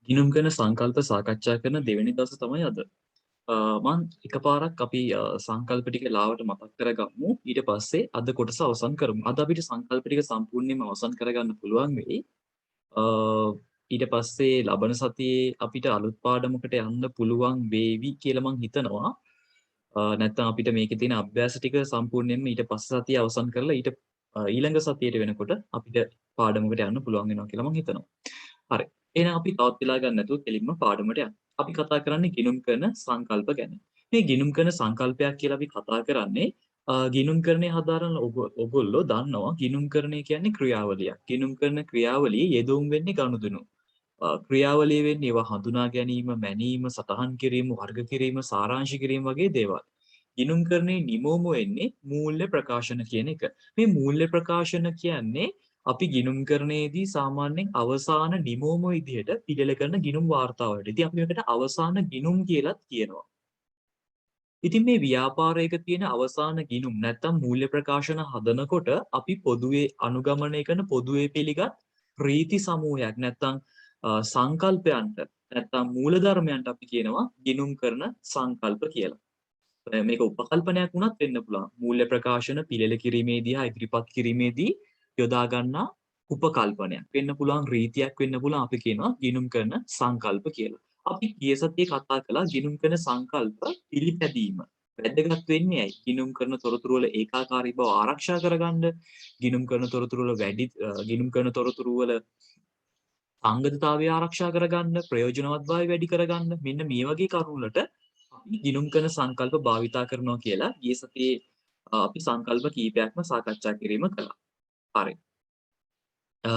ගිනුම් කරන සංකල්ප සාකච්ඡා කරන දෙවෙනි දවස තමයි අද. මම එකපාරක් අපි සංකල්ප ටික ලාවට මතක් කරගමු. ඊට පස්සේ අද කොටස අවසන් කරමු. අද අපිට සංකල්ප ටික සම්පූර්ණයෙන්ම අවසන් කරගන්න පුළුවන් වෙයි. අ, ඊට පස්සේ ලබන සතියේ අපිට අලුත් පාඩමකට යන්න පුළුවන් වේවි කියලා මම හිතනවා. නැත්නම් අපිට මේකේ තියෙන අභ්‍යාස ටික සම්පූර්ණයෙන්ම ඊට පස්සේ සතිය අවසන් කරලා ඊළඟ සතියට වෙනකොට අපිට පාඩමකට යන්න පුළුවන් වෙනවා කියලා මම හිතනවා. හරි. එහෙනම් අපි තවත් වෙලා ගන්න නැතුව කෙලින්ම පාඩමට යමු. අපි කතා කරන්නේ ගිණුම් කරන සංකල්ප ගැන. මේ ගිණුම් කරන සංකල්පයක් කියලා අපි කතා කරන්නේ ගිණුම් කරන්නේ හදාරන ඔගොල්ලෝ දන්නවා ගිණුම් කරන්නේ කියන්නේ ක්‍රියාවලියක්. ගිණුම් කරන ක්‍රියාවලියේ යෙදවුම් වෙන්නේ ගනුදෙනු. ක්‍රියාවලිය වෙන්නේ ඒවා හඳුනා ගැනීම, මැනීම, සටහන් කිරීම, වර්ග කිරීම, සාරාංශ කිරීම වගේ දේවල්. ගිණුම් කරන්නේ නිමවුම වෙන්නේ මූල්‍ය ප්‍රකාශන කියන එක. මේ මූල්‍ය ප්‍රකාශන කියන්නේ අපි ගිණුම් කරන්නේදී සාමාන්‍යයෙන් අවසාන නිමවුම විදිහට පිළිල කරන ගිණුම් වාර්තාවලට. ඉතින් අපි මේකට අවසාන ගිණුම් කියලාත් කියනවා. ඉතින් මේ ව්‍යාපාරයක තියෙන අවසාන ගිණුම් නැත්තම් මූල්‍ය ප්‍රකාශන හදනකොට අපි පොදුවේ අනුගමනය කරන පොදුවේ පිළිගත් රීති සමූහයක් නැත්තම් සංකල්පයන්ට නැත්තම් මූලධර්මයන්ට අපි කියනවා ගිණුම් කරන සංකල්ප කියලා. මේක උපකල්පනයක් වුණත් වෙන්න පුළුවන්. මූල්‍ය ප්‍රකාශන පිළිල කිරීමේදී හා ඉදිරිපත් කිරීමේදී යොදා ගන්නා උපකල්පනයක් වෙන්න පුළුවන්, රීතියක් වෙන්න පුළුවන්. අපි කියනවා ගිණුම් කරන සංකල්ප කියලා. අපි ගිය සතියේ කතා කළා ගිණුම් කරන සංකල්ප පිළිපැදීම. වැදගත් වෙන්නේ ඇයි? ගිණුම් කරන තොරතුරු වල ඒකාකාරී බව ආරක්ෂා කරගන්න, ගිණුම් කරන තොරතුරු වල ගිණුම් කරන තොරතුරු වල සංගතතාවය ආරක්ෂා කරගන්න, ප්‍රයෝජනවත්භාවය වැඩි කරගන්න, මෙන්න මේ වගේ කරුණු වලට අපි ගිණුම් කරන සංකල්ප භාවිතා කරනවා කියලා ගිය සතියේ අපි සංකල්ප කීපයක්ම සාකච්ඡා කිරීම කළා. හරි. අ,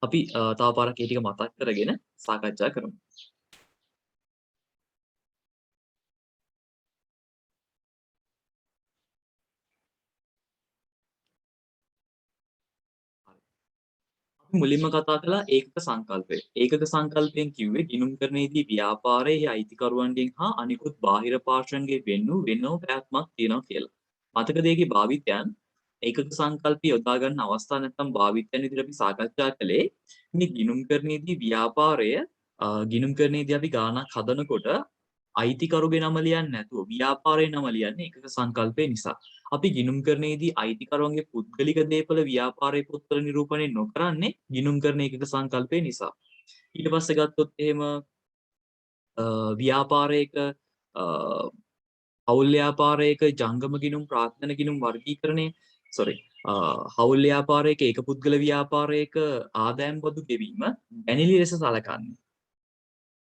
අපි තව පාරක් ඒ ටික මතක් කරගෙන සාකච්ඡා කරමු. අපි මුලින්ම කතා කළා ඒකක සංකල්පය. ඒකක සංකල්පයෙන් කිව්වේ ගිණුම් කරන්නේදී ව්‍යාපාරයේ අයිතිකරුවන්ගෙන් හා අනිකුත් බාහිර පාර්ශ්වයන්ගෙන් වෙනම පැවැත්මක් තියෙනවා කියලා. මතකද ඒකේ භාවිතයන් ඒකක සංකල්පය යොදා ගන්න අවස්ථා නැත්නම් භාවිතයන් විදිහට අපි සාකච්ඡා කළේ මේ ගිණුම් කරන්නේදී ව්‍යාපාරය ගිණුම් කරන්නේදී අපි ගාණක් හදනකොට අයිතිකරුගේ නම ලියන්නේ නැතුව ව්‍යාපාරයේ නම ලියන්නේ ඒකක සංකල්පය නිසා. අපි ගිණුම් කරන්නේදී අයිතිකරුවන්ගේ පුද්ගලික දේපල ව්‍යාපාරයේ පොත්වල නිරූපණය නොකරන්නේ ගිණුම් කරන ඒකක සංකල්පය නිසා. ඊට පස්සේ ගත්තොත් එහෙම ව්‍යාපාරයක හවුල් ව්‍යාපාරයක ජංගම ගිණුම් ප්‍රාර්ථන ගිණුම් වර්ගීකරණය හවුල් ව්‍යාපාරයක ඒක පුද්ගල ව්‍යාපාරයක ආදායම් බදු ගෙවීම බැනිලි ලෙස සලකන්නේ.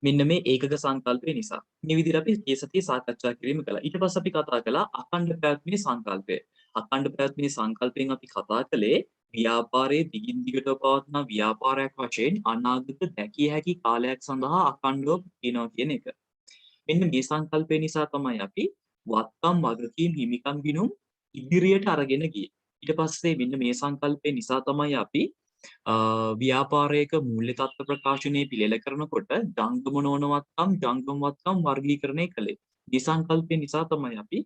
මෙන්න මේ ඒකක සංකල්පය නිසා. මේ විදිහට අපි මේ සතියේ සාකච්ඡා කිරීම කළා. ඊට පස්සේ අපි කතා කළා අඛණ්ඩ පැවැත්මේ සංකල්පය. අඛණ්ඩ පැවැත්මේ සංකල්පයෙන් අපි කතා කළේ ව්‍යාපාරයේ දිගින් දිගට පවත්වන ව්‍යාපාරයක් වශයෙන් අනාගත දැකිය හැකි කාලයක් සඳහා අඛණ්ඩව තියෙනවා කියන එක. මෙන්න මේ සංකල්පය නිසා තමයි අපි වත්කම් වගකීම් හිමිකම් ගිණුම් ඉදිරියට අරගෙන ගියේ. ඊට පස්සේ මෙන්න මේ සංකල්පය නිසා තමයි අපි ව්‍යාපාරයක මූල්‍ය තත්ත්ව ප්‍රකාශනයේ පිළිල කරනකොට ජංගම නොවන වත්කම් ජංගම වත්කම් වර්ගීකරණය කළේ. මේ සංකල්පය නිසා තමයි අපි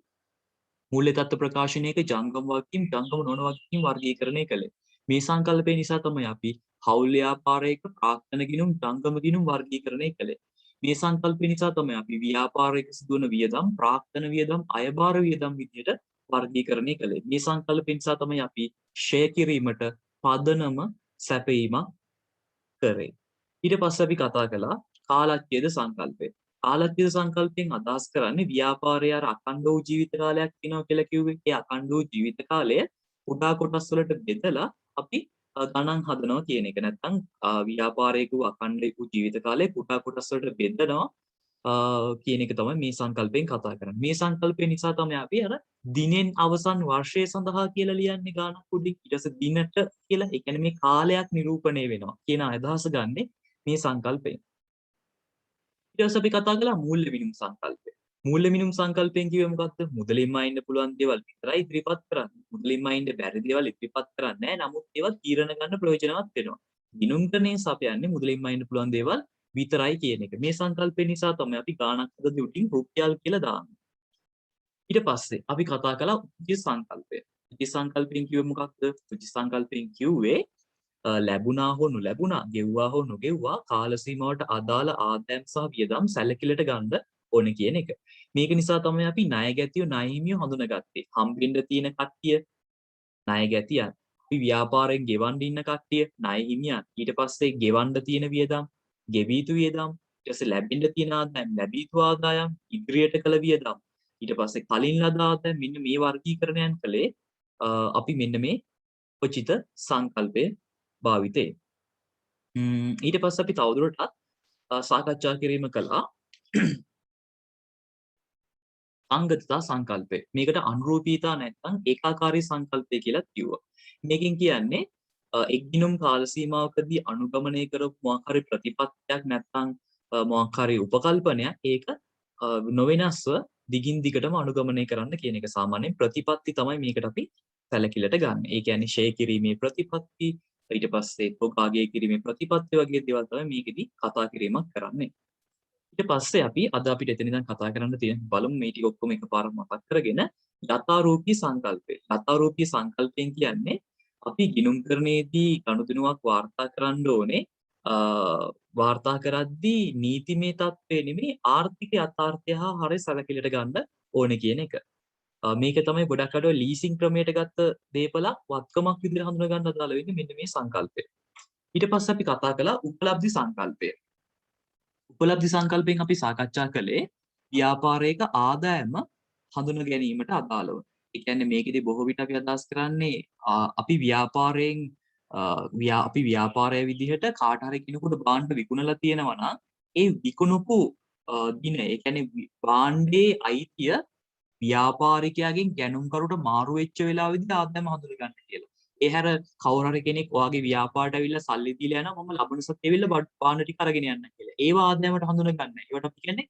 මූල්‍ය තත්ත්ව ප්‍රකාශනයක ජංගම වගකීම් ජංගම නොවන වගකීම් වර්ගීකරණය කළේ. මේ සංකල්පය නිසා තමයි අපි හවුල් ව්‍යාපාරයක ප්‍රාක්ෂණ ගිණුම් ජංගම ගිණුම් වර්ගීකරණය කළේ. මේ සංකල්පය නිසා තමයි අපි ව්‍යාපාරයක සිදුවන වියදම් ප්‍රාක්ෂණ වියදම් අයබාර වියදම් විදිහට වර්ගීකරණය කළේ. මේ සංකල්පය නිසා තමයි අපි ෂෙයා කිරීමට පදනම සැපීමක් කරේ. ඊට පස්සේ අපි කතා කළා කාලච්ඡේද සංකල්පය. කාලච්ඡේද සංකල්පයෙන් අදහස් කරන්නේ ව්‍යාපාරය අර අඛණ්ඩ වූ ජීවිත කාලයක් තියෙනවා කියලා කිව්වේ. ඒ අඛණ්ඩ වූ ජීවිත කාලය කුඩා කොටස් වලට බෙදලා අපි ගණන් හදනවා කියන එක. නැත්නම් ව්‍යාපාරයක වූ අඛණ්ඩ වූ ජීවිත කාලය කුඩා කොටස් වලට බෙදනවා කියන එක තමයි මේ සංකල්පයෙන් කතා කරන්නේ. මේ සංකල්පය නිසා තමයි අපි අර දිනෙන් අවසන් වර්ෂය සඳහා කියලා ලියන්නේ ගානක් උඩින්. ඊට පස්සේ දිනට කියලා ඒ කියන්නේ මේ කාලයක් නිරූපණය වෙනවා කියන අදහස ගන්නෙ මේ සංකල්පයෙන්. ඊට පස්සේ අපි කතා කළා මූල්‍ය මිනිම් සංකල්පය. මූල්‍ය මිනිම් සංකල්පයෙන් කිව්වේ මොකක්ද? මුදලින්ම අයින්න පුළුවන් දේවල් විතරයි ඉදිරිපත් කරන්නේ. මුදලින්ම අයින්න බැරි දේවල් ඉදිරිපත් කරන්නේ නැහැ. නමුත් ඒවා තීරණ ගන්න ප්‍රයෝජනවත් වෙනවා. ගිණුම් කරණයෙන් සපයන්නේ මුදලින්ම අයින්න පුළුවන් දේවල් විතරයි කියන එක. මේ සංකල්පය නිසා තමයි අපි ගාණක් හදද්දී උටින් රුපියල් කියලා දාන්නේ. ඊට පස්සේ අපි කතා කළා උචි සංකල්පය. උචි සංකල්පයෙන් කිව්වේ මොකක්ද? උචි සංකල්පයෙන් කිව්වේ ලැබුණා හෝ නොලැබුණා, ගෙව්වා හෝ නොගෙව්වා කාල සීමාවට අදාළ ආදායම් සහ වියදම් සැලකිලිට ගන්න ඕන කියන එක. මේක නිසා තමයි අපි ණය ගැතියෝ ණය හිමියෝ හඳුනාගත්තේ. හම්බෙන්න තියෙන කට්ටිය ණය ගැතියන්. අපි ව්‍යාපාරයෙන් ගෙවන්න ඉන්න කට්ටිය ණය හිමියන්. ඊට පස්සේ ගෙවන්න තියෙන වියදම්, ගෙවිය යුතු වියදම්, ඊට පස්සේ ලැබෙන්න තියෙන ආදායම්, ලැබිය යුතු ආදායම්, ඉදිරියට කළ වියදම්. ඊට පස්සේ කලින් ලද ආදායම් මෙන්න මේ වර්ගීකරණයන් කළේ අපි මෙන්න මේ උපචිත සංකල්පය භාවිතේ. ඊට පස්සේ අපි තවදුරටත් සාකච්ඡා කිරීම කළා අංගතතා සංකල්පය. මේකට අනුරූපීතා නැත්නම් ඒකාකාරී සංකල්පය කියලා කිව්වා. මේකෙන් කියන්නේ එක් ගිණුම් කාල සීමාවකදී අනුගමනය කරපු මොකක් හරි ප්‍රතිපත්තියක් නැත්නම් මොකක් හරි උපකල්පනයක් ඒක නොවෙනස්ව දිගින් දිගටම අනුගමනය කරන්න කියන එක. සාමාන්‍යයෙන් ප්‍රතිපත්ති තමයි මේකට අපි සැලකිලට ගන්න. ඒ කියන්නේ ෂේ කිරීමේ ප්‍රතිපත්ති, ඊට පස්සේ තෝකාගේ කිරීමේ ප්‍රතිපත්ති වගේ දේවල් තමයි මේකෙදි කතා කිරීමක් කරන්නේ. ඊට පස්සේ අපි අද අපිට එතන ඉඳන් කතා කරන්න තියෙන බලමු මේ ටික ඔක්කොම එකපාරට මතක් කරගෙන යථාරූපී සංකල්පය. යථාරූපී සංකල්පයෙන් කියන්නේ අපි ගිණුම්කරණයේදී ගනුදෙනුවක් වාර්තා කරන්න ඕනේ. වාර්තා කරද්දී නීතිමය තත්ත්වය නෙමෙයි ආර්ථික යථාර්ථය හා හරිය සැලකිලිට ගන්න ඕනේ කියන එක. මේක තමයි ගොඩක් අඩුව ලීසින් ක්‍රමයට ගත්ත දේපලක් වත්කමක් විදිහට හඳුනා ගන්න අදාළ වෙන්නේ මෙන්න මේ සංකල්පය. ඊට පස්සේ අපි කතා කළා උපලබ්ධි සංකල්පය. උපලබ්ධි සංකල්පයෙන් අපි සාකච්ඡා කළේ ව්‍යාපාරයක ආදායම හඳුනා ගැනීමට අදාළව. ඒ කියන්නේ මේකෙදි බොහෝ විට අපි අදහස් කරන්නේ අපි ව්‍යාපාරයෙන් අපි ව්‍යාපාරය විදිහට කාට හරි කෙනෙකුට භාණ්ඩ විකුණලා තියෙනවා නම් ඒ විකුණපු දින ඒ කියන්නේ භාණ්ඩේ අයිතිය ව්‍යාපාරිකයාගෙන් ගැනුම්කරුට මාරු වෙච්ච වෙලාවෙදී ආදායම හඳුනා ගන්න කියලා. ඒ හැර කවුරු හරි කෙනෙක් ඔයාගේ ව්‍යාපාරයට ඇවිල්ලා සල්ලි දීලා යනවා මම ලබන සතියේ ඇවිල්ලා භාණ්ඩ ටික අරගෙන යන්න කියලා. ඒව ආදායමට හඳුනා ගන්න. ඒවට අපි කියන්නේ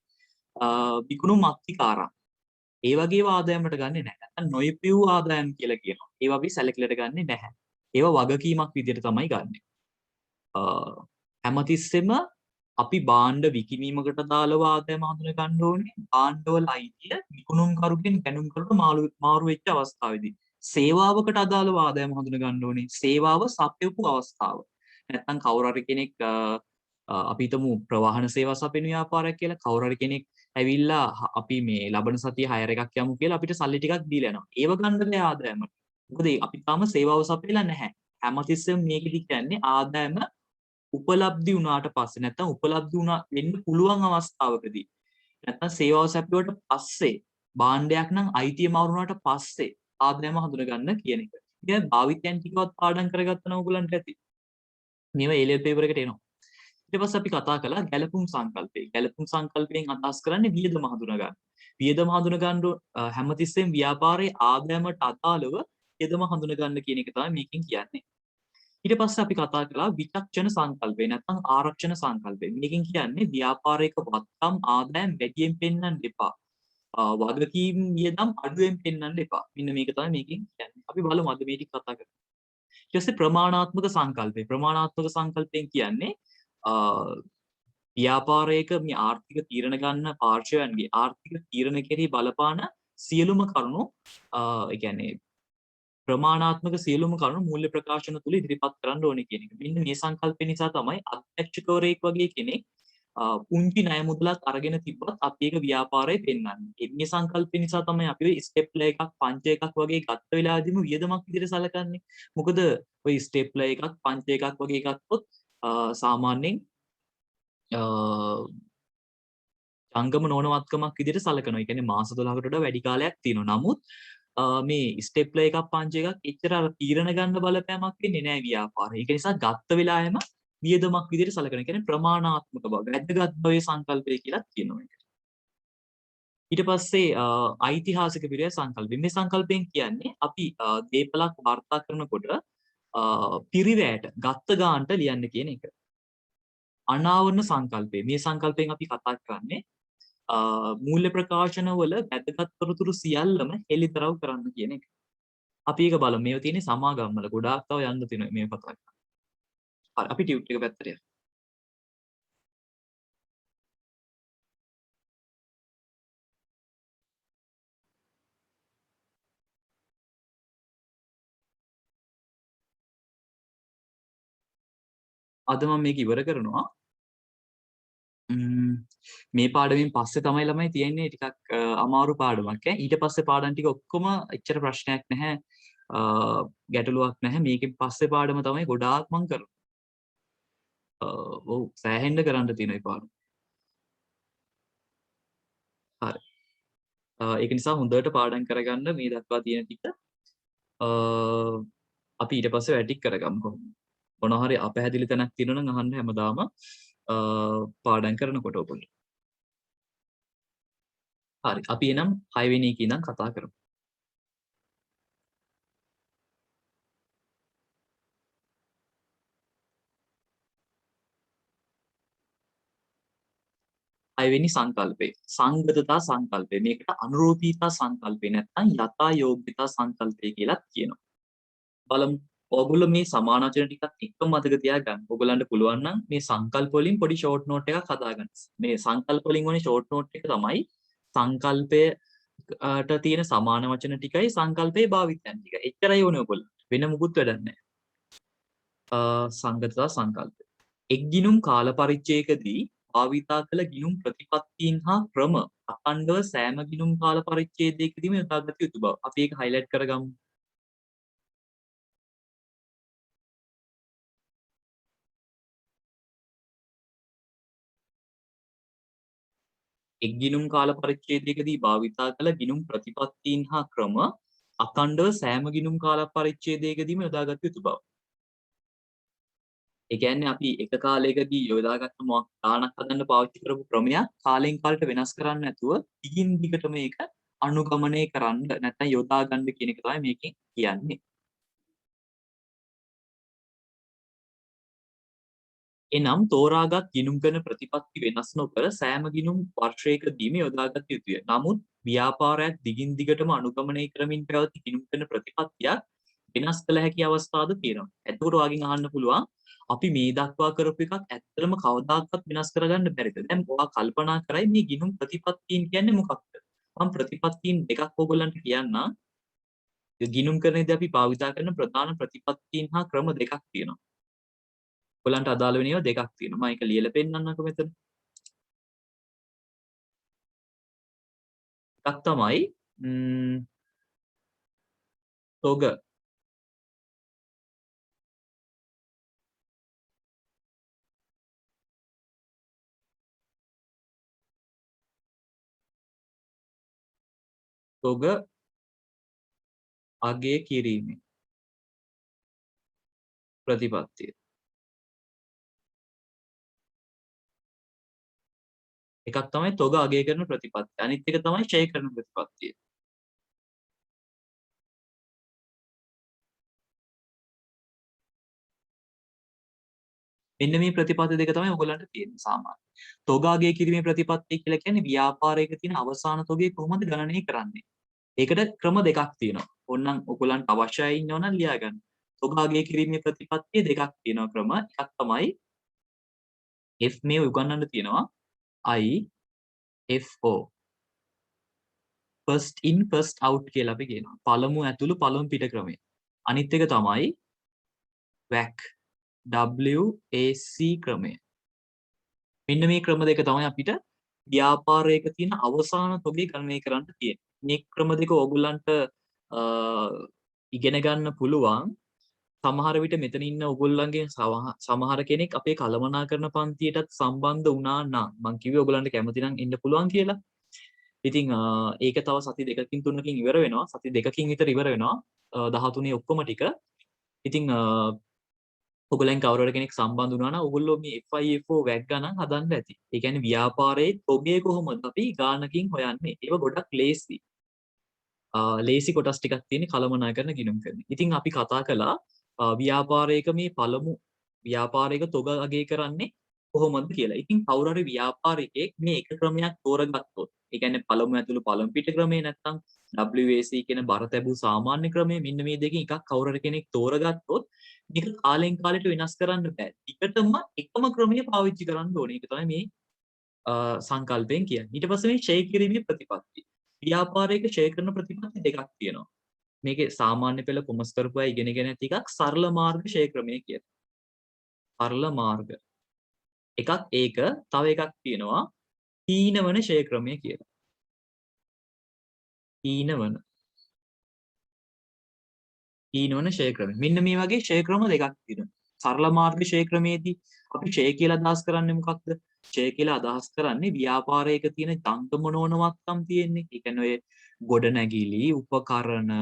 විකුණුම් අත්තිකාරම්. ඒ වගේ ආදායමකට ගන්නෙ නැහැ. නැත්නම් නොයිපිව් ආදායම් කියලා කියනවා. ඒවා අපි සැලකිලිට ගන්නෙ නැහැ. ඒවා වගකීමක් විදිහට තමයි ගන්නෙ. හැමතිස්සෙම අපි භාණ්ඩ විකිණීමකට දාලව ආදායම හඳුනා ගන්න ඕනේ. භාණ්ඩවල අයිතිය විකුණුම්කරුගෙන් ගැනුම්කරුට මාරු වෙච්ච අවස්ථාවේදී. සේවාවකට අදාළව ආදායම හඳුනා ගන්න ඕනේ. සේවාව සපයපු අවස්ථාව. නැත්නම් කවුරු හරි කෙනෙක් අපි හිතමු ප්‍රවාහන සේවා සපයන ව්‍යාපාරයක් කියලා කවුරු හරි කෙනෙක් ඇවිල්ලා අපි මේ ලබන සතියේ හයර් එකක් යමු කියලා අපිට සල්ලි ටිකක් දීලා යනවා. ඒව ගන්න බෑ ආදායමට. මොකද අපි තාම සේවාව සපයලා නැහැ. හැමතිස්සෙම මේකෙදි කියන්නේ ආදායම උපලබ්ධි වුණාට පස්සේ නැත්නම් උපලබ්ධි වුණා වෙන්න පුළුවන් අවස්ථාවකදී නැත්නම් සේවාව සැපයුවට පස්සේ භාණ්ඩයක් නම් අයිතිය මාරුණාට පස්සේ ආදායම හඳුනා ගන්න කියන එක. ඉතින් භාවිතයන් ටිකවත් පාඩම් කරගත්තා නම් ඔයගලන්ට ඇති. මේවා A level paper එකට එනවා. ඊට පස්සේ අපි කතා කළා ගැලපුම් සංකල්පය. ගැලපුම් සංකල්පයෙන් අදහස් කරන්නේ වියදම හඳුනා ගන්න. වියදම හඳුනා ගන්න හැමතිස්සෙම ව්‍යාපාරයේ ආදායමට අදාළව වියදම හඳුනා ගන්න කියන එක තමයි මේකෙන් කියන්නේ. ඊට පස්සේ අපි කතා කළා විචක්ෂණ සංකල්පය නැත්නම් ආරක්ෂණ සංකල්පය. මේකෙන් කියන්නේ ව්‍යාපාරයක වත්කම් ආදායම් වැඩියෙන් පෙන්වන්න එපා. වගකීම් වියදම් අඩුවෙන් පෙන්වන්න එපා. මෙන්න මේක තමයි මේකෙන් කියන්නේ. අපි බලමු අද මේ ටික කතා කරමු. ඊට පස්සේ ප්‍රමාණාත්මක සංකල්පය. ප්‍රමාණාත්මක සංකල්පයෙන් කියන්නේ ව්‍යාපාරයක මේ ආර්ථික තීරණ ගන්න පාර්ශවයන්ගේ ආර්ථික තීරණ කෙරෙහි බලපාන සියලුම කරුණු ඒ කියන්නේ ප්‍රමාණාත්මක සියලුම කරුණු මූල්‍ය ප්‍රකාශන තුල ඉදිරිපත් කරන්න ඕනේ කියන එක. මෙන්න මේ සංකල්පය නිසා තමයි අධ්‍යක්ෂකවරයෙක් වගේ කෙනෙක් පුංචි ණය මුදලක් අරගෙන තිබ්බත් අපි ඒක ව්‍යාපාරයේ පෙන්වන්නේ. මේ සංකල්පය නිසා තමයි අපි ඔය ස්ටෙප්ලර් එකක් පංච එකක් වගේ ගත්ත වෙලාවදීම වියදමක් විදිහට සලකන්නේ. මොකද ඔය ස්ටෙප්ලර් එකක් පංච එකක් වගේ ගත්තොත් සාමාන්‍යයෙන් ජංගම නොවනවත්කමක් විදිහට සලකනවා. ඒ කියන්නේ මාස 12කට වඩා වැඩි කාලයක් තියෙනවා. නමුත් මේ ස්ටෙප්ලර් එකක් පංච එකක් එච්චර අර තීරණ ගන්න බලපෑමක් වෙන්නේ නැහැ ව්‍යාපාරේ. ඒක නිසා ගත්ත වෙලාවෙම වියදමක් විදිහට සලකන. ඒ කියන්නේ ප්‍රමාණාත්මක බව, වැදගත් භවයේ සංකල්පය කියලා කියනවා ඒකට. ඊට පස්සේ ඓතිහාසික විරය සංකල්පය. මේ සංකල්පයෙන් කියන්නේ අපි දේපලක් වාර්තා කරනකොට පිරිවැයට ගත්ත ගානට ලියන්න කියන එක. අනාවරණ සංකල්පය. මේ සංකල්පයෙන් අපි කතා කරන්නේ මූල්‍ය ප්‍රකාශන වල වැදගත් තොරතුරු සියල්ලම හෙළිදරව් කරන්න කියන එක. අපි ඒක බලමු. මේව තියෙන්නේ සමාගම් වල. ගොඩාක් තව යන්න තියෙනවා මේ කතා කරලා. හරි අපි ටියුට් එක පැත්තට යමු. අද මම මේක ඉවර කරනවා. මේ පාඩමින් පස්සේ තමයි ළමයි තියෙන්නේ ටිකක් අමාරු පාඩමක් ඈ. ඊට පස්සේ පාඩම් ටික ඔක්කොම එච්චර ප්‍රශ්නයක් නැහැ. ගැටලුවක් නැහැ. මේකෙන් පස්සේ පාඩම තමයි ගොඩාක් මං කරන්නේ. ඔව් සෑහෙන්න කරන්න තියෙනවා මේ පාඩම. හරි. ඒක නිසා හොඳට පාඩම් කරගන්න මේ දක්වා තියෙන ටික. අපි ඊට පස්සේ වැඩි කරගමු. මොනවා හරි අපැහැදිලි තැනක් තියෙනවා නම් අහන්න හැමදාම පාඩම් කරනකොට ඔයගොල්ලෝ. හරි. අපි එනම් 6 වෙනි එකේ ඉඳන් කතා කරමු. 6 වෙනි සංකල්පය. සංගතතා සංකල්පය. මේකට අනුරූපීතා සංකල්පය නැත්නම් යථා යෝග්‍යතා සංකල්පය කියලා කියනවා. බලමු. ඔයගොල්ලෝ මේ සමානාචරණ ටිකත් එක්කම මතක තියාගන්න. ඔයගොල්ලන්ට පුළුවන් නම් මේ සංකල්ප වලින් පොඩි ෂෝට් නෝට් එකක් හදාගන්න. මේ සංකල්ප වලින් වනේ ෂෝට් නෝට් එක තමයි සංකල්පයට තියෙන සමාන වචන ටිකයි සංකල්පයේ භාවිතයන් ටික. එච්චරයි ඕනේ ඔයගොල්ලෝ. වෙන මුකුත් වැඩක් නැහැ. සංගතතා සංකල්පය. එක් ගිනුම් කාල පරිච්ඡේදයකදී භාවිතා කළ ගිනුම් ප්‍රතිපත්තීන් හා ක්‍රම අඛණ්ඩව සෑම ගිනුම් කාල පරිච්ඡේදයකදීම යොදාගත යුතු බව. අපි ඒක highlight කරගමු. එක් ගිනුම් කාල පරිච්ඡේදයකදී භාවිතා කළ ගිනුම් ප්‍රතිපත්තීන් හා ක්‍රම අඛණ්ඩව සෑම ගිනුම් කාල පරිච්ඡේදයකදීම යොදාගත යුතු බව. ඒ කියන්නේ අපි එක කාලයකදී යොදාගත්ත මොකක් ගානක් හදන්න පාවිච්චි කරපු ක්‍රමයක් කාලෙන් කාලට වෙනස් කරන්නේ නැතුව දිගින් දිගට මේක අනුගමනය කරන්න නැත්නම් යොදා ගන්න කියන එක තමයි මේකෙන් කියන්නේ. එනම් තෝරාගත් ගිණුම් කරන ප්‍රතිපත්ති වෙනස් නොකර සෑම ගිණුම් වර්ෂයකදීම යොදාගත යුතුය. නමුත් ව්‍යාපාරයක් දිගින් දිගටම අනුගමනය කරමින් පැවති ගිණුම් කරන ප්‍රතිපත්තියක් වෙනස් කළ හැකි අවස්ථාද තියෙනවා. එතකොට ඔයාගෙන් අහන්න පුළුවන් අපි මේ දක්වා කරපු එකක් ඇත්තටම කවදාකවත් වෙනස් කරගන්න බැරිද? දැන් ඔයා කල්පනා කරයි මේ ගිණුම් ප්‍රතිපත්තීන් කියන්නේ මොකක්ද? මම ප්‍රතිපත්තීන් දෙකක් ඕගොල්ලන්ට කියන්නම්. ගිණුම් කරනදී අපි භාවිතා කරන ප්‍රධාන ප්‍රතිපත්තීන් හා ක්‍රම දෙකක් තියෙනවා. ඔයගලන්ට අදාළ වෙන ඒවා දෙකක් තියෙනවා. මම ඒක ලියලා පෙන්නන්නකෝ මෙතන. එකක් තමයි තොග. තොග අගය කිරීමේ ප්‍රතිපත්තිය. එකක් තමයි තොග අගය කරන ප්‍රතිපත්තිය. අනිත් එක තමයි ඡය කරන ප්‍රතිපත්තිය. මෙන්න මේ ප්‍රතිපත්ති දෙක තමයි ඔයගොල්ලන්ට තියෙන්නේ සාමාන්‍යයෙන්. තොග අගය කිරීමේ ප්‍රතිපත්තිය කියලා කියන්නේ ව්‍යාපාරයක තියෙන අවසාන තොගේ කොහොමද ගණනය කරන්නේ. ඒකට ක්‍රම දෙකක් තියෙනවා. ඕනනම් ඔයගොල්ලන්ට අවශ්‍යයි ඉන්නවනම් ලියා ගන්න. තොග අගය කිරීමේ ප්‍රතිපත්තිය දෙකක් තියෙනවා ක්‍රම. එකක් තමයි F මේ උගන්වන්න තියෙනවා IFO first in first out කියලා අපි කියනවා. පළමු ඇතුළු පළමු පිට ක්‍රමය. අනිත් එක තමයි WAC ක්‍රමය. මෙන්න මේ ක්‍රම දෙක තමයි අපිට ව්‍යාපාරයක තියෙන අවසාන තොගේ ගණනය කරන්න තියෙන්නේ. මේ ක්‍රම දෙක ඕගොල්ලන්ට ඉගෙන ගන්න පුළුවන්. සමහර විට මෙතන ඉන්න ඔයගොල්ලන්ගේ සමහර කෙනෙක් අපේ කළමනාකරන පන්තියටත් සම්බන්ධ වුණා නම් මම කිව්වේ ඔයගොල්ලන්ට කැමති නම් එන්න පුළුවන් කියලා. ඉතින් ඒක තව සති දෙකකින් තුනකින් ඉවර වෙනවා. සති දෙකකින් විතර ඉවර වෙනවා. 13 ඔක්කොම ටික. ඉතින් ඔයගොල්ලන් කවුරු හරි කෙනෙක් සම්බන්ධ වුණා නම් ඔයගොල්ලෝ මේ FIFO වැක් ගණන් හදන්න ඇති. ඒ කියන්නේ ව්‍යාපාරයේ තොගේ කොහොමද අපි ගානකින් හොයන්නේ? ඒක ගොඩක් ලේසි. ලේසි කොටස් ටිකක් තියෙන කළමනාකරන ගිණුම් කරන. ඉතින් අපි කතා කළා ව්‍යාපාරයක මේ පළමු ව්‍යාපාරයක තොග අගය කරන්නේ කොහොමද කියලා. ඉතින් කවුරු හරි ව්‍යාපාරිකයෙක් මේ එක ක්‍රමයක් තෝරගත්තොත්, ඒ කියන්නේ පළමු ඇතුළු පළමු පිට ක්‍රමය නැත්නම් WAC කියන බර තැබූ සාමාන්‍ය ක්‍රමය මෙන්න මේ දෙකෙන් එකක් කවුරු හරි කෙනෙක් තෝරගත්තොත් මේක කාලෙන් කාලෙට වෙනස් කරන්න බෑ. ටිකටම එකම ක්‍රමය පාවිච්චි කරන්න ඕනේ. ඒක තමයි මේ සංකල්පයෙන් කියන්නේ. ඊට පස්සේ මේ ෂෙයා කිරීමේ ප්‍රතිපත්තිය. ව්‍යාපාරයක ෂෙයා කරන ප්‍රතිපත්ති දෙකක් තියෙනවා. මේකේ සාමාන්‍ය පෙළ කොමර්ස් කරපු අය ඉගෙනගෙන ඇති එකක් සරල මාර්ග ෂෙයා ක්‍රමය කියලා. සරල මාර්ග. එකක් ඒක, තව එකක් තියෙනවා හීනවන ක්ෂය ක්‍රමය කියලා. හීනවන ක්ෂය ක්‍රමය. මෙන්න මේ වගේ ක්ෂය ක්‍රම දෙකක් තියෙනවා. සරල මාර්ග ක්ෂය ක්‍රමයේදී අපි ක්ෂය කියලා අදහස් කරන්නේ මොකක්ද? ක්ෂය කියලා අදහස් කරන්නේ ව්‍යාපාරයක තියෙන ජංගම නොවනවත්කම් තියෙන්නේ. ඒ කියන්නේ ඔය ගොඩනැගිලි, උපකරණ,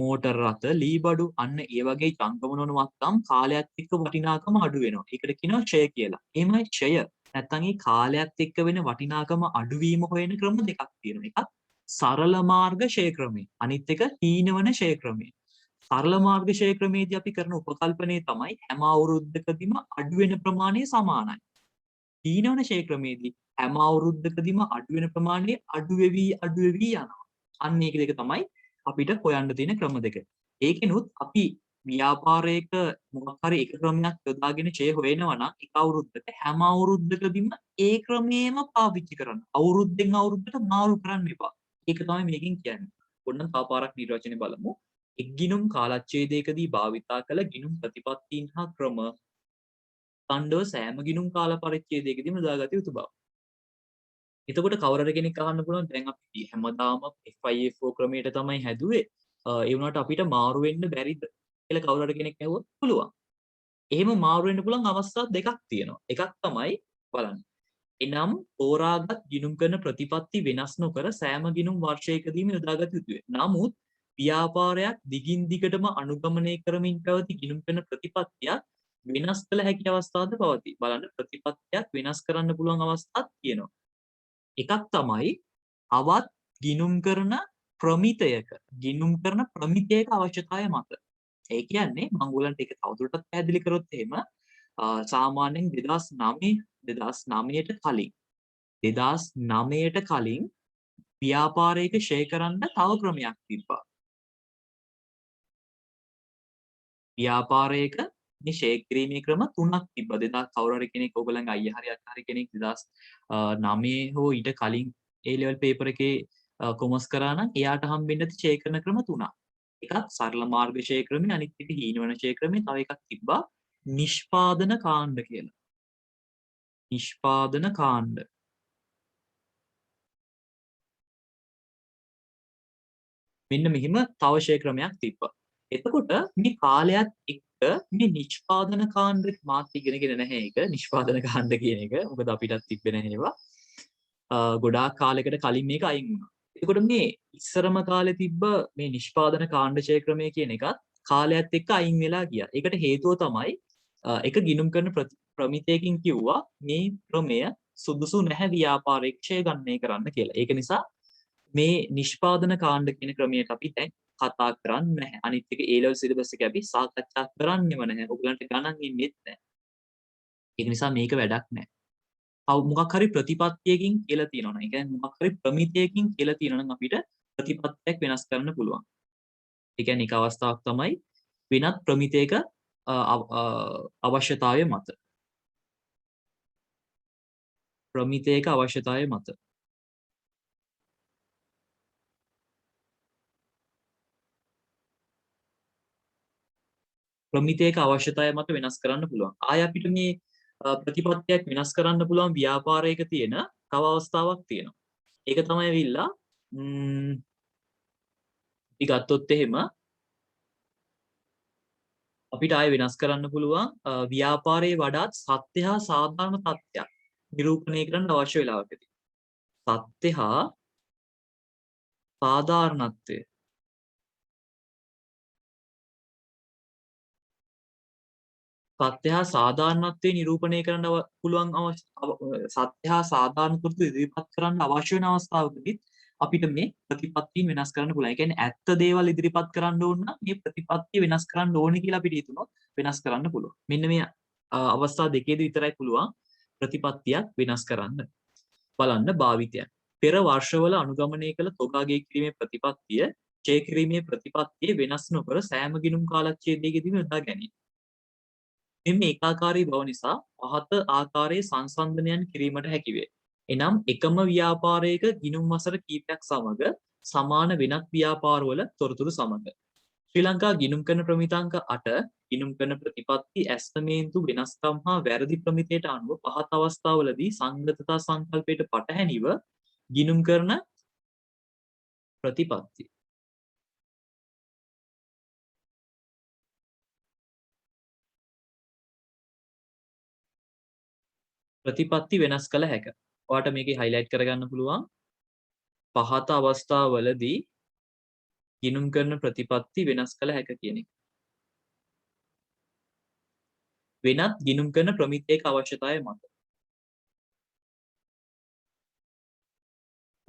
මෝටර රථ, ලීබඩු අන්න ඒ වගේ ජංගම නොවනවත්කම් කාලයත් එක්ක වටිනාකම අඩු වෙනවා. ඒකට කියනවා ක්ෂය කියලා. එහෙමයි ක්ෂය නැත්තම් ඒ කාලයත් එක්ක වෙන වටිනාකම අඩුවීම හොයන ක්‍රම දෙකක් තියෙනවා. එකක් සරල මාර්ග ක්ෂය ක්‍රමය. අනිත් එක හීනවන ක්ෂය ක්‍රමය. සරල මාර්ග ක්ෂය ක්‍රමයේදී අපි කරන උපකල්පනය තමයි හැම අවුරුද්දකදීම අඩු වෙන ප්‍රමාණය සමානයි. හීනවන ක්ෂය ක්‍රමයේදී හැම අවුරුද්දකදීම අඩු වෙන ප්‍රමාණය අඩු වෙවි යනවා. අන්න ඒක දෙක තමයි අපිට හොයන්න තියෙන ක්‍රම දෙක. ඒකෙනුත් අපි ව්‍යාපාරයක මොකක් හරි එක ක්‍රමයක් යොදාගෙන ඡේ හොයනවා නම් එක අවුරුද්දක හැම අවුරුද්දකදීම ඒ ක්‍රමයේම පාවිච්චි කරන්න. අවුරුද්දෙන් අවුරුද්දට මාරු කරන්න එපා. ඒක තමයි මේකෙන් කියන්නේ. පොඩ්ඩක් තව පාරක් නිර්වචනය බලමු. එක් ගිණුම් කාලච්ඡේදයකදී භාවිතා කළ ගිණුම් ප්‍රතිපත්තීන් හා ක්‍රම ඛණ්ඩව සෑම ගිණුම් කාල පරිච්ඡේදයකදීම යොදාගත යුතු බව. එතකොට කවුරුර කෙනෙක් අහන්න පුළුවන් දැන් අපි හැමදාම FIFO ක්‍රමයට තමයි හැදුවේ. ඒ වුණාට අපිට මාරු වෙන්න බැරිද කියලා කවුරුර කෙනෙක් ඇහුවොත් පුළුවන්. එහෙම මාරු වෙන්න පුළුවන් අවස්ථා දෙකක් තියෙනවා. එකක් තමයි බලන්න. එනම් තෝරාගත් ගිණුම් කරන ප්‍රතිපත්ති වෙනස් නොකර සෑම ගිණුම් වර්ෂයකදීම යොදාගත යුතුය. නමුත් ව්‍යාපාරයක් දිගින් දිගටම අනුගමනය කරමින් පැවති ගිණුම් කරන ප්‍රතිපත්තියක් වෙනස් කළ හැකි අවස්ථාද පවතී. බලන්න ප්‍රතිපත්තියක් වෙනස් කරන්න පුළුවන් අවස්ථාවක් තියෙනවා. එකක් තමයි අවත් ගිණුම් කරන ප්‍රමිතයක අවශ්‍යතාවය මත. ඒ කියන්නේ මම ඔයගලන්ට ඒක තවදුරටත් පැහැදිලි කරොත් එහෙම සාමාන්‍යයෙන් 2009ට කලින් ව්‍යාපාරයක ෂෙයා කරන්න තව ක්‍රමයක් තිබ්බා. ව්‍යාපාරයක මේ ෂෙයා කිරීමේ ක්‍රම තුනක් තිබ්බා. 2000 කවුරු හරි කෙනෙක් ඔයගලන්ගේ අයියා හරි අක්කා හරි කෙනෙක් 2009 හෝ ඊට කලින් A level paper එකේ කොමර්ස් කරා නම් එයාට හම්බෙන්න ඇති ෂෙයා කරන ක්‍රම තුනක්. එකක් සරල මාර්ග ෂෙයා ක්‍රමය, අනිත් එක හීනවන ෂෙයා ක්‍රමය, තව එකක් තිබ්බා නිෂ්පාදන කාණ්ඩ කියලා. නිෂ්පාදන කාණ්ඩ. මෙන්න මෙහිම තව ෂෙයා ක්‍රමයක් තිබ්බා. එතකොට මේ කාලයත් එක්ක මේ නිෂ්පාදන කාණ්ඩ මාත් ඉගෙනගෙන නැහැ ඒක. නිෂ්පාදන කාණ්ඩ කියන එක. මොකද අපිටත් තිබ්බේ නැහැ ඒවා. ගොඩාක් කාලයකට කලින් මේක අයින් වුණා. එතකොට මේ ඉස්සරම කාලේ තිබ්බ මේ නිෂ්පාදන කාණ්ඩ ෂෙයා ක්‍රමය කියන එකත් කාලයත් එක්ක අයින් වෙලා ගියා. ඒකට හේතුව තමයි එක ගිණුම් කරන ප්‍රමිතයකින් කිව්වා මේ ක්‍රමය සුදුසු නැහැ ව්‍යාපාරයක ෂෙයා ගණනය කරන්න කියලා. ඒක නිසා මේ නිෂ්පාදන කාණ්ඩ කියන ක්‍රමයට අපි දැන් කතා කරන්නේ නැහැ. අනිත් එක A level syllabus එකේ අපි සාකච්ඡා කරන්නෙම නැහැ. ඔයගලන්ට ගණන් ඉන්නෙත් නැහැ. ඒක නිසා මේක වැඩක් නැහැ. මොකක් හරි ප්‍රතිපත්තියකින් කියලා තියෙනවා නම්, ඒ කියන්නේ මොකක් හරි ප්‍රමිතයකින් කියලා තියෙනවා නම් අපිට ප්‍රතිපත්තියක් වෙනස් කරන්න පුළුවන්. ඒ කියන්නේ එක අවස්ථාවක් තමයි වෙනත් ප්‍රමිතයක අවශ්‍යතාවය මත. ප්‍රමිතයක අවශ්‍යතාවය මත. ප්‍රමිතයක අවශ්‍යතාවය මත වෙනස් කරන්න පුළුවන්. ආය අපිට මේ ප්‍රතිපත්තියක් වෙනස් කරන්න පුළුවන් ව්‍යාපාරයක තියෙන තව අවස්ථාවක් තියෙනවා. ඒක තමයි ඇවිල්ලා අපි ගත්තොත් එහෙම අපිට ආය වෙනස් කරන්න පුළුවන් ව්‍යාපාරයේ වඩාත් සත්‍ය හා සාධාරණ තත්ත්වයක් නිරූපණය කරන්න අවශ්‍ය වෙලාවකදී. සත්‍ය හා සාධාරණත්වය සත්‍ය හා සාධාරණත්වය නිරූපණය කරන්න පුළුවන් සත්‍ය හා සාධාරණ තොරතුරු ඉදිරිපත් කරන්න අවශ්‍ය වෙන අවස්ථාවකදී අපිට මේ ප්‍රතිපත්තිය වෙනස් කරන්න පුළුවන්. ඒ කියන්නේ ඇත්ත දේවල් ඉදිරිපත් කරන්න ඕන නම් මේ ප්‍රතිපත්තිය වෙනස් කරන්න ඕනේ කියලා අපිට හිතුනොත් වෙනස් කරන්න පුළුවන්. මෙන්න මේ අවස්ථා දෙකේදී විතරයි පුළුවන් ප්‍රතිපත්තියක් වෙනස් කරන්න. බලන්න භාවිතයන්. පෙර වර්ෂවල අනුගමනය කළ තොගාගේ කිරීමේ ප්‍රතිපත්තිය ඡේ කිරීමේ ප්‍රතිපත්තිය වෙනස් නොකර සෑම ගිණුම් කාලච්ඡේදයකදීම යොදා ගැනීම. මෙම ඒකාකාරී බව නිසා පහත ආකාරයේ සංසන්දනයන් කිරීමට හැකි වේ. එනම් එකම ව්‍යාපාරයක ගිණුම් වසර කිහිපයක් සමග සමාන වෙනත් ව්‍යාපාරවල තොරතුරු සමග ශ්‍රී ලංකා ගිණුම් කරන ප්‍රමිතාංක 8 ගිණුම් කරන ප්‍රතිපත්ති ඇස්තමේන්තු වෙනස්කම් හා වැරදි ප්‍රමිතයට අනුව පහත් අවස්ථාවලදී සංගතතා සංකල්පයට පටහැනිව ගිණුම් කරන ප්‍රතිපත්ති. ප්‍රතිපත්ති වෙනස් කළ හැක. ඔයාලට මේකේ highlight කරගන්න පුළුවන් පහත අවස්ථාවලදී ගිණුම් කරන ප්‍රතිපත්ති වෙනස් කළ හැක කියන එක. වෙනත් ගිණුම් කරන ප්‍රමිතයක අවශ්‍යතාවය මත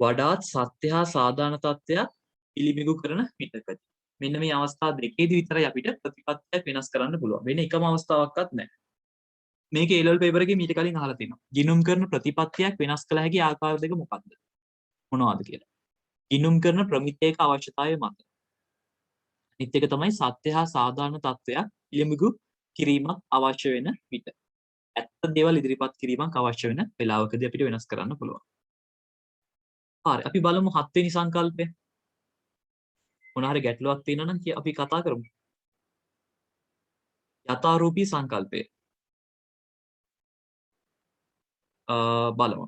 වඩාත් සත්‍ය හා සාධාරණ තත්ත්වයක් පිළිබිඹු කරන විටකදී. මෙන්න මේ අවස්ථා දෙකේදී විතරයි අපිට ප්‍රතිපත්තියක් වෙනස් කරන්න පුළුවන්. වෙන එකම අවස්ථාවක්වත් නැහැ. මේක A level paper එකේ මීට කලින් අහලා තියෙනවා. ගිණුම් කරන ප්‍රතිපත්තියක් වෙනස් කළ හැකි ආකාර දෙක මොකක්ද? මොනවද කියලා. ගිණුම් කරන ප්‍රමිතයක අවශ්‍යතාවය මත. අනිත් එක තමයි සත්‍ය හා සාධාරණ තත්ත්වයක් පිළිබිඹු කිරීමක් අවශ්‍ය වෙන විට. ඇත්ත දේවල් ඉදිරිපත් කිරීමක් අවශ්‍ය වෙන වෙලාවකදී අපිට වෙනස් කරන්න පුළුවන්. හරි අපි බලමු 7 වෙනි සංකල්පය. මොන හරි ගැටලුවක් තියෙනවා නම් අපි කතා කරමු. යථාරූපී සංකල්පය. බලමු.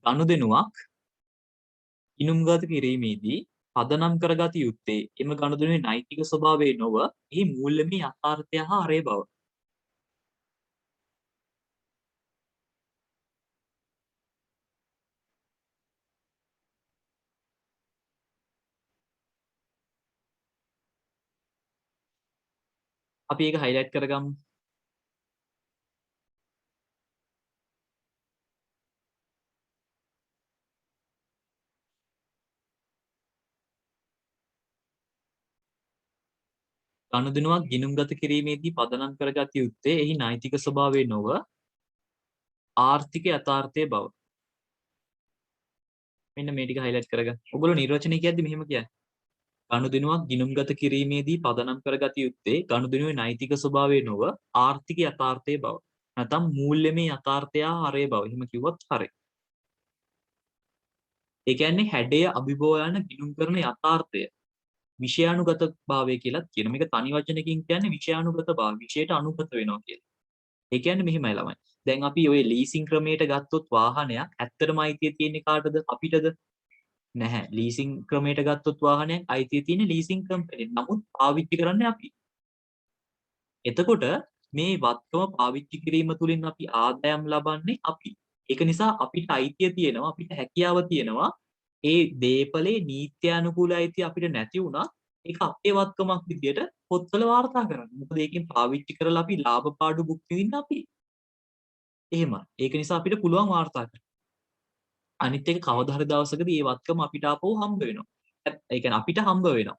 ගනුදෙනුවක් ගිණුම්ගත කිරීමේදී පදනම් කරගත යුත්තේ එම ගනුදෙනුවේ නෛතික ස්වභාවය නොව එහි මූල්‍යමය යථාර්ථය හා අරේ බව. අපි ඒක highlight කරගමු. ගනුදෙනුවක් ගිණුම්ගත කිරීමේදී පදනම් කරගත යුත්තේ එහි නෛතික ස්වභාවය නොව ආර්ථික යථාර්ථය බව. මෙන්න මේ ටික highlight කරගන්න. ඔයගොල්ලෝ නිර්වචනය කියද්දි මෙහෙම කියන්නේ. ගනුදෙනුවක් ගිණුම්ගත කිරීමේදී පදනම් කරගත යුත්තේ ගනුදෙනුවේ නෛතික ස්වභාවය නොව ආර්ථික යථාර්ථය බව. නැත්නම් මූල්‍යමය යථාර්ථය හරය බව. එහෙම කිව්වොත් හරි. ඒ කියන්නේ හැඩය අභිබව යන ගිණුම් කරන යථාර්ථය විෂයානුගත භාවය කියලා කියන මේක තනි වචනකින් කියන්නේ විෂයානුගත භාවය. විෂයට අනුගත වෙනවා කියලා. ඒ කියන්නේ මෙහෙමයි ළමයි. දැන් අපි ওই ලීසින් ක්‍රමයට ගත්තොත් වාහනයක් ඇත්තටම අයිතිය තියෙන්නේ කාටද? අපිටද? නැහැ. ලීසින් ක්‍රමයට ගත්තොත් වාහනයක් අයිතිය තියෙන්නේ ලීසින් කම්පැනිට. නමුත් පාවිච්චි කරන්නේ අපි. එතකොට මේ වත්කම පාවිච්චි කිරීම තුළින් අපි ආදායම් ලබන්නේ අපි. ඒක නිසා අපිට අයිතිය තියෙනවා, අපිට හැකියාව තියෙනවා. ඒ දේපලේ නීත්‍යානුකූල අයිතිය අපිට නැති වුණා ඒක අපේ වත්කමක් විදියට පොත්වල වාර්තා කරන්න. මොකද ඒකෙන් පාවිච්චි කරලා අපි ලාභ පාඩු භුක්ති විඳින්න අපි. එහෙමයි. ඒක නිසා අපිට පුළුවන් වාර්තා කරන්න. අනිත් එක කවදා හරි දවසකදී මේ වත්කම අපිට ආපහු හම්බ වෙනවා. ඒ කියන්නේ අපිට හම්බ වෙනවා.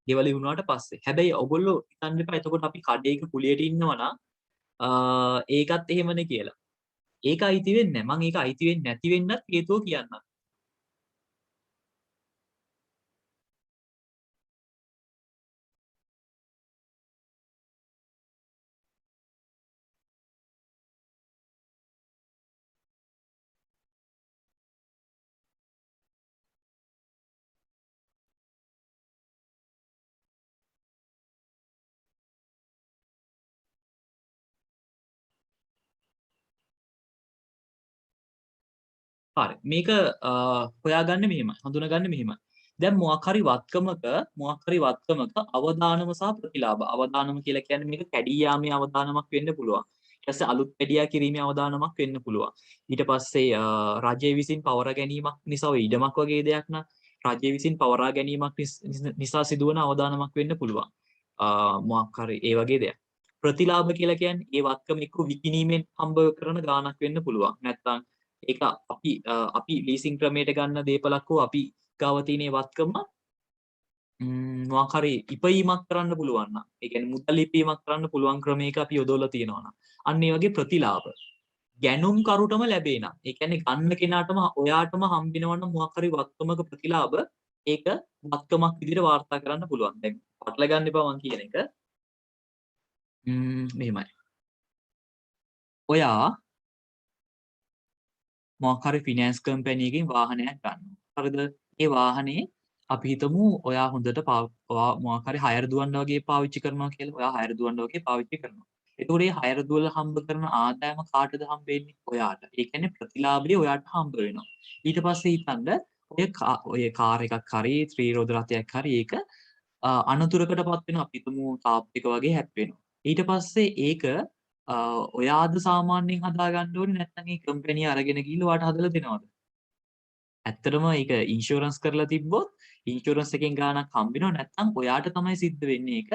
ගෙවල වුණාට පස්සේ. හැබැයි ඔයගොල්ලෝ හිතන්න එපා එතකොට අපි කඩේක කුලියට ඉන්නවා නම් ඒකත් එහෙමනේ කියලා. ඒක අයිති වෙන්නේ නැහැ. මම ඒක අයිති වෙන්නේ නැති වෙන්නත් හේතුව කියන්නම්. හරි. මේක හොයාගන්න මෙහෙමයි. හඳුනාගන්න මෙහෙමයි. දැන් මොකක් හරි වත්කමක අවදානම සහ ප්‍රතිලාභ. අවදානම කියලා කියන්නේ මේක කැඩී යාමේ අවදානමක් වෙන්න පුළුවන්. ඊට පස්සේ අලුත් පැඩියා කිරීමේ අවදානමක් වෙන්න පුළුවන්. ඊට පස්සේ රජය විසින් පවරා ගැනීමක් නිසා ඔය ඉඩමක් වගේ දෙයක් නම් රජය විසින් පවරා ගැනීමක් නිසා සිදුවන අවදානමක් වෙන්න පුළුවන්. මොකක් හරි ඒ වගේ දෙයක්. ප්‍රතිලාභ කියලා කියන්නේ ඒ වත්කම එක්ක විකිණීමෙන් හම්බ කරන ගාණක් වෙන්න පුළුවන්. නැත්නම් ඒක අපි ලීසින් ක්‍රමයට ගන්න දේපලක් හෝ අපි ගාව තියෙන වත්කම මොකක් හරි ඉපයීමක් කරන්න පුළුවන් නම් ඒ කියන්නේ මුදල් ඉපීමක් කරන්න පුළුවන් ක්‍රමයක අපි යොදවලා තියෙනවා නම් අන්න ඒ වගේ ප්‍රතිලාභ ගැනුම් කරුටම ලැබේ නම් ඒ කියන්නේ ගන්න කෙනාටම ඔයාටම හම්බෙනවා නම් මොකක් හරි වත්කමක ප්‍රතිලාභ ඒක වත්කමක් විදිහට වාර්තා කරන්න පුළුවන්. දැන් පටල ගන්න එපා මං කියන එක. මෙහෙමයි. ඔයා මොකක් හරි ෆිනෑන්ස් කම්පැනි එකකින් වාහනයක් ගන්නවා. හරිද? ඒ වාහනේ අපි හිතමු ඔයා හොඳට ඔයා මොකක් හරි හයර් දුවන්න වගේ පාවිච්චි කරනවා කියලා. ඔයා හයර් දුවන්න වගේ පාවිච්චි කරනවා. එතකොට මේ හයර් දුවලා හම්බ කරන ආදායම කාටද හම්බෙන්නේ? ඔයාට. ඒ කියන්නේ ප්‍රතිලාභය ඔයාට හම්බ වෙනවා. ඊට පස්සේ හිතන්න ඔය කාර් එකක් හරි ත්‍රිරෝද රථයක් හරි ඒක අනතුරකටපත් වෙනවා. අපි හිතමු තාප් එක වගේ හැප්පෙනවා. ඊට පස්සේ ඒක ඔයාද සාමාන්‍යයෙන් හදාගන්න ඕනේ නැත්නම් ඒ කම්පැනි අරගෙන ගිහලා ඔයාට හදලා දෙනවද? ඇත්තටම ඒක ඉන්ෂුරන්ස් කරලා තිබ්බොත් ඉන්ෂුරන්ස් එකෙන් ගාණක් හම්බ වෙනව නැත්නම් ඔයාට තමයි සිද්ධ වෙන්නේ ඒක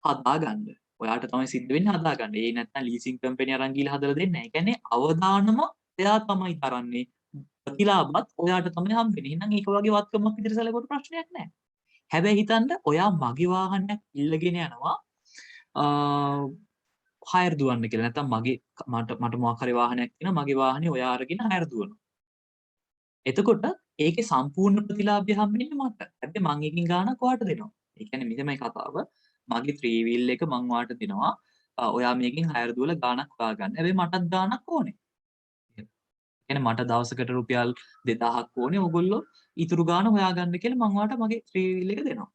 හදාගන්න. ඔයාට තමයි සිද්ධ වෙන්නේ හදාගන්න. ඒ නැත්නම් ලීසින් කම්පැනි අරන් ගිහලා හදලා දෙන්නේ නැහැ. ඒ කියන්නේ අවදානම එයා තමයි තරන්නේ. ප්‍රතිලාභත් ඔයාට තමයි හම්බෙන්නේ. එහෙනම් ඒක වගේ වත්කමක් විදිහට සැලකුවට ප්‍රශ්නයක් නැහැ. හැබැයි හිතන්න ඔයා මගේ වාහනයක් ඉල්ලගෙන යනවා හයර් දුවන්න කියලා. නැත්නම් මට මොකක් හරි වාහනයක් තියෙනවා මගේ වාහනේ ඔයා අරගෙන හයර් දුවනවා. එතකොට ඒකේ සම්පූර්ණ ප්‍රතිලාභය හම්බෙන්නේ මට. හැබැයි මං එකකින් ගාණක් ඔයාට දෙනවා. ඒ කියන්නේ මෙතනයි කතාව. මගේ 3 wheel එක මං ඔයාට දෙනවා. ඔයා මේකෙන් හයර් දුවලා ගාණක් හොයා ගන්න. හැබැයි මටත් ගාණක් ඕනේ. ඒ කියන්නේ මට දවසකට රුපියල් 2000ක් ඕනේ. ඔයගොල්ලෝ ඉතුරු ගාණ හොයාගන්න කියලා මං ඔයාට මගේ 3 wheel එක දෙනවා.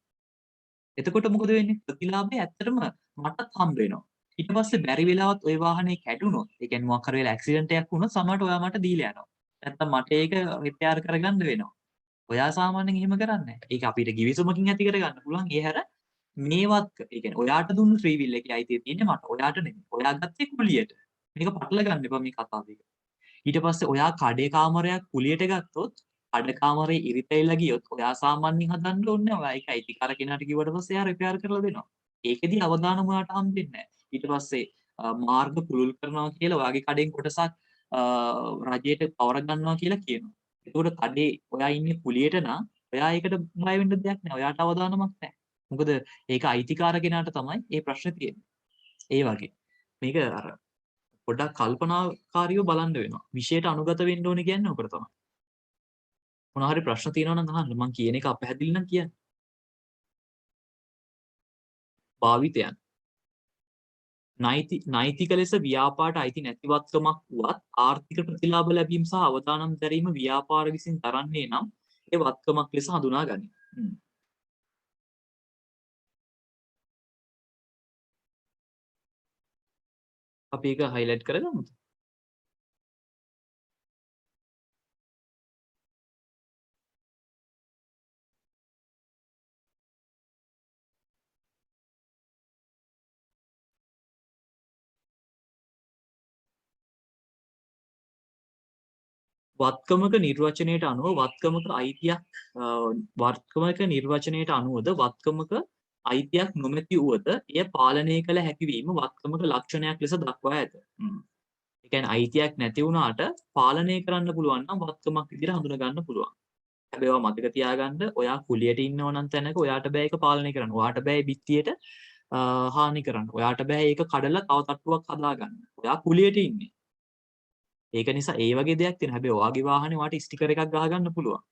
එතකොට මොකද වෙන්නේ? ප්‍රතිලාභය ඇත්තටම මටත් හම්බ වෙනවා. ඊට පස්සේ බැරි වෙලාවත් ওই වාහනේ කැඩුනොත්, ඒ කියන්නේ මොකක් හරි වෙලා ඇක්සිඩන්ට් එකක් වුණොත් සමහරට ඔයා මට දීලා යනවා. නැත්තම් මට ඒක රිපෙයාර් කරගන්න වෙනවා. ඔයා සාමාන්‍යයෙන් එහෙම කරන්නේ නැහැ. ඒක අපිට givisumකින් ඇති කරගන්න පුළුවන්. ඒ හැර මේවත් ඒ කියන්නේ ඔයාට දුන්නු ෆ්‍රී විල් එකේ අයිතිය තියෙන්නේ මට. ඔයාට නෙමෙයි. ඔයා ගත්තේ කුලියට. මේක පටල ගන්න එපා මේ කතාව එක. ඊට පස්සේ ඔයා කඩේ කාමරයක් කුලියට ගත්තොත් කඩ කාමරේ ඉරිතෙයිලා ගියොත් ඔයා සාමාන්‍යයෙන් හදන්න ඕනේ නැහැ. ඔයා ඒක අයිතිකාර කෙනාට කිව්වට පස්සේ එයා රිපෙයාර් කරලා දෙනවා. ඒකෙදි අවදානම ඔයාට හම්බෙන්නේ නැහැ. ඊට පස්සේ මාර්ග පුළුල් කරනවා කියලා ඔයාගේ කඩෙන් කොටසක් රජයට පවර ගන්නවා කියලා කියනවා. එතකොට කඩේ ඔයා ඉන්නේ කුලියට නම් ඔයා ඒකට බය වෙන්න දෙයක් නැහැ. ඔයාට අවදානමක් නැහැ. මොකද ඒක අයිතිකාර කෙනාට තමයි මේ ප්‍රශ්නේ තියෙන්නේ. ඒ වගේ. මේක අර පොඩ්ඩක් කල්පනාකාරීව බලන්න වෙනවා. විෂයට අනුගත වෙන්න ඕනේ කියන්නේ ඔකට තමයි. මොනවා හරි ප්‍රශ්න තියෙනවා නම් අහන්න. මම කියන එක අපැහැදිලි නම් කියන්න. භාවිතයන්. නෛතික ලෙස ව්‍යාපාරට අයිති නැතිවත්කමක් වුවත් ආර්ථික ප්‍රතිලාභ ලැබීම සහ අවදානම් දැරීම ව්‍යාපාර විසින් කරන්නේ නම් ඒ වත්කමක් ලෙස හඳුනා ගනී. අපි ඒක highlight කරගමුද? වත්කමක නිර්වචනයට අනුව වත්කමක නිර්වචනයට අනුවද වත්කමක අයිතියක් නොමැති වුවද එය පාලනය කළ හැකිවීම වත්කමක ලක්ෂණයක් ලෙස දක්වා ඇත. ඒ කියන්නේ අයිතියක් නැති වුණාට පාලනය කරන්න පුළුවන් නම් වත්කමක් විදිහට හඳුනා ගන්න පුළුවන්. හැබැයි ඔයා මතක තියාගන්න ඔයා කුලියට ඉන්නව නම් තැනක ඔයාට බෑ ඒක පාලනය කරන්න. ඔයාට බෑ බිත්තියට හානි කරන්න. ඔයාට බෑ ඒක කඩලා තව තට්ටුවක් හදාගන්න. ඔයා කුලියට ඉන්නේ. ඒක නිසා ඒ වගේ දෙයක් තියෙනවා. හැබැයි ඔයාගේ වාහනේ ඔයාට ස්ටිකර් එකක් ගහගන්න පුළුවන්.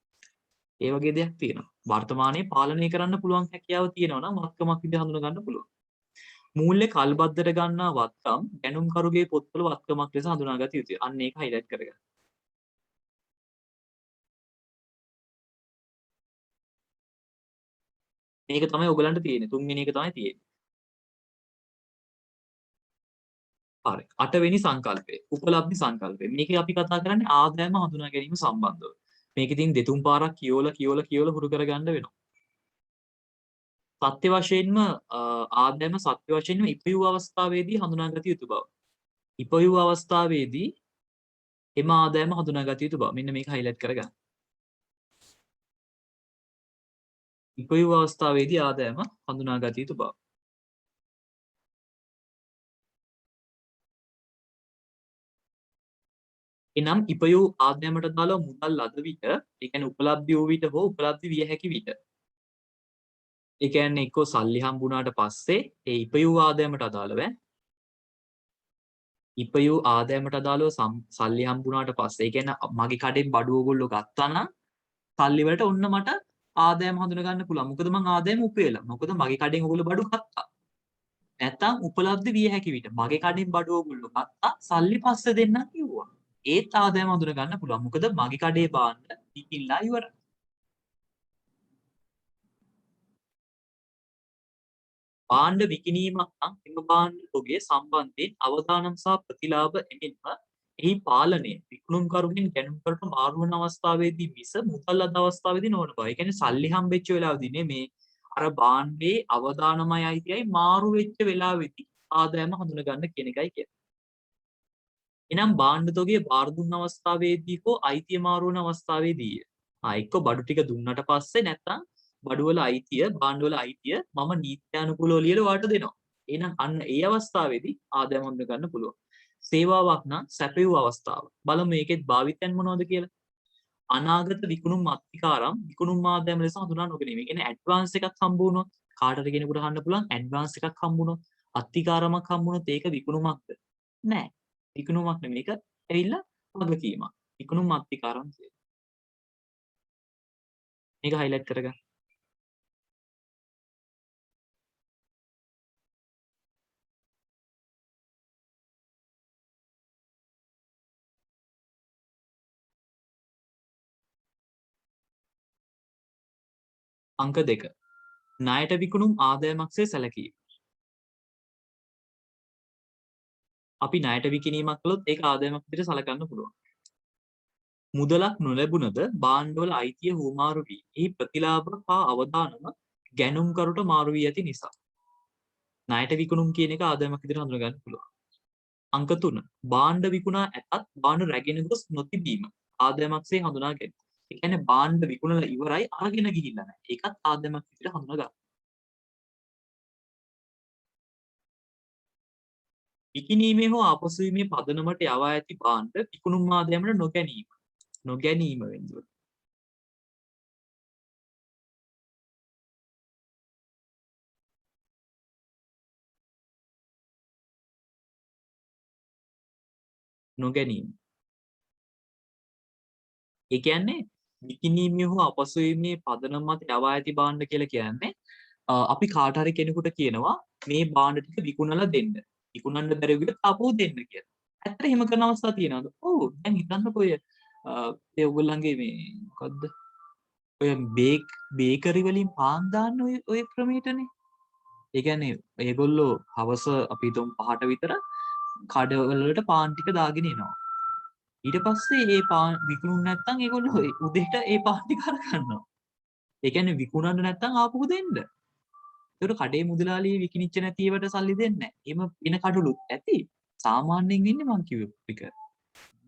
ඒ වගේ දෙයක් තියෙනවා. වර්තමානයේ පාලනය කරන්න පුළුවන් හැකියාව තියෙනවා නම් වත්කමක් විදිහට හඳුනා ගන්න පුළුවන්. මූල්‍ය කල්බද්දට ගන්නා වත්කම් ගැනුම්කරුගේ පොත්වල වත්කමක් ලෙස හඳුනාගත යුතුයි. අන්න ඒක highlight කරගන්න. මේක තමයි ඔයගලන්ට තියෙන්නේ. තුන්වෙනි එක තමයි තියෙන්නේ. හරි. 8 වෙනි සංකල්පය. උපලබ්ධි සංකල්පය. මේකේ අපි කතා කරන්නේ ආදායම හඳුනා ගැනීම සම්බන්ධව. මේක ඉතින් දෙතුන් පාරක් කියවලා හුරු කරගන්න වෙනවා. සත්‍ය වශයෙන්ම ආදායම සත්‍ය වශයෙන්ම ඉපයූ අවස්ථාවේදී හඳුනාගත යුතු බව. ඉපයූ අවස්ථාවේදී එම ආදායම හඳුනාගත යුතු බව. මෙන්න මේක highlight කරගන්න. ඉපයූ අවස්ථාවේදී ආදායම හඳුනාගත යුතු බව. එනම් ඉපයූ ආදායමට දාලා මුදල් ලද විට, ඒ කියන්නේ උපලබ්ධි වූ විට හෝ උපලබ්ධි විය හැකි විට. ඒ කියන්නේ එක්කෝ සල්ලි හම්බුණාට පස්සේ ඒ ඉපයූ ආදායමට අදාළව ඉපයූ ආදායමට අදාළව සල්ලි හම්බුණාට පස්සේ ඒ කියන්නේ මගේ කඩෙන් බඩු ඕගොල්ලෝ ගත්තා නම් සල්ලි වලට ඔන්න මට ආදායම හඳුනා ගන්න පුළුවන්. මොකද මං ආදායම උපයලා. මොකද මගේ කඩෙන් ඕගොල්ලෝ බඩු ගත්තා. නැත්තම් උපලබ්ධි විය හැකි විට මගේ කඩෙන් බඩු ඕගොල්ලෝ ගත්තා සල්ලි පස්සේ දෙන්න කිව්වා. ඒත් ආදායම හඳුනා ගන්න පුළුවන්. මොකද මගේ කඩේ බාන්න ඉතිල්ලා ඉවරයි. භාණ්ඩ විකිණීමක් නම් එම භාණ්ඩ තොගේ සම්බන්ධයෙන් අවදානම් සහ ප්‍රතිලාභ එමෙන්ම එහි පාලනය විකුණුම්කරුගෙන් ගැනුම්කරුට මාරු වන අවස්ථාවේදී මිස මුදල් ලද අවස්ථාවේදී නොවන බව. ඒ කියන්නේ සල්ලි හම්බෙච්ච වෙලාවදී නෙමේ අර භාණ්ඩේ අවදානමයි අයිතියයි මාරු වෙච්ච වෙලාවේදී ආදායම හඳුනගන්න කියන එකයි කියන්නේ. එනම් භාණ්ඩ තොගේ බාර දුන්න අවස්ථාවේදී හෝ අයිතිය මාරු වන අවස්ථාවේදී එක්ක බඩු ටික දුන්නට පස්සේ නැත්නම් බඩුවල අයිතිය භාණ්ඩවල අයිතිය මම නීත්‍යානුකූලව ලියලා වාට දෙනවා. එහෙනම් අන්න ඒ අවස්ථාවේදී ආදායම හොඳ ගන්න පුළුවන්. සේවාවක් නම් සැපයූ අවස්ථාව. බලමු මේකෙත් භාවිතයන් මොනවද කියලා. අනාගත විකුණුම් අත්තිකාරම් විකුණුම් ආදායම ලෙස හඳුනා නොගැනීම. ඒ කියන්නේ ඇඩ්වාන්ස් එකක් හම්බ වුණොත් කාටද කෙනෙකුට අහන්න පුළුවන් ඇඩ්වාන්ස් එකක් හම්බුනොත් අත්තිකාරමක් හම්බුනොත් ඒක විකුණුමක්ද? නෑ. විකුණුමක් නෙමෙයි. මේක ඇවිල්ලා වගකීමක්. විකුණුම් අත්තිකාරම් කියන්නේ. මේක highlight කරගන්න. අංක 2. ණයට විකුණුම් ආදායමක්සේ සැලකීම. අපි ණයට විකිණීමක් කළොත් ඒක ආදායමක් විදිහට සලකන්න පුළුවන්. මුදලක් නොලැබුණද භාණ්ඩවල අයිතිය හුවමාරු වී එහි ප්‍රතිලාභ හා අවදානම ගැනුම්කරුට මාරු වී ඇති නිසා. ණයට විකුණුම් කියන එක ආදායමක් විදිහට හඳුනගන්න පුළුවන්. අංක 3. භාණ්ඩ විකුණා ඇතත් භාණ්ඩ රැගෙන ගොස් නොතිබීම ආදායමක්සේ හඳුනා ගැනීම. ඒ කියන්නේ භාණ්ඩ විකුණලා ඉවරයි අරගෙන ගිහිල්ලා නැහැ. ඒකත් ආදායමක් විදිහට හඳුනා ගන්න. විකිණීමේ හෝ ආපසු වීමේ පදනමට යවා ඇති භාණ්ඩ විකුණුම් ආදායමට නොගැනීම. නොගැනීම වෙන්නේ. නොගැනීම. ඒ කියන්නේ විකිණීමේ හෝ අපසු වීමේ පදනම මත යවා ඇති භාණ්ඩ කියලා කියන්නේ අපි කාට හරි කෙනෙකුට කියනවා මේ භාණ්ඩ ටික විකුණලා දෙන්න. විකුණන්න බැරි වුණොත් ආපහු දෙන්න කියලා. ඇත්තට එහෙම කරන අවස්ථා තියෙනවද? ඔව්. දැන් හිතන්නකෝ ඔය ඔයගොල්ලන්ගේ මේ මොකද්ද? ඔය බේකරි වලින් පාන් දාන්න ඔය ක්‍රමයටනේ. ඒ කියන්නේ ඒගොල්ලෝ හවස අපි හිතමු 5ට විතර කඩවලට පාන් ටික දාගෙන එනවා. ඊට පස්සේ ඒ පාන් විකුණුනේ නැත්නම් ඒගොල්ලෝ උදේට ඒ පාන් ටික අර ගන්නවා. ඒ කියන්නේ විකුණන්න නැත්නම් ආපහු දෙන්න. ඒකට කඩේ මුදලාලි විකිනිච්ච නැති ඒවට සල්ලි දෙන්නේ නැහැ. එහෙම වෙන කඩලුත් ඇති. සාමාන්‍යයෙන් ඉන්නේ මං කිව්ව එක.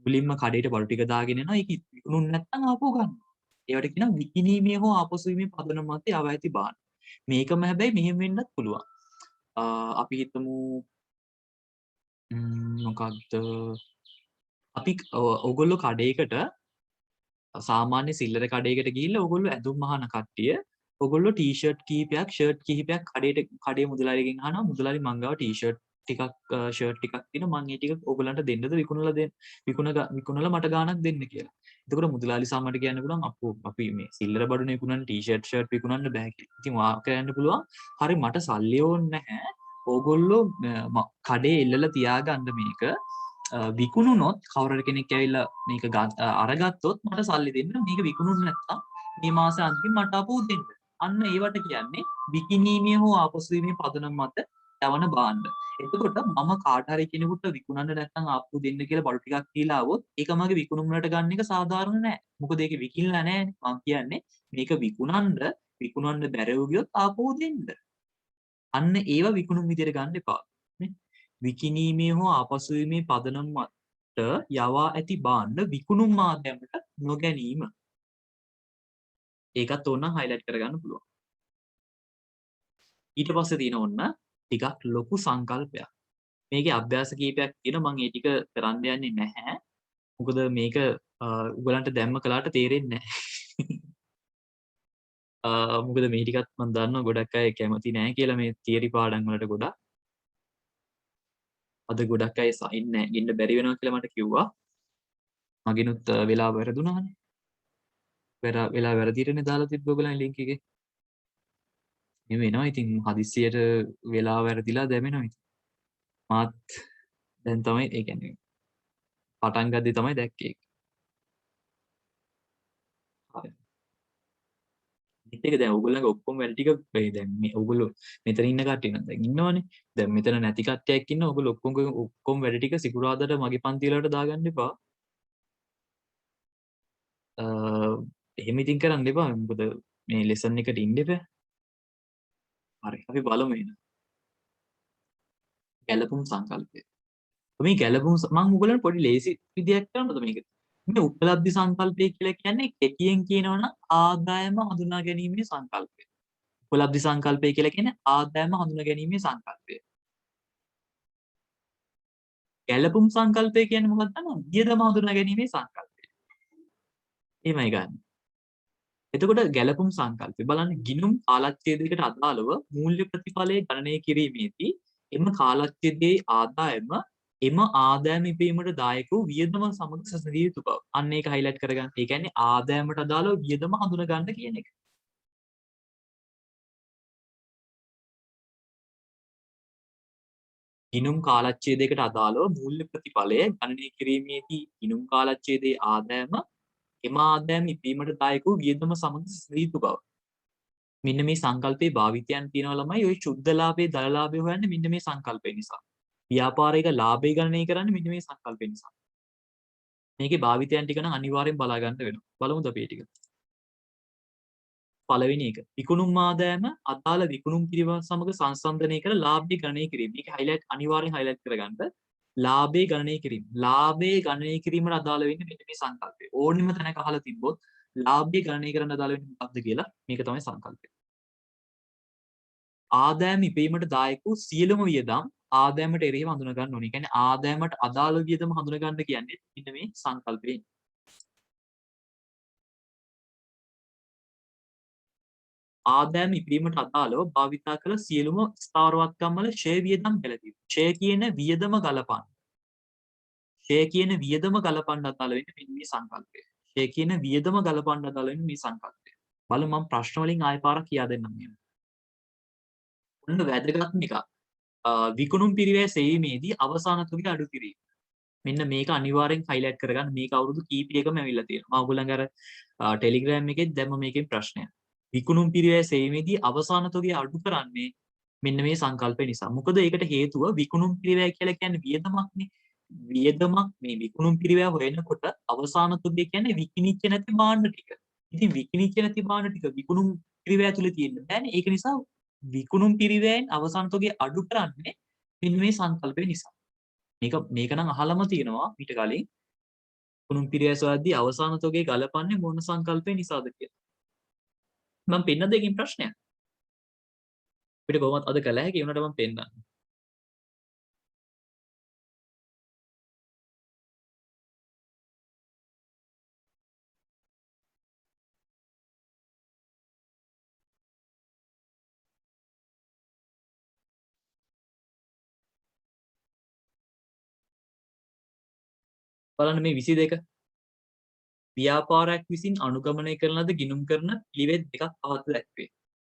මුලින්ම කඩේට බඩු ටික දාගෙන එනවා. ඒක විකුණුනේ නැත්නම් ආපහු ගන්න. ඒවට කියනවා විකිණීමේ හෝ ආපසු වීමේ පදනම මත යවා ඇති බාන. මේකම හැබැයි මෙහෙම වෙන්නත් පුළුවන්. අපි හිතමු මොකක්ද අපි ඔයගොල්ලෝ කඩේකට සාමාන්‍ය සිල්ලර කඩේකට ගිහිල්ලා ඔයගොල්ලෝ ඇඳුම් අහන කට්ටිය ඔයගොල්ලෝ ටී-ෂර්ට් කිහිපයක් ෂර්ට් කිහිපයක් කඩේ මුදලාලිගෙන් අහනවා මුදලාලි මං ගාව ටී-ෂර්ට් ටිකක් ෂර්ට් ටිකක් තියෙනවා මං ඒ ටික ඔයගොල්ලන්ට දෙන්නද විකුණලා මට ගාණක් දෙන්න කියලා. එතකොට මුදලාලි සාමට කියන්න පුළුවන් අපෝ අපි මේ සිල්ලර බඩුනේ විකුණන්න ටී-ෂර්ට් ෂර්ට් විකුණන්න බෑ කියලා. ඉතින් වා කියන්න පුළුවන් හරි මට සල්ලි ඕනේ නැහැ. ඕගොල්ලෝ කඩේ එල්ලලා තියාගන්න මේක විකුණුනොත් කවුරු කෙනෙක් ඇවිල්ලා මේක අරගත්තොත් මට සල්ලි දෙන්න මේක විකුණුනේ නැත්තම් මේ මාසේ අන්තිම මට ආපහු දෙන්න. අන්න ඒවට කියන්නේ විකිණීමේ හෝ ආපසු වීමේ පදනම මත යවන භාණ්ඩ. එතකොට මම කාට හරි කෙනෙකුට විකුණන්න නැත්තම් ආපහු දෙන්න කියලා බඩු ටිකක් දීලා આવොත් ඒක මගේ විකුණුම් වලට ගන්න එක සාධාරණ නෑ. මොකද ඒක විකිණලා නෑනේ. මම කියන්නේ මේක විකුණන්න බැරව ගියොත් ආපහු දෙන්න. අන්න ඒව විකුණුම් විදියට ගන්න එපා. නේ? විකිණීමේ හෝ ආපසු වීමේ පදනම මත යවා ඇති භාණ්ඩ විකුණුම් මාධ්‍යමට නොගැනීම. ඒකත් ඕනනම් highlight කරගන්න පුළුවන්. ඊට පස්සේ තියෙන ඔන්න ටිකක් ලොකු සංකල්පයක්. මේකේ අභ්‍යාස කීපයක් තියෙනවා මම ඒ ටික කරන්න යන්නේ නැහැ. මොකද මේක උගලන්ට දැම්ම කළාට තේරෙන්නේ නැහැ. මොකද මේ ටිකත් මම දන්නවා ගොඩක් අය කැමති නැහැ කියලා මේ තියරි පාඩම් වලට ගොඩක්. අද ගොඩක් අය සයින් නැහැ ගින්න බැරි වෙනවා කියලා මට කිව්වා. මගිනුත් වෙලාව වැරදුනානේ. වෙලා වැරදිටනේ දාලා තිබ්බ ඔයගොල්ලන් ලින්ක් එකේ. එහෙම එනවා ඉතින් හදිස්සියට වෙලාව වැරදිලා දැමෙනවා ඉතින්. මාත් දැන් තමයි ඒ කියන්නේ පටන් ගද්දි තමයි දැක්කේ. හරි. ඒක දැන් ඕගොල්ලන්ගේ ඔක්කොම වැඩ ටික වෙයි දැන් මේ ඕගොල්ලෝ මෙතන ඉන්න කට්ටිය නම් දැන් ඉන්නවනේ. දැන් මෙතන නැති කට්ටියක් ඉන්නවා. ඕගොල්ලෝ ඔක්කොම වැඩ ටික සිකුරාදාට මගේ පන්ති වලට දාගන්න එපා. එහෙම ඉතින් කරන්න එපා. මොකද මේ ලෙසන් එකට ඉන්න එපා. හරි. අපි බලමු එහෙනම්. ගැළපුම් සංකල්පය. මේ ගැළපුම් මම ඔයගොල්ලන්ට පොඩි ලේසි විදියක් කරන්නද මේක? මේ උපලබ්ධි සංකල්පය කියලා කියන්නේ කෙටියෙන් කියනවනම් ආදායම හඳුනා ගැනීමේ සංකල්පය. උපලබ්ධි සංකල්පය කියලා කියන්නේ ආදායම හඳුනා ගැනීමේ සංකල්පය. ගැළපුම් සංකල්පය කියන්නේ මොකක්ද දන්නවද? වියදම හඳුනා ගැනීමේ සංකල්පය. එහෙමයි ගන්න. එතකොට ගැළපුම් සංකල්පය බලන්න ගිණුම් කාලච්ඡේදයකට අදාළව මූල්‍ය ප්‍රතිඵලය ගණනය කිරීමේදී එම කාලච්ඡේදයේ ආදායම එම ආදායම ඉපීමට දායක වූ වියදම සමග සැසඳිය යුතු බව. අන්න ඒක highlight කරගන්න. ඒ කියන්නේ ආදායමට අදාළව වියදම හඳුනා ගන්න කියන එක. ගිණුම් කාලච්ඡේදයකට අදාළව මූල්‍ය ප්‍රතිඵලය ගණනය කිරීමේදී ගිණුම් කාලච්ඡේදයේ ආදායම එම ආදායම ඉපීමට දායක වූ වියදම සමග සැසඳිය යුතු බව. මෙන්න මේ සංකල්පේ භාවිතයන් තියෙනවා ළමයි ඔය ශුද්ධ ලාභේ දල ලාභේ හොයන්නේ මෙන්න මේ සංකල්පය නිසා. ව්‍යාපාරයක ලාභය ගණනය කරන්නේ මෙන්න මේ සංකල්පය නිසා. මේකේ භාවිතයන් ටික නම් අනිවාර්යෙන් බලා ගන්න වෙනවා. බලමුද අපි ඒ ටික. පළවෙනි එක. විකුණුම් ආදායම අදාළ විකුණුම් කිරීම සමග සංසන්දනය කර ලාභය ගණනය කිරීම. මේක highlight අනිවාර්යෙන් highlight කරගන්න. ලාභය ගණනය කිරීම. ලාභය ගණනය කිරීමට අදාළ වෙන්නේ මෙන්න මේ සංකල්පය. ඕනෙම තැනක අහලා තිබ්බොත් ලාභය ගණනය කරන්න අදාළ වෙන්නේ මොකක්ද කියලා මේක තමයි සංකල්පය. ආදායම ඉපීමට දායක වූ සියලුම වියදම් ආදායමට එරෙහිව හඳුනා ගන්න ඕනේ. කියන්නේ ආදායමට අදාළ වියදම හඳුනා ගන්න කියන්නේ මෙන්න මේ සංකල්පයෙන්. ආදායම ඉපීමට අදාළව භාවිතා කළ සියලුම ස්ථාවරවත්කම් වල ෂෙයා වියදම් පෙළදීම. ෂෙයා කියන වියදම ගලපන්න. ෂෙයා කියන වියදම ගලපන්න අදාළ වෙන්නේ මෙන්න මේ සංකල්පය. ෂෙයා කියන වියදම ගලපන්න අදාළ වෙන්නේ මේ සංකල්පය. බලමු මම ප්‍රශ්න වලින් ආයෙ පාරක් කියා දෙන්නම් මෙන්න. ඔන්න වැදගත්ම එකක්. විකුණුම් පිරිවැය සෙවීමේදී අවසාන තුගේ අඩු කිරීම. මෙන්න මේක අනිවාර්යෙන් highlight කරගන්න. මේක අවුරුදු කීපයකම ඇවිල්ලා තියෙනවා. මම ඔයගොල්ලන්ගේ අර Telegram එකේ දැම්ම මේකෙන් ප්‍රශ්නයක්. විකුණුම් පිරිවැය සෙවීමේදී අවසාන තුගේ අඩු කරන්නේ මෙන්න මේ සංකල්පය නිසා. මොකද ඒකට හේතුව විකුණුම් පිරිවැය කියලා කියන්නේ වියදමක්නේ. වියදමක් මේ විකුණුම් පිරිවැය හොයනකොට අවසාන තුගේ කියන්නේ විකිණිච්ච නැති භාණ්ඩ ටික. ඉතින් විකිණිච්ච නැති භාණ්ඩ ටික විකුණුම් පිරිවැය තුල තියෙන්න බෑනේ. ඒක නිසා විකුණුම් පිරිවැයෙන් අවසාන තුගේ අඩු කරන්නේ මෙන්න මේ සංකල්පය නිසා. මේක නම් අහලම තියෙනවා ඊට කලින් කුණුම් පිරියස් වලදී අවසාන තොගේ ගලපන්නේ මොන සංකල්පය නිසාද කියලා. මම පෙන්න දෙකින් ප්‍රශ්නයක්. අපිට කොහොමද අද කළ හැකි උනට මම පෙන්නන්න. බලන්න මේ 22 ව්‍යාපාරයක් විසින් අනුගමනය කරන ලද ගිණුම් කරන පිළිවෙත් දෙකක් පහත දැක්වේ.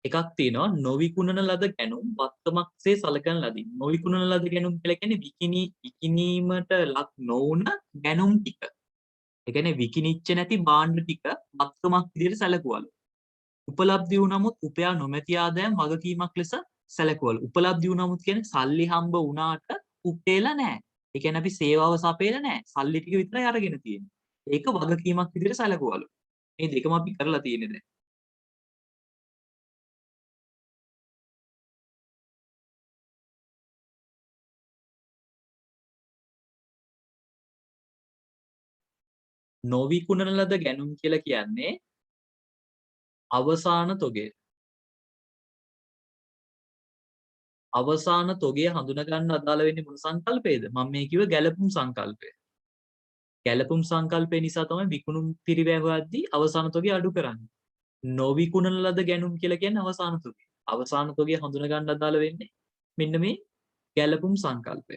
එකක් තියෙනවා නොවිකුණන ලද ගැනුම් වත්තමක්සේ සලකන ලදී. නොවිකුණන ලද ගැනුම් කියලා කියන්නේ විකිණීමට ලක් නොවුන ගැනුම් ටික. ඒ කියන්නේ විකිණිච්ච නැති භාණ්ඩ ටික වත්තමක් විදිහට සැලකුවලු. උපලබ්ධි වූ නමුත් උපයා නොමැති ආදායම් වගකීමක් ලෙස සැලකුවලු. උපලබ්ධි වූ නමුත් කියන්නේ සල්ලි හම්බ වුණාට උපේලා නැහැ. ඒ කියන්නේ අපි සේවාව සපයලා නැහැ. සල්ලි ටික විතරයි අරගෙන තියෙන්නේ. ඒක වගකීමක් විදිහට සැලකුවලු. මේ දෙකම අපි කරලා තියෙන්නේ දැන්. නොවිකුණන ලද ගැනුම් කියලා කියන්නේ අවසාන තොගය. අවසාන තොගය හඳුනා ගන්න අදාළ වෙන්නේ මොන සංකල්පයේද? මම මේ කිව්ව ගැළපුම් සංකල්පය. ගැළපුම් සංකල්පය නිසා තමයි විකුණුම් පිරිවැය හොයද්දී අවසාන තොගය අඩු කරන්නේ. නොවිකුණන ලද ගැනුම් කියලා කියන්නේ අවසාන තොගය. අවසාන තොගය හඳුනා ගන්න අදාළ වෙන්නේ මෙන්න මේ ගැළපුම් සංකල්පය.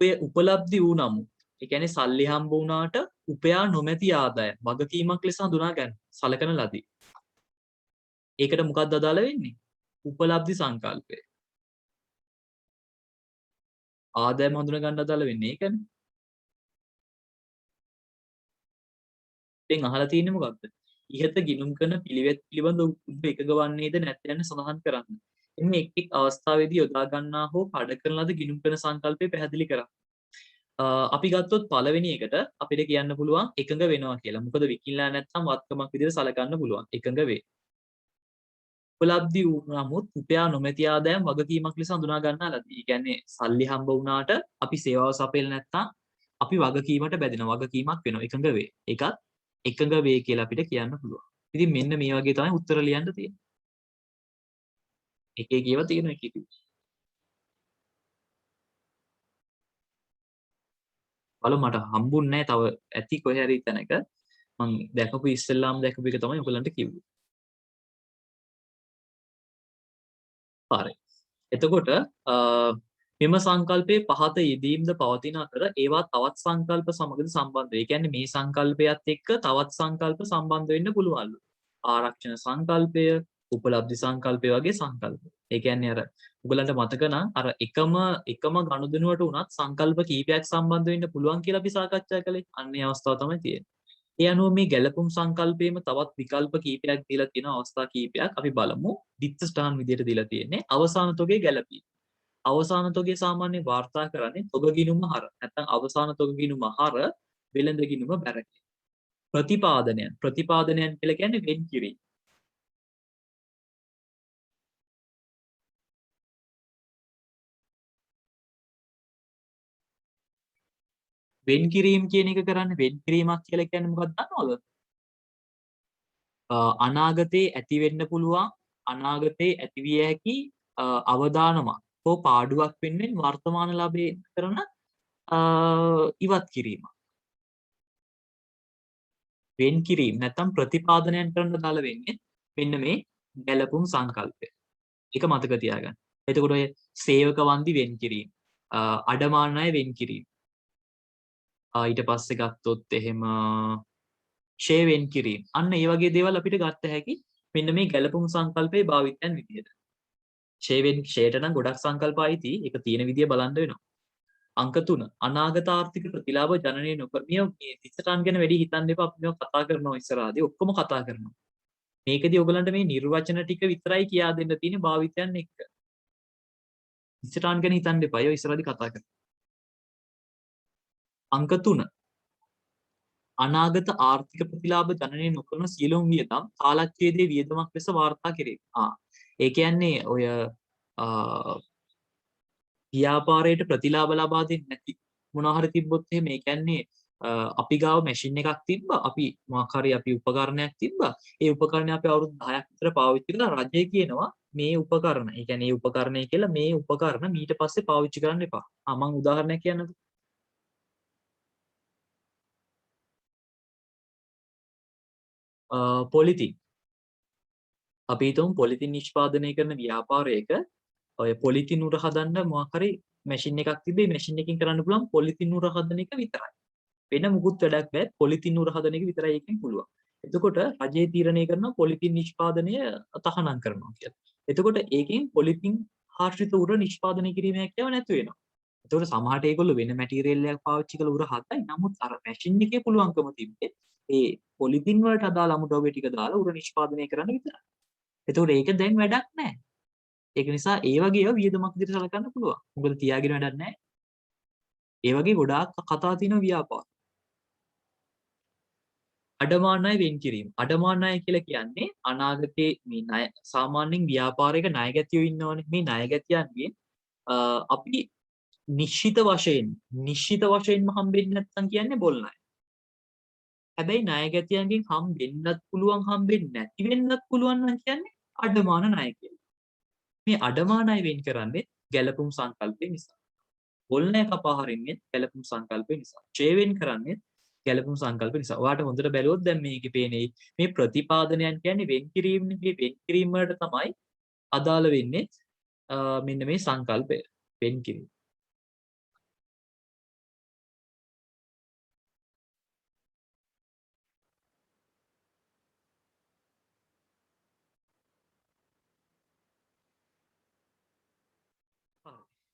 ඔය උපලබ්ධි වූ නමුත් ඒ කියන්නේ සල්ලි හම්බ වුණාට උපයා නොමැති ආදායම් වගකීමක් ලෙස හඳුනා ගන්න සලකන ලදී. ඒකට මොකක්ද අදාළ වෙන්නේ? උපලබ්ධි සංකල්පය. ආදායම හඳුනා ගන්න අදාළ වෙන්නේ ඒකනේ. දැන් අහලා තියෙන්නේ මොකක්ද? ඉහත ගිණුම් කරන පිළිවෙත් පිළිබඳ ඔබ එකඟ වන්නේද නැත් යන්න සඳහන් කරන්න. එන්න එක් එක් අවස්ථාවේදී යොදා ගන්නා හෝ කඩ කරන ලද ගිණුම් කරන සංකල්පය පැහැදිලි කරන්න. අපි ගත්තොත් පළවෙනි එකට අපිට කියන්න පුළුවන් එකඟ වෙනවා කියලා. මොකද විකිණලා නැත්නම් වත්කමක් විදිහට සලකන්න පුළුවන්. එකඟ වේ. උපලබ්ධි වූ නමුත් උපයා නොමැති ආදායම් වගකීමක් ලෙස හඳුනා ගන්නා ලදී. ඒ කියන්නේ සල්ලි හම්බ වුණාට අපි සේවාව සපයලා නැත්නම් අපි වගකීමට බැඳෙනවා. වගකීමක් වෙනවා. එකඟ වේ. ඒකත් එකඟ වේ කියලා අපිට කියන්න පුළුවන්. ඉතින් මෙන්න මේ වගේ තමයි උත්තර ලියන්න තියෙන්නේ. එක එක ඒවා තියෙනවා එක එක. බලමු මට හම්බුන්නේ නැහැ තව ඇති කොහේ හරි තැනක. මම දැකපු ඉස්සෙල්ලාම දැකපු එක තමයි ඔයගලන්ට කිව්වේ. හරි. එතකොට මෙම සංකල්පයේ පහත යෙදීම්ද පවතින අතර ඒවා තවත් සංකල්ප සමගද සම්බන්ධ වෙයි. ඒ කියන්නේ මේ සංකල්පයත් එක්ක තවත් සංකල්ප සම්බන්ධ වෙන්න පුළුවන්ලු. ආරක්ෂණ සංකල්පය, උපලබ්ධි සංකල්පය වගේ සංකල්ප. ඒ කියන්නේ අර ඔයගලන්ට මතක නම් අර එකම ගනුදෙනුවට උනත් සංකල්ප කීපයක් සම්බන්ධ වෙන්න පුළුවන් කියලා අපි සාකච්ඡා කළේ. අන්න ඒ අවස්ථාව තමයි තියෙන්නේ. ඒ අනුව මේ ගැළපුම් සංකල්පයේම තවත් විකල්ප කීපයක් දීලා තියෙන අවස්ථා කීපයක් අපි බලමු. දිත්ත ස්ථාන විදියට දීලා තියෙන්නේ අවසාන තොගේ ගැළපීම. අවසාන තොගේ සාමාන්‍ය වාර්තා කරන්නේ තොග ගිණුම හර. නැත්නම් අවසාන තොග ගිණුම හර වෙළඳ ගිණුම බැරකේ. ප්‍රතිපාදනයන් කියලා කියන්නේ වෙන් කිරීම. වෙන් කිරීම කියන එක කරන්නේ වෙන් කිරීමක් කියලා කියන්නේ මොකක්ද දන්නවද? අනාගතේ ඇති වෙන්න පුළුවන් අනාගතේ ඇතිවිය හැකි අවදානමක් හෝ පාඩුවක් වෙනුවෙන් වර්තමාන ලාභේ කරන ඉවත් කිරීම. වෙන් කිරීම නැත්නම් ප්‍රතිපාදනයන් කරන්න දාලා වෙන්නේ මෙන්න මේ ගැළපුම් සංකල්පය. ඒක මතක තියාගන්න. එතකොට ඔය සේවක වන්දි වෙන් කිරීම, අඩමාන ණය වෙන් කිරීම. ඊට පස්සේ ගත්තොත් එහෙම ෂේ වෙන් කිරීම. අන්න ඒ වගේ දේවල් අපිට ගත්ත හැකි මෙන්න මේ ගැළපුම් සංකල්පයේ භාවිතයන් විදියට. ෂේට නම් ගොඩක් සංකල්ප අයිති. ඒක තියෙන විදිය බලන්න වෙනවා. අංක 3 අනාගත ආර්ථික ප්‍රතිලාභ ජනනය නොකර මේ තිස්සටන් ගැන වැඩි හිතන්න එපා. අපි මේවා කතා කරනවා ඉස්සරහදී ඔක්කොම කතා කරනවා. මේකදී ඔයගලන්ට මේ නිර්වචන ටික විතරයි කියා දෙන්න තියෙන භාවිතයන් එක්ක. තිස්සටන් ගැන හිතන්න එපා. ඒවා ඉස්සරහදී කතා කරමු. අංක 3 අනාගත ආර්ථික ප්‍රතිලාභ ජනනය නොකරන සියලුම වියදම් කාලච්ඡේදයේ වියදමක් ලෙස වාර්තා කෙරේ. ඒ කියන්නේ ඔය ව්‍යාපාරයට ප්‍රතිලාභ ලබා දෙන්නේ නැති මොනවා හරි තිබ්බොත් එහෙම ඒ කියන්නේ අපි ගාව මැෂින් එකක් තිබ්බා අපි මොකක් හරි අපි උපකරණයක් තිබ්බා ඒ උපකරණය අපි අවුරුදු 10ක් විතර පාවිච්චි කරලා රජය කියනවා මේ උපකරණ ඒ කියන්නේ මේ උපකරණය කියලා මේ උපකරණ ඊට පස්සේ පාවිච්චි කරන්න එපා. මම උදාහරණයක් කියන්නද? පොලිතින් අපි හිතමු පොලිතින් නිෂ්පාදනය කරන ව්‍යාපාරයක ඔය පොලිතින් උර හදන්න මොකක් හරි මැෂින් එකක් තිබ්බේ මැෂින් එකකින් කරන්න පුළුවන් පොලිතින් උර හදන එක විතරයි. වෙන මුකුත් වැඩක් බෑ පොලිතින් උර හදන එක විතරයි එකෙන් පුළුවන්. එතකොට රජය තීරණය කරනවා පොලිතින් නිෂ්පාදනය තහනම් කරනවා කියලා. එතකොට ඒකෙන් පොලිතින් ආශ්‍රිත උර නිෂ්පාදනය කිරීමේ හැකියාව නැති වෙනවා. එතකොට සමහරට ඒගොල්ලෝ වෙන මැටීරියල් එකක් පාවිච්චි කරලා උර හදයි. නමුත් අර මැෂින් එකේ පුළුවන්කම තිබ්බේ ඒ පොලිතින් වලට අදාළ අමුද්‍රව්‍ය ටික දාලා උර නිෂ්පාදනය කරන්න විතරයි. එතකොට ඒක දැන් වැඩක් නැහැ. ඒක නිසා ඒ වගේ ඒවා වියදමක් විදිහට සලකන්න පුළුවන්. මොකද තියාගෙන වැඩක් නැහැ. ඒ වගේ ගොඩාක් කතා තියෙන ව්‍යාපාර. අඩමාන ණය වෙන් කිරීම. අඩමාන ණය කියලා කියන්නේ අනාගතයේ මේ ණය සාමාන්‍යයෙන් ව්‍යාපාරයක ණයගැතියෝ ඉන්නවනේ. මේ ණයගැතියන්ගෙන් අපි නිශ්චිත වශයෙන්ම හම්බෙන්නේ නැත්නම් කියන්නේ බොල් ණය. හැබැයි ණයගැතියන්ගෙන් හම්බෙන්නත් පුළුවන් හම්බෙන්නේ නැති වෙන්නත් පුළුවන් නම් කියන්නේ අඩමාන ණය කියලා. මේ අඩමාන ණය වෙන් කරන්නේ ගැළපුම් සංකල්පය නිසා. බොල් ණය කපා හරින්නේ ගැළපුම් සංකල්පය නිසා. ඡේ වෙන් කරන්නේ ගැළපුම් සංකල්ප නිසා. ඔයාලට හොඳට බැලුවොත් දැන් මේකේ පේන්නේ මේ ප්‍රතිපාදනයන් කියන්නේ වෙන් කිරීමනේ. මේ වෙන් කිරීම වලට තමයි අදාළ වෙන්නේ මෙන්න මේ සංකල්පය වෙන් කිරීම.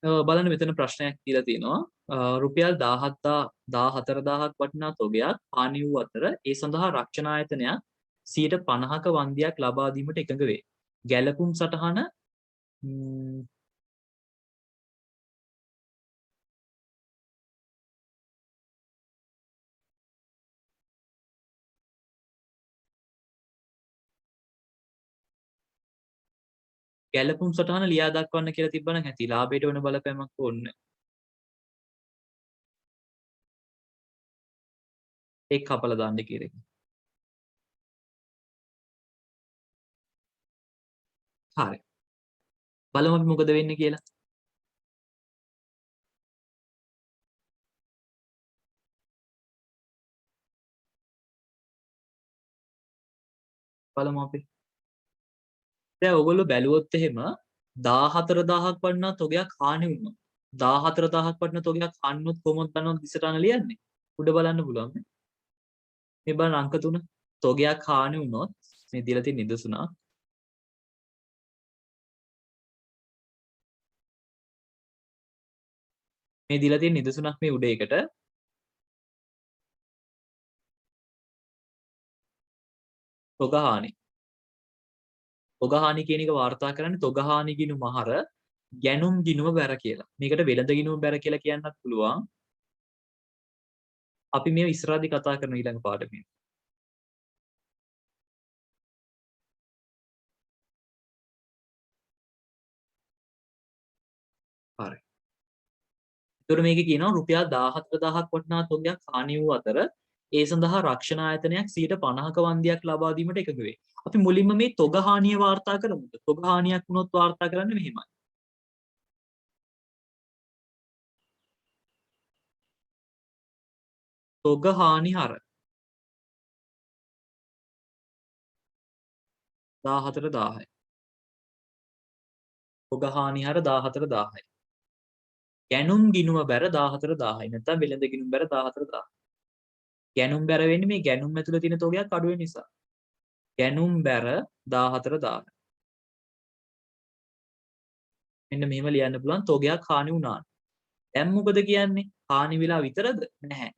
බලන්න මෙතන ප්‍රශ්නයක් කියලා තියෙනවා. රුපියල් 14000ක් වටිනා තොගයක් හානි වූ අතර ඒ සඳහා රක්ෂණ ආයතනයක් 50%ක වන්දියක් ලබා දීමට එකඟ වේ. ගැලපුම් සටහන ගැලපුම් සටහන ලියා දක්වන්න කියලා තිබ්බනම් ඇති. ලාභයට වෙන බලපෑමක් ඕනේ. ඒක කපලා දාන්න කියලා. හරි. බලමු අපි මොකද වෙන්නේ කියලා. බලමු අපි. දැන් ඔයගොල්ලෝ බැලුවොත් එහෙම 14000ක් වටිනා තොගයක් හානි වුණා. 14000ක් වටිනා තොගයක් හානි වුණොත් කොහොමද දන්නවද දිසටහන ලියන්නේ? උඩ බලන්න පුළුවන් නේ. මේ බලන්න අංක 3. තොගයක් හානි වුණොත් මේ දීලා තියෙන නිදසුනක්. මේ දීලා තියෙන නිදසුනක් මේ උඩ එකට. තොග හානි. තොග හානි කියන එක වාර්තා කරන්නේ තොග හානි ගිණුම හර ගැනුම් ගිණුම බැර කියලා. මේකට වෙළඳ ගිණුම බැර කියලා කියන්නත් පුළුවන්. අපි මේ ඉස්සරහදී කතා කරන ඊළඟ පාඩමේ. හරි. එතකොට මේකේ කියනවා රුපියල් 14000ක් වටිනා තොගයක් හානි වූ අතර ඒ සඳහා රක්ෂණ ආයතනයක් 50%ක වන්දියක් ලබා දීමට එකඟ වේ. අපි මුලින්ම මේ තොග හානිය වාර්තා කරමුද? තොග හානියක් වුණොත් වාර්තා කරන්නේ මෙහෙමයි. තොග හානි හර 14000යි. තොග හානි හර 14000යි. ගැනුම් ගිණුම බැර 14000යි. නැත්නම් වෙළඳ ගිණුම බැර 14000යි. ගැනුම් බැර වෙන්නේ මේ ගැනුම් ඇතුළේ තියෙන තොගයක් අඩු වෙන නිසා. ගැනුම් බැර 14000යි. මෙන්න මෙහෙම ලියන්න පුළුවන් තොගයක් හානි වුණා. දැන් මොකද කියන්නේ? හානි වෙලා විතරද? නැහැ.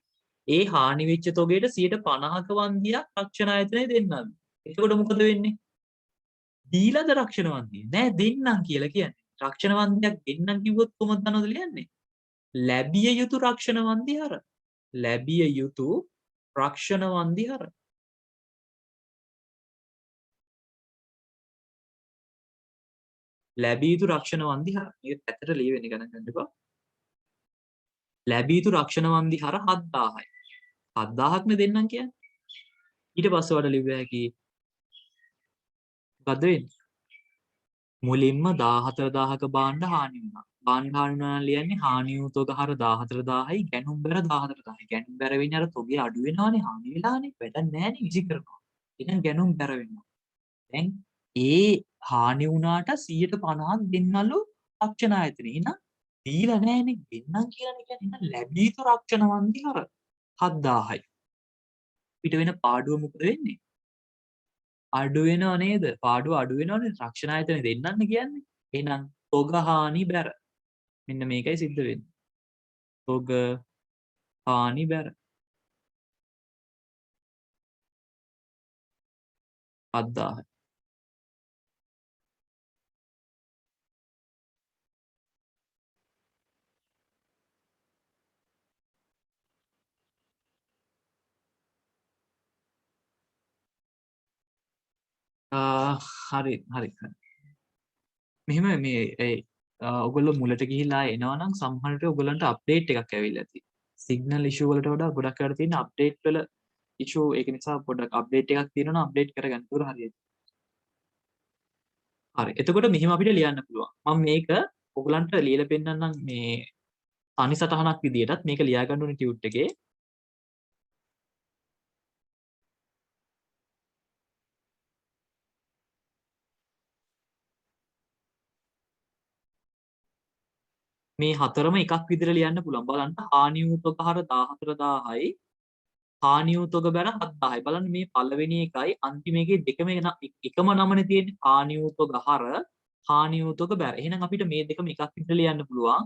ඒ හානි වෙච්ච තොගයට 50%ක වන්දියක් රක්ෂණ ආයතනය දෙන්නම්. එතකොට මොකද වෙන්නේ? දීලාද රක්ෂණ වන්දිය? නෑ දෙන්නම් කියලා කියන්නේ. රක්ෂණ වන්දියක් දෙන්නම් කිව්වොත් කොහොමද දන්නවද ලියන්නේ? ලැබිය යුතු රක්ෂණ වන්දි හර. ලැබිය යුතු රක්ෂණ වන්දි හර. ලැබිය යුතු රක්ෂණ වන්දි හර. මේක පැත්තට ලියවෙන්නේ ගණන් ගන්න එපා. ලැබිය යුතු රක්ෂණ වන්දි හර 7000යි. 7000ක් නේ දෙන්නම් කියන්නේ. ඊට පස්සේ වල ලිව්ව හැකි මොකද්ද වෙන්නේ? මුලින්ම 14000ක භාණ්ඩ හානි වුණා. භාණ්ඩ හානි වුණා නම් ලියන්නේ හානි වූ තොග හර 14000යි ගැනුම් බැර 14000යි. ගැනුම් බැර වෙන්නේ අර තොගේ අඩු වෙනවානේ හානි වෙලානේ. වැඩක් නැහැනේ විසි කරනවා. එහෙනම් ගැනුම් බැර වෙනවා. දැන් ඒ හානි වුණාට 150ක් දෙන්නලු රක්ෂණ ආයතනෙ. එහෙනම් දීලා නැහැනේ. දෙන්නම් කියලානේ කියන්නේ. එහෙනම් ලැබී යුතු රක්ෂණ වන්දි හර 7000යි. පිට වෙන පාඩුව මොකද වෙන්නේ? අඩු වෙනව නේද? පාඩුව අඩු වෙනවනේ රක්ෂණ ආයතනෙ දෙන්නන්න කියන්නේ. එහෙනම් තොග හානි බැර. මෙන්න මේකයි සිද්ධ වෙන්නේ. තොග හානි බැර 7000යි. හරි හරි හරි. මෙහෙම මේ ඔයගොල්ලෝ මුලට ගිහිල්ලා එනවා නම් සමහරට ඔයගොල්ලන්ට අප්ඩේට් එකක් ඇවිල්ලා ඇති. සිග්නල් ඉෂුව වලට වඩා ගොඩක් වෙලා තියෙන අප්ඩේට් වල ඉෂුව ඒක නිසා පොඩ්ඩක් අප්ඩේට් එකක් තියෙනවා නම් අප්ඩේට් කරගන්න. ඒක හරියට. හරි. එතකොට මෙහෙම අපිට ලියන්න පුළුවන්. මම මේක ඔයගලන්ට ලියලා පෙන්නන්නම් මේ තනි සටහනක් විදියටත් මේක ලියා ගන්න ඕනේ ටියුට් එකේ. මේ හතරම එකක් විදිහට ලියන්න පුළුවන්. බලන්න හානි වූ තොග හර 14000යි හානි වූ තොග බැර 7000යි. බලන්න මේ පළවෙනි එකයි අන්තිම එකේ දෙකම එකම නමනේ තියෙන්නේ. හානි වූ තොග හර හානි වූ තොග බැර. එහෙනම් අපිට මේ දෙකම එකක් විදිහට ලියන්න පුළුවන්.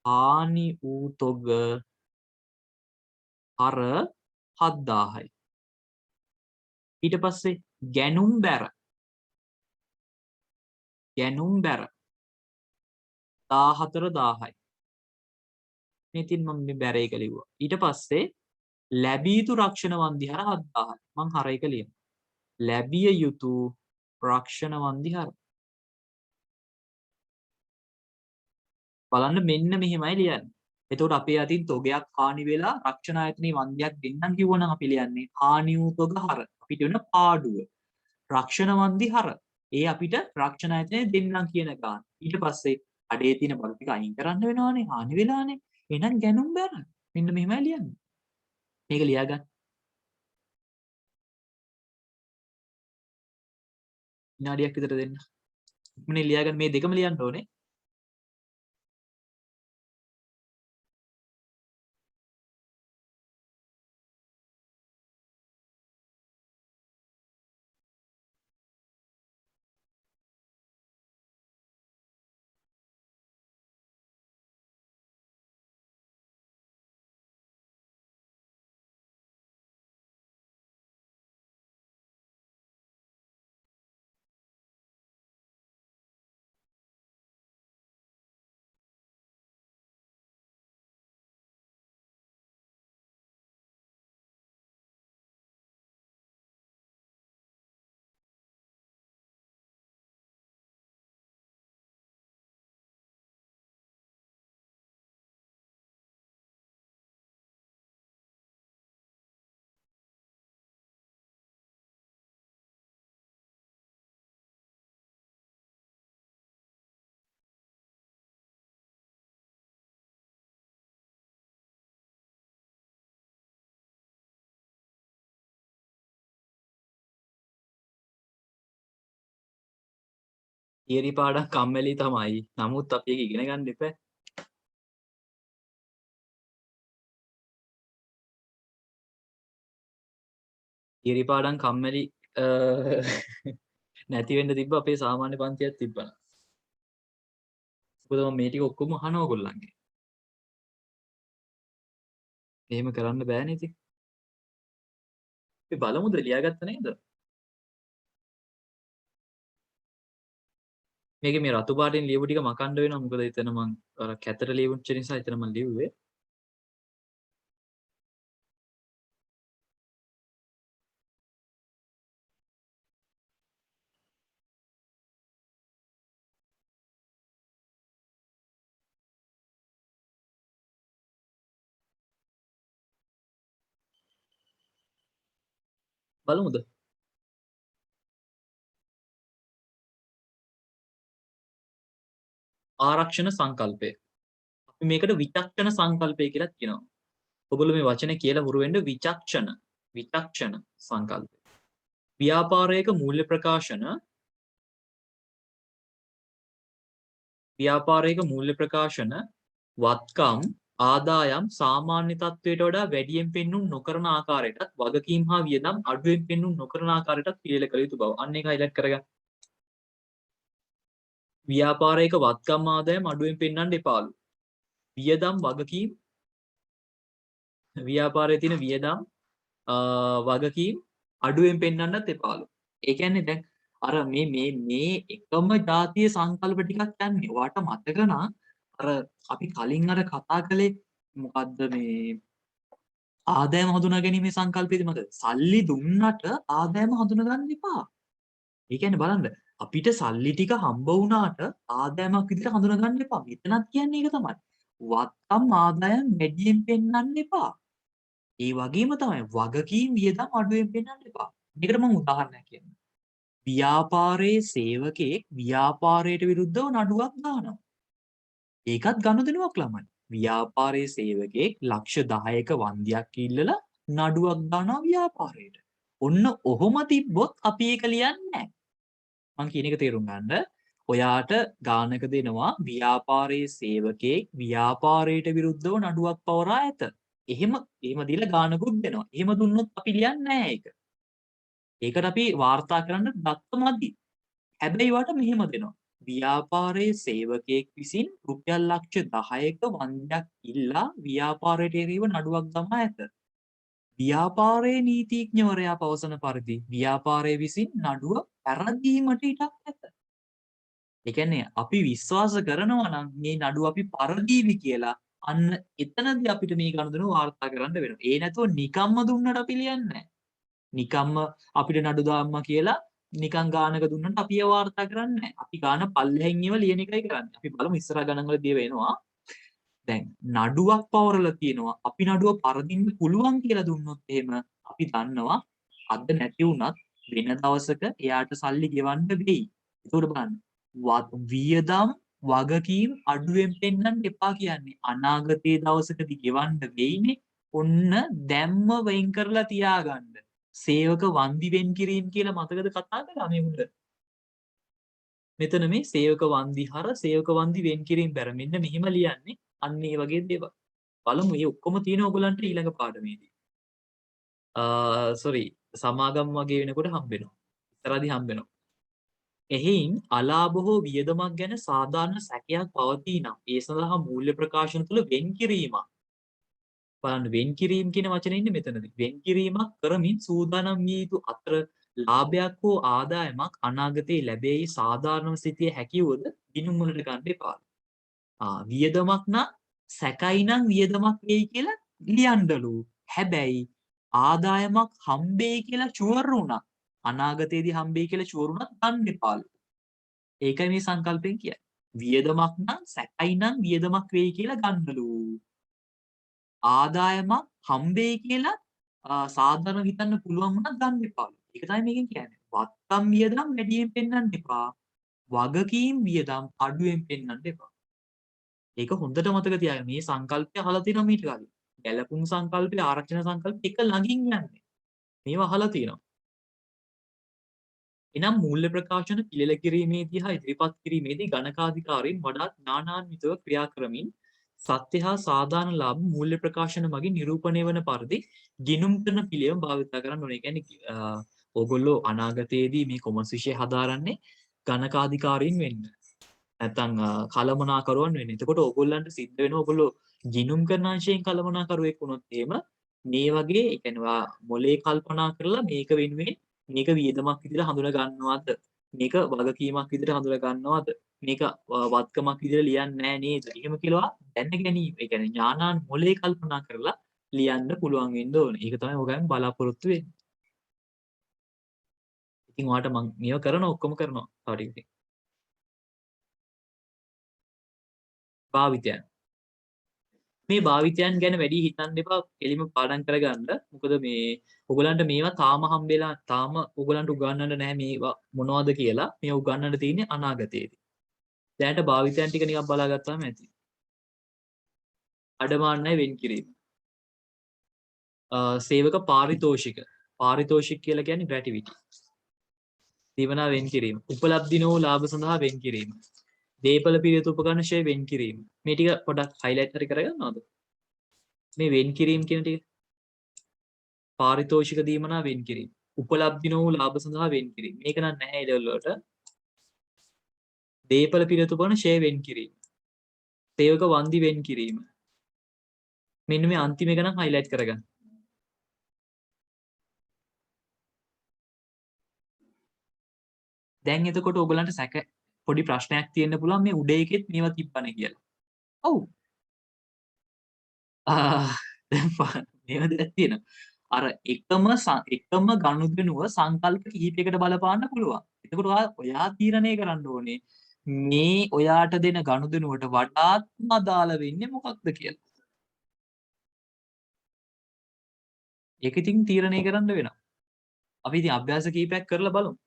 හානි වූ තොග හර 7000යි. ඊට පස්සේ ගැනුම් බැර. ගැනුම් බැර 14000යි. මේ ඉතින් මම මේ බැර එක ලිව්වා. ඊට පස්සේ ලැබිය යුතු රක්ෂණ වන්දි හර 7000යි. මං හර එක ලියනවා. ලැබිය යුතු රක්ෂණ වන්දි හර. බලන්න මෙන්න මෙහෙමයි ලියන්නේ. එතකොට අපේ අතින් තොගයක් හානි වෙලා රක්ෂණ ආයතනයේ වන්දියක් දෙන්නම් කිව්වනම් අපි ලියන්නේ හානි වූ තොග හර. අපිට වෙන පාඩුව. රක්ෂණ වන්දි හර. ඒ අපිට රක්ෂණ ආයතනයේ දෙන්නම් කියන ගාන. ඊට පස්සේ අඩේ තියෙන බඩු ටික අයින් කරන්න වෙනවානේ. හානි වෙලානේ. එහෙනම් ගැනුම් බැර. මෙන්න මෙහෙමයි ලියන්නේ. මේක ලියාගන්න. විනාඩියක් විතර දෙන්න. ඉක්මනින් ලියාගන්න. මේ දෙකම ලියන්න ඕනේ. තියරි පාඩම් කම්මැලි තමයි. නමුත් අපි ඒක ඉගෙන ගන්න එපා. තියරි පාඩම් කම්මැලි නැති වෙන්න තිබ්බ අපේ සාමාන්‍ය පන්තියක් තිබ්බා. මොකද මම මේ ටික ඔක්කොම අහනවා ඔයගොල්ලන්ගේ. එහෙම කරන්න බෑනේ ඉතින්. අපි බලමුද ලියාගත්ත නේද? මේකේ මේ රතු පාටින් ලියපු ටික මකන්න වෙනවා. මොකද එතන මම අර කැතට ලියුච්ච නිසා එතන මම ලිව්වේ. බලමුද? ආරක්ෂණ සංකල්පය. අපි මේකට විචක්ෂණ සංකල්පය කියලා කියනවා. ඔයගොල්ලෝ මේ වචනේ කියලා හුරු වෙන්න විචක්ෂණ සංකල්පය. ව්‍යාපාරයක මූල්‍ය ප්‍රකාශන වත්කම් ආදායම් සාමාන්‍ය තත්ත්වයට වඩා වැඩියෙන් පෙන්눔 නොකරන ආකාරයටත් වගකීම් හා වියදම් අඩුවෙන් පෙන්눔 නොකරන ආකාරයටත් පිළියෙල කළ යුතු බව. අන්න ඒක highlight කරගන්න. ව්‍යාපාරයක වත්කම් ආදායම් අඩුවෙන් පෙන්වන්න එපාලු. වියදම් වගකීම් ව්‍යාපාරයේ තියෙන වියදම් වගකීම් අඩුවෙන් පෙන්වන්නත් එපාලු. ඒ කියන්නේ දැන් අර මේ එකම જાතිය සංකල්ප ටිකක් යන්නේ. ඔයාට මතක නා අර අපි කලින් අර කතා කළේ මොකද්ද මේ ආදායම හඳුනා ගැනීමේ සංකල්පයේදී මතකද? සල්ලි දුන්නට ආදායම හඳුනා ගන්න එපා. ඒ කියන්නේ බලන්න අපිට සල්ලි ටික හම්බ වුණාට ආදායමක් විදිහට හඳුනා ගන්න එපා. මෙතනත් කියන්නේ ඒක තමයි. වත්කම් ආදායම් වැඩියෙන් පෙන්වන්න එපා. ඒ වගේම තමයි වගකීම් වියදම් අඩුවෙන් පෙන්වන්න එපා. මේකට මම උදාහරණයක් කියන්නම්. ව්‍යාපාරයේ සේවකයෙක් ව්‍යාපාරයට විරුද්ධව නඩුවක් දානවා. ඒකත් ගනුදෙනුවක් ළමයි. ව්‍යාපාරයේ සේවකයෙක් ලක්ෂ 10ක වන්දියක් ඉල්ලලා නඩුවක් දානවා ව්‍යාපාරයට. ඔන්න ඔහොම තිබ්බොත් අපි ඒක ලියන්නේ නැහැ. මං කියන එක තේරුම් ගන්න. ඔයාට ගානක දෙනවා ව්‍යාපාරයේ සේවකයෙක් ව්‍යාපාරයට විරුද්ධව නඩුවක් පවරා ඇත. එහෙම දීලා ගානකුත් දෙනවා. එහෙම දුන්නොත් අපි ලියන්නේ නැහැ ඒක. ඒකට අපි වාර්තා කරන්න දත්ත මදි. හැබැයි වට මෙහෙම දෙනවා. ව්‍යාපාරයේ සේවකයෙක් විසින් රුපියල් ලක්ෂ 10ක වන්දියක් ඉල්ලා ව්‍යාපාරයට එරෙහිව නඩුවක් දමා ඇත. ව්‍යාපාරයේ නීතිඥවරයා පවසන පරිදි ව්‍යාපාරය විසින් නඩුව පැරදීමට ඉඩක් ඇත. ඒ කියන්නේ අපි විශ්වාස කරනවා නම් මේ නඩුව අපි පරදීවි කියලා අන්න එතනදී අපිට මේ ගනුදෙනුව වාර්තා කරන්න වෙනවා. ඒ නැතුව නිකම්ම දුන්නට අපි ලියන්නේ නැහැ. නිකම්ම අපිට නඩු දාම්මා කියලා නිකන් ගානක දුන්නට අපි ඒව වාර්තා කරන්නේ නැහැ. අපි ගාන පල්ලෙහෙන් ඒව ලියන එකයි කරන්නේ. අපි බලමු ඉස්සරහ ගණන් වලදී වෙනවා. දැන් නඩුවක් පවරලා තියෙනවා. අපි නඩුව පරදින්න පුළුවන් කියලා දුන්නොත් එහෙම අපි දන්නවා අද නැති වුණත් වෙන දවසක එයාට සල්ලි ගෙවන්න වෙයි. ඒකෝට බලන්න. වියදම් වගකීම් අඩුවෙන් පෙන්වන්න එපා කියන්නේ. අනාගතයේ දවසකදී ගෙවන්න වෙයිනේ. ඔන්න දැම්ම වෙන් කරලා තියාගන්න. සේවක වන්දි වෙන් කිරීම කියලා මතකද කතා කරා මේ උඩ? මෙතන මේ සේවක වන්දි හර සේවක වන්දි වෙන් කිරීම බැර මෙන්න මෙහිම ලියන්නේ. අන්න ඒ වගේ දේවල්. බලමු මේ ඔක්කොම තියෙන ඕගලන්ට ඊළඟ පාඩමේදී. සෝරි සමාගම් වගේ වෙනකොට හම්බ වෙනවා. ඉතරදී හම්බ වෙනවා. එහින් අලාභ හෝ වියදමක් ගැන සාධාරණ සැකයක් පවතී නම් ඒ සඳහා මූල්‍ය ප්‍රකාශන තුළ වෙන් කිරීමක්. බලන්න වෙන් කිරීම කියන වචනේ ඉන්නේ මෙතනදී. වෙන් කිරීමක් කරමින් සූදානම් විය යුතු අතර ලාභයක් හෝ ආදායමක් අනාගතයේ ලැබෙයි සාධාරණව සිටිය හැකියවද ගිණුම් වලට ගන්න එපා. වියදමක් නම් සැකයි නම් වියදමක් වෙයි කියලා ලියන්නලු. හැබැයි ආදායමක් හම්බෙයි කියලා ෂුවර් වුණා. අනාගතයේදී හම්බෙයි කියලා ෂුවර් වුණත් ගන්න එපාලු. ඒකයි මේ සංකල්පයෙන් කියන්නේ. වියදමක් නම් සැකයි නම් වියදමක් වෙයි කියලා ගන්නලු. ආදායමක් හම්බෙයි කියලා සාධාරණ හිතන්න පුළුවන් වුණත් ගන්න එපාලු. ඒක තමයි මේකෙන් කියන්නේ. වත්කම් වියදම් වැඩියෙන් පෙන්වන්න එපා. වගකීම් වියදම් අඩුවෙන් පෙන්වන්න එපා. ඒක හොඳට මතක තියාගන්න. මේ සංකල්පය අහලා තියෙනවා මීට කලින්. ගැලපුම් සංකල්පය ආරක්ෂණ සංකල්ප එක ළඟින් යන්නේ. මේවා අහලා තියෙනවා. එනම් මූල්‍ය ප්‍රකාශන පිළිල කිරීමේදී හා ඉදිරිපත් කිරීමේදී ගණකාධිකාරීන් වඩාත් ඥානාන්විතව ක්‍රියා කරමින් සත්‍ය හා සාධාරණ ලාභ මූල්‍ය ප්‍රකාශන මගින් නිරූපණය වන පරිදි ගිණුම් කරන පිළිවෙම භාවිත කරන්න ඕනේ. කියන්නේ ඕගොල්ලෝ අනාගතයේදී මේ කොමර්ස් විෂය හදාරන්නේ ගණකාධිකාරීන් වෙන්න. නැත්තම් කළමනාකරුවන් වෙන්න. එතකොට ඕගොල්ලන්ට සිද්ධ වෙනවා ඕගොල්ලෝ ගිණුම් කරන අංශයෙන් කළමනාකරුවෙක් වුණොත් එහෙම මේ වගේ ඒ කියන්නේ මොලේ කල්පනා කරලා මේක වෙනුවෙන් මේක වියදමක් විදිහට හඳුනා ගන්නවද? මේක වගකීමක් විදිහට හඳුනා ගන්නවද? මේක වත්කමක් විදිහට ලියන්නේ නැහැ නේද? එහෙම කියලා දැන ගැනීම. ඒ කියන්නේ ඥානාන් මොලේ කල්පනා කරලා ලියන්න පුළුවන් වෙන්න ඕනේ. ඒක තමයි ඔයගොල්ලන් බලාපොරොත්තු වෙන්නේ. ඉතින් ඔයාලට මම මේව කරනවා ඔක්කොම කරනවා. තව ටිකකින්. භාවිතයන්. මේ භාවිතයන් ගැන වැඩි හිතන්න එපා. එලිම පාඩම් කරගන්න. මොකද මේ ඔයගලන්ට මේවා තාම හම්බෙලා තාම ඔයගලන්ට උගන්වන්න නැහැ මේවා මොනවද කියලා. මේ උගන්වන්න තියෙන්නේ අනාගතයේදී. දැනට භාවිතයන් ටික නිකන් බලාගත්තාම ඇති. අඩමාන්නයි වෙන් කිරීම. සේවක පාරිතෝෂික. පාරිතෝෂික කියලා කියන්නේ ග්‍රැටිවිටි. දීවනා වෙන් කිරීම. උපලබ්ධිනෝ ලාභ සඳහා වෙන් කිරීම. දේපල පිරිත උපකරණ ෂේ වෙන් කිරීම. මේ ටික පොඩක් හයිලයිට් හරි කරගන්නවද? මේ වෙන් කිරීම කියන ටික පාරිතෝෂික දීමනා වෙන් කිරීම. උපලබ්ධිනෝ ලාභ සඳහා වෙන් කිරීම. මේක නම් නැහැ ඉලවල වලට. දේපල පිරිත උපකරණ ෂේ වෙන් කිරීම. සේවක වන්දි වෙන් කිරීම. මෙන්න මේ අන්තිම එක නම් හයිලයිට් කරගන්න. දැන් එතකොට ඔයගලන්ට සැක පොඩි ප්‍රශ්නයක් තියෙන්න පුළුවන් මේ උඩ එකෙත් මේවා තිබ්බනේ කියලා. ඔව්. දැන් මේවා දෙයක් තියෙනවා. අර එකම ගනුදෙනුව සංකල්ප කිහිපයකට බලපාන්න පුළුවන්. එතකොට ඔයා තීරණය කරන්න ඕනේ මේ ඔයාට දෙන ගනුදෙනුවට වඩාත්ම අදාළ වෙන්නේ මොකක්ද කියලා. ඒක ඉතින් තීරණය කරන්න වෙනවා. අපි ඉතින් අභ්‍යාස කීපයක් කරලා බලමු.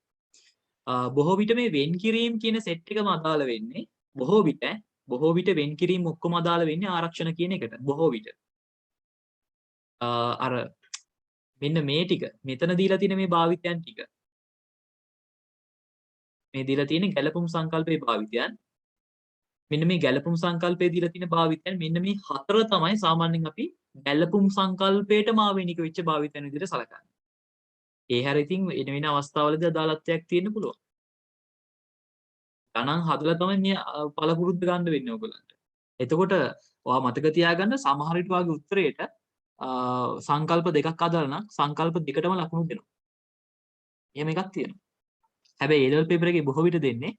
බොහෝ විට මේ වෙන් කිරීම කියන සෙට් එකම අදාළ වෙන්නේ බොහෝ විට වෙන් කිරීම ඔක්කොම අදාළ වෙන්නේ ආරක්ෂණ කියන එකට. බොහෝ විට අර මෙන්න මේ ටික මෙතන දීලා තියෙන මේ භාවිතයන් ටික මේ දීලා තියෙන ගැලපුම් සංකල්පයේ භාවිතයන් මෙන්න මේ ගැලපුම් සංකල්පයේ දීලා තියෙන භාවිතයන් මෙන්න මේ හතර තමයි සාමාන්‍යයෙන් අපි ගැලපුම් සංකල්පයටම ආවේනික වෙච්ච භාවිතයන් විදිහට සලකන්නේ. ඒ හැර ඉතින් වෙන වෙන අවස්ථාවලදී අදාළත්වයක් තියෙන්න පුළුවන්. ගණන් හදලා තමයි මේ පළපුරුද්ද ගන්න වෙන්නේ ඔයගොල්ලන්ට. එතකොට ඔයා මතක තියාගන්න සමහර විට වාගේ උත්තරේට සංකල්ප දෙකක් අදාළ නම් සංකල්ප දෙකටම ලකුණු දෙනවා. එහෙම එකක් තියෙනවා. හැබැයි A level paper එකේ බොහෝ විට දෙන්නේ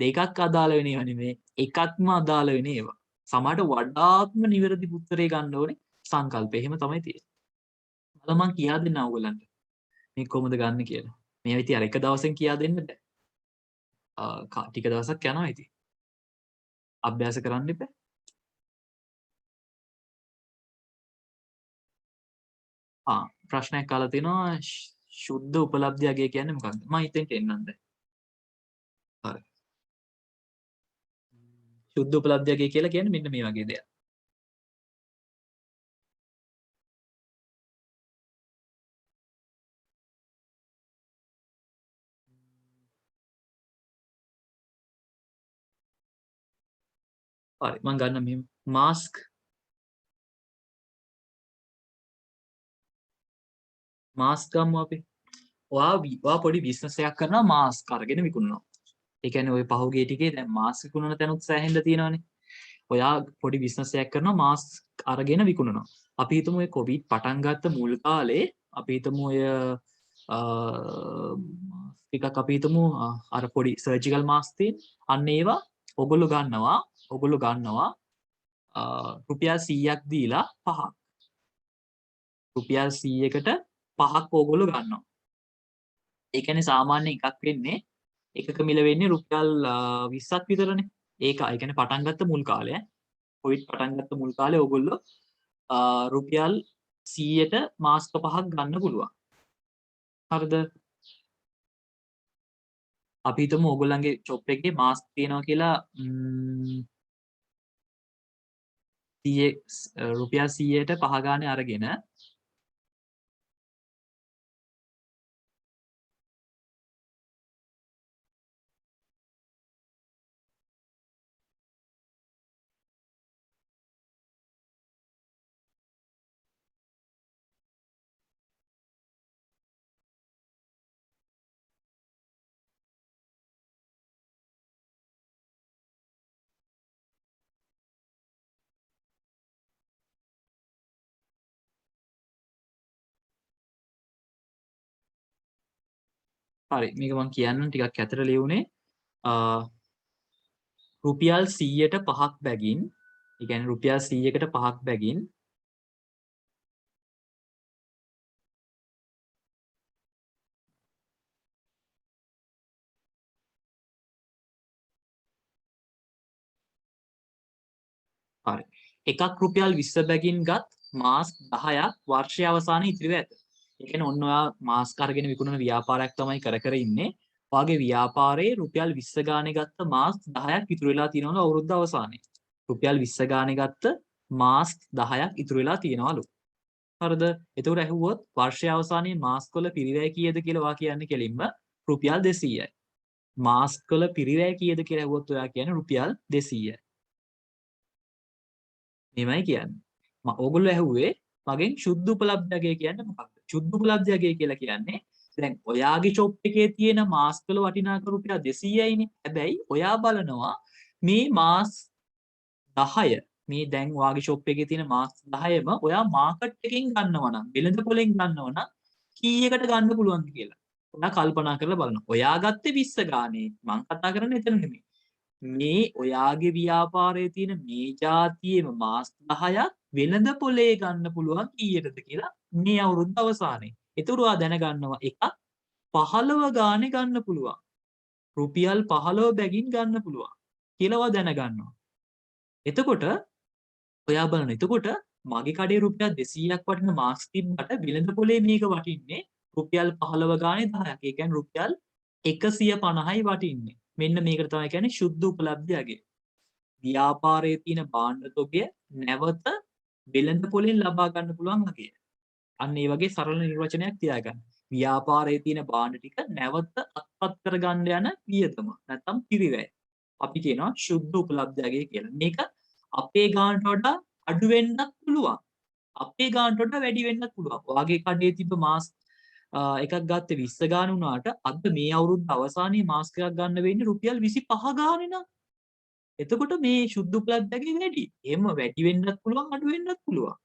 දෙකක් අදාළ වෙන ඒවා නෙමෙයි එකක්ම අදාළ වෙන ඒවා. සමහරට වඩාත්ම නිවැරදි උත්තරේ ගන්න ඕනේ සංකල්ප. එහෙම තමයි තියෙන්නේ. මම කියා දෙන්න ඕගොල්ලන්ට. මේ කොහොමද ගන්න කියලා. මේ ඉතින් අර එක දවසෙන් කියා දෙන්න බෑ. ටික දවසක් යනවා ඉතින්. අභ්‍යාස කරන්න එපා. ප්‍රශ්නයක් අහලා තිනවා ශුද්ධ උපලබ්ධිය අගය කියන්නේ මොකක්ද? මම හිතෙන්ට එන්නම් දැන්. හරි. ශුද්ධ උපලබ්ධිය අගය කියලා කියන්නේ මෙන්න මේ වගේ දෙයක්. හරි මම ගන්න මෙහෙම මාස්ක් ගමු අපි. ඔයා පොඩි බිස්නස් එකක් කරනවා මාස්ක් අරගෙන විකුණනවා. ඒ කියන්නේ ওই පහුගිය ටිකේ දැන් මාස්ක් විකුණන තැනුත් සෑහෙන්න තියෙනවානේ. ඔයා පොඩි බිස්නස් එකක් කරනවා මාස්ක් අරගෙන විකුණනවා. අපි හිතමු ඔය කොවිඩ් පටන් ගත්ත මුල් කාලේ අපි හිතමු ඔය ටිකක් අපි හිතමු අර පොඩි සර්ජිකල් මාස්ක් තියෙන අන්න ඒවා ඔගොල්ලෝ ගන්නවා රුපියල් 100ක් දීලා පහක්. රුපියල් 100කට පහක් ඕගොල්ලෝ ගන්නවා. ඒ කියන්නේ සාමාන්‍ය එකක් වෙන්නේ එකක මිල වෙන්නේ රුපියල් 20ක් විතරනේ. ඒක ඒ කියන්නේ පටන් ගත්ත මුල් කාලේ කොවිඩ් පටන් ගත්ත මුල් කාලේ ඕගොල්ලෝ රුපියල් 100ට මාස්ක් පහක් ගන්න පුළුවන්. හරිද? අපි හිතමු ඕගොල්ලන්ගේ ෂොප් එකේ මාස්ක් තියෙනවා කියලා රුපියල් 100ට පහ ගානේ අරගෙන හරි මේක මම කියන්නම් ටිකක් ඇතර ලියුනේ රුපියල් 100ට පහක් බැගින් ඒ කියන්නේ රුපියල් 100කට පහක් බැගින් හරි එකක් රුපියල් 20 බැගින් ගත් මාස්ක් 10ක් වර්ෂය අවසානයේ ඉතිරිව ඇත. ඒ කියන්නේ ඔන්න ඔයා මාස්ක් අරගෙන විකුණන ව්‍යාපාරයක් තමයි කර ඉන්නේ. ඔයාගේ ව්‍යාපාරයේ රුපියල් 20 ගානේ ගත්ත මාස්ක් 10ක් ඉතුරු වෙලා තියෙනවලු අවුරුද්ද අවසානයේ. රුපියල් 20 ගානේ ගත්ත මාස්ක් 10ක් ඉතුරු වෙලා තියෙනවලු. හරිද? එතකොට ඇහුවොත් වර්ෂය අවසානයේ මාස්ක් වල පිරිවැය කීයද කියලා ඔයා කියන්නේ කෙලින්ම රුපියල් 200යි. මාස්ක් වල පිරිවැය කීයද කියලා ඇහුවොත් ඔයා කියන්නේ රුපියල් 200යි. මෙමය කියන්නේ. ඕගොල්ලෝ ඇහුවේ මගෙන් ශුද්ධ උපලබ්ධිය කියන්නේ මොකක්ද? ශුද්ධ උපලබ්ධිය කියලා කියන්නේ දැන් ඔයාගේ ෂොප් එකේ තියෙන මාස්ක් වල වටිනාකම රුපියල් 200යිනේ. හැබැයි ඔයා බලනවා මේ මාස්ක් 10 මේ දැන් ඔයාගේ ෂොප් එකේ තියෙන මාස්ක් 10ම ඔයා මාකට් එකෙන් ගන්නවා නම් වෙළඳ පොලෙන් ගන්නවා නම් කීයකට ගන්න පුළුවන්ද කියලා. ඔයා කල්පනා කරලා බලන්න. ඔයා ගත්තේ 20 ගානේ. මං කතා කරන්නේ එතන නෙමෙයි. මේ ඔයාගේ ව්‍යාපාරයේ තියෙන මේ જાතියේම මාස් 10ක් වෙළඳ පොලේ ගන්න පුළුවන් කීයටද කියලා මේ අවුරුද්ද අවසානයේ. ඒතර ඔයා දැනගන්නවා එකක් 15 ගානේ ගන්න පුළුවන්. රුපියල් 15 බැගින් ගන්න පුළුවන් කියලා ඔයා දැනගන්නවා. එතකොට ඔයා බලන්න එතකොට මගේ කඩේ රුපියල් 200ක් වටින මාස්ක් තිබ්බට වෙළඳ පොලේ මේක වටින්නේ රුපියල් 15 ගානේ 10ක්. ඒ කියන්නේ රුපියල් 150යි වටින්නේ. මෙන්න මේකට තමයි කියන්නේ ශුද්ධ උපලබ්ධිය අගය. ව්‍යාපාරයේ තියෙන භාණ්ඩ තොගය නැවත වෙළඳ පොලෙන් ලබා ගන්න පුළුවන් අගය. අන්න ඒ වගේ සරල නිර්වචනයක් තියාගන්න. ව්‍යාපාරයේ තියෙන භාණ්ඩ ටික නැවත අත්පත් කරගන්න යන වියදම නැත්නම් පිරිවැය. අපි කියනවා ශුද්ධ උපලබ්ධිය අගය කියලා. මේක අපේ ගානට වඩා අඩු වෙන්නත් පුළුවන්. අපේ ගානට වඩා වැඩි වෙන්නත් පුළුවන්. ඔයාගේ කඩේ තිබ්බ මාස් එකක් ගත්තේ 20 ගාන වුණාට අද මේ අවුරුද්ද අවසානයේ මාස්ක් එකක් ගන්න වෙන්නේ රුපියල් 25 ගානේ නම්. එතකොට මේ ශුද්ධ උපලබ්ධකේ වැඩි. එහෙම වැඩි වෙන්නත් පුළුවන් අඩු වෙන්නත් පුළුවන්.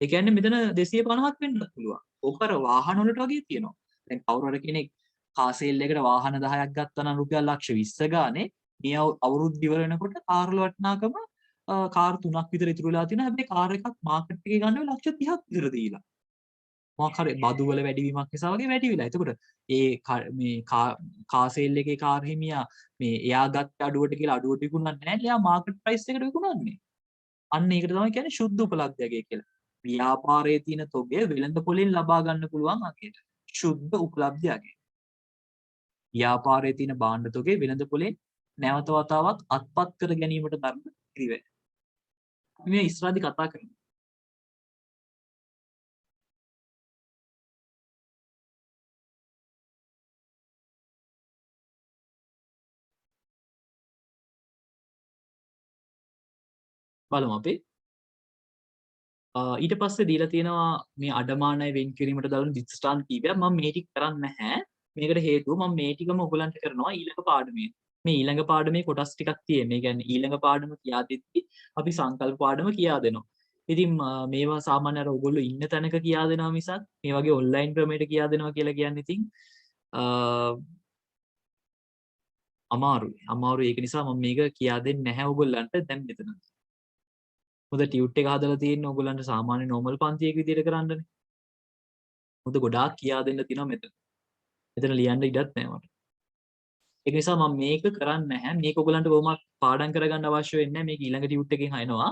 ඒ කියන්නේ මෙතන 250ක් වෙන්නත් පුළුවන්. ඕක අර වාහන වලට වගේ තියෙනවා. දැන් කවුරු හරි කෙනෙක් කාර් සේල් එකකට වාහන 10ක් ගත්තා නම් රුපියල් ලක්ෂ 20 ගානේ මේ අවුරුද්ද ඉවර වෙනකොට කාර් වල වටිනාකම කාර් 3ක් විතර ඉතුරු වෙලා තියෙනවා. හැබැයි කාර් එකක් මාකට් එකේ ගන්න වෙලාව ලක්ෂ 30ක් විතර දීලා. මොකක් හරි බදු වල වැඩිවීමක් නිසා වගේ වැඩි වෙලා. එතකොට මේ කාර් සේල් එකේ කාර් හිමියා මේ එයා ගත්ත අඩුවට කියලා අඩුවට විකුණන්නේ නැහැ. එයා මාකට් ප්‍රයිස් එකට විකුණන්නේ. අන්න ඒකට තමයි කියන්නේ ශුද්ධ උපලබ්ධයගේ කියලා. ව්‍යාපාරයේ තියෙන තොගය වෙළඳ පොලෙන් ලබා ගන්න පුළුවන් අගයට. ශුද්ධ උපලබ්ධයගේ. ව්‍යාපාරයේ තියෙන භාණ්ඩ තොගේ වෙළඳ පොලෙන් නැවත වතාවක් අත්පත් කර ගැනීමට දරන පිළිවෙල. අපි මේ ඉස්සරහදී කතා කරමු. බලමු අපි. ඊට පස්සේ දීලා තියෙනවා මේ අඩමානය වෙන් කිරීමට දරන දිස්ත්‍රාන් කීපයක්. මම මේ ටික කරන්නේ නැහැ. මේකට හේතුව මම මේ ටිකම ඔයගලන්ට කරනවා ඊළඟ පාඩමේ. මේ ඊළඟ පාඩමේ කොටස් ටිකක් තියෙනවා. ඒ කියන්නේ ඊළඟ පාඩම කියා දෙද්දි අපි සංකල්ප පාඩම කියා දෙනවා. ඉතින් මේවා සාමාන්‍යයෙන් අර ඔයගොල්ලෝ ඉන්න තැනක කියා දෙනවා මිසක් මේ වගේ ඔන්ලයින් ක්‍රමයකට කියා දෙනවා කියලා කියන්නේ ඉතින් අමාරුයි. ඒක නිසා මම මේක කියා දෙන්නේ නැහැ ඔයගොල්ලන්ට දැන් මෙතන. මොකද ටියුට් එක හදලා තියෙන්නේ ඔයගොල්ලන්ට සාමාන්‍ය නෝමල් පන්තියක විදිහට කරන්නනේ. මොකද ගොඩාක් කියා දෙන්න තියෙනවා මෙතන. මෙතන ලියන්න ඉඩක් නැහැ මට. ඒක නිසා මම මේක කරන්නේ නැහැ. මේක ඔයගොල්ලන්ට කොහොමවත් පාඩම් කරගන්න අවශ්‍ය වෙන්නේ නැහැ. මේක ඊළඟ ටියුට් එකෙන් අයනවා.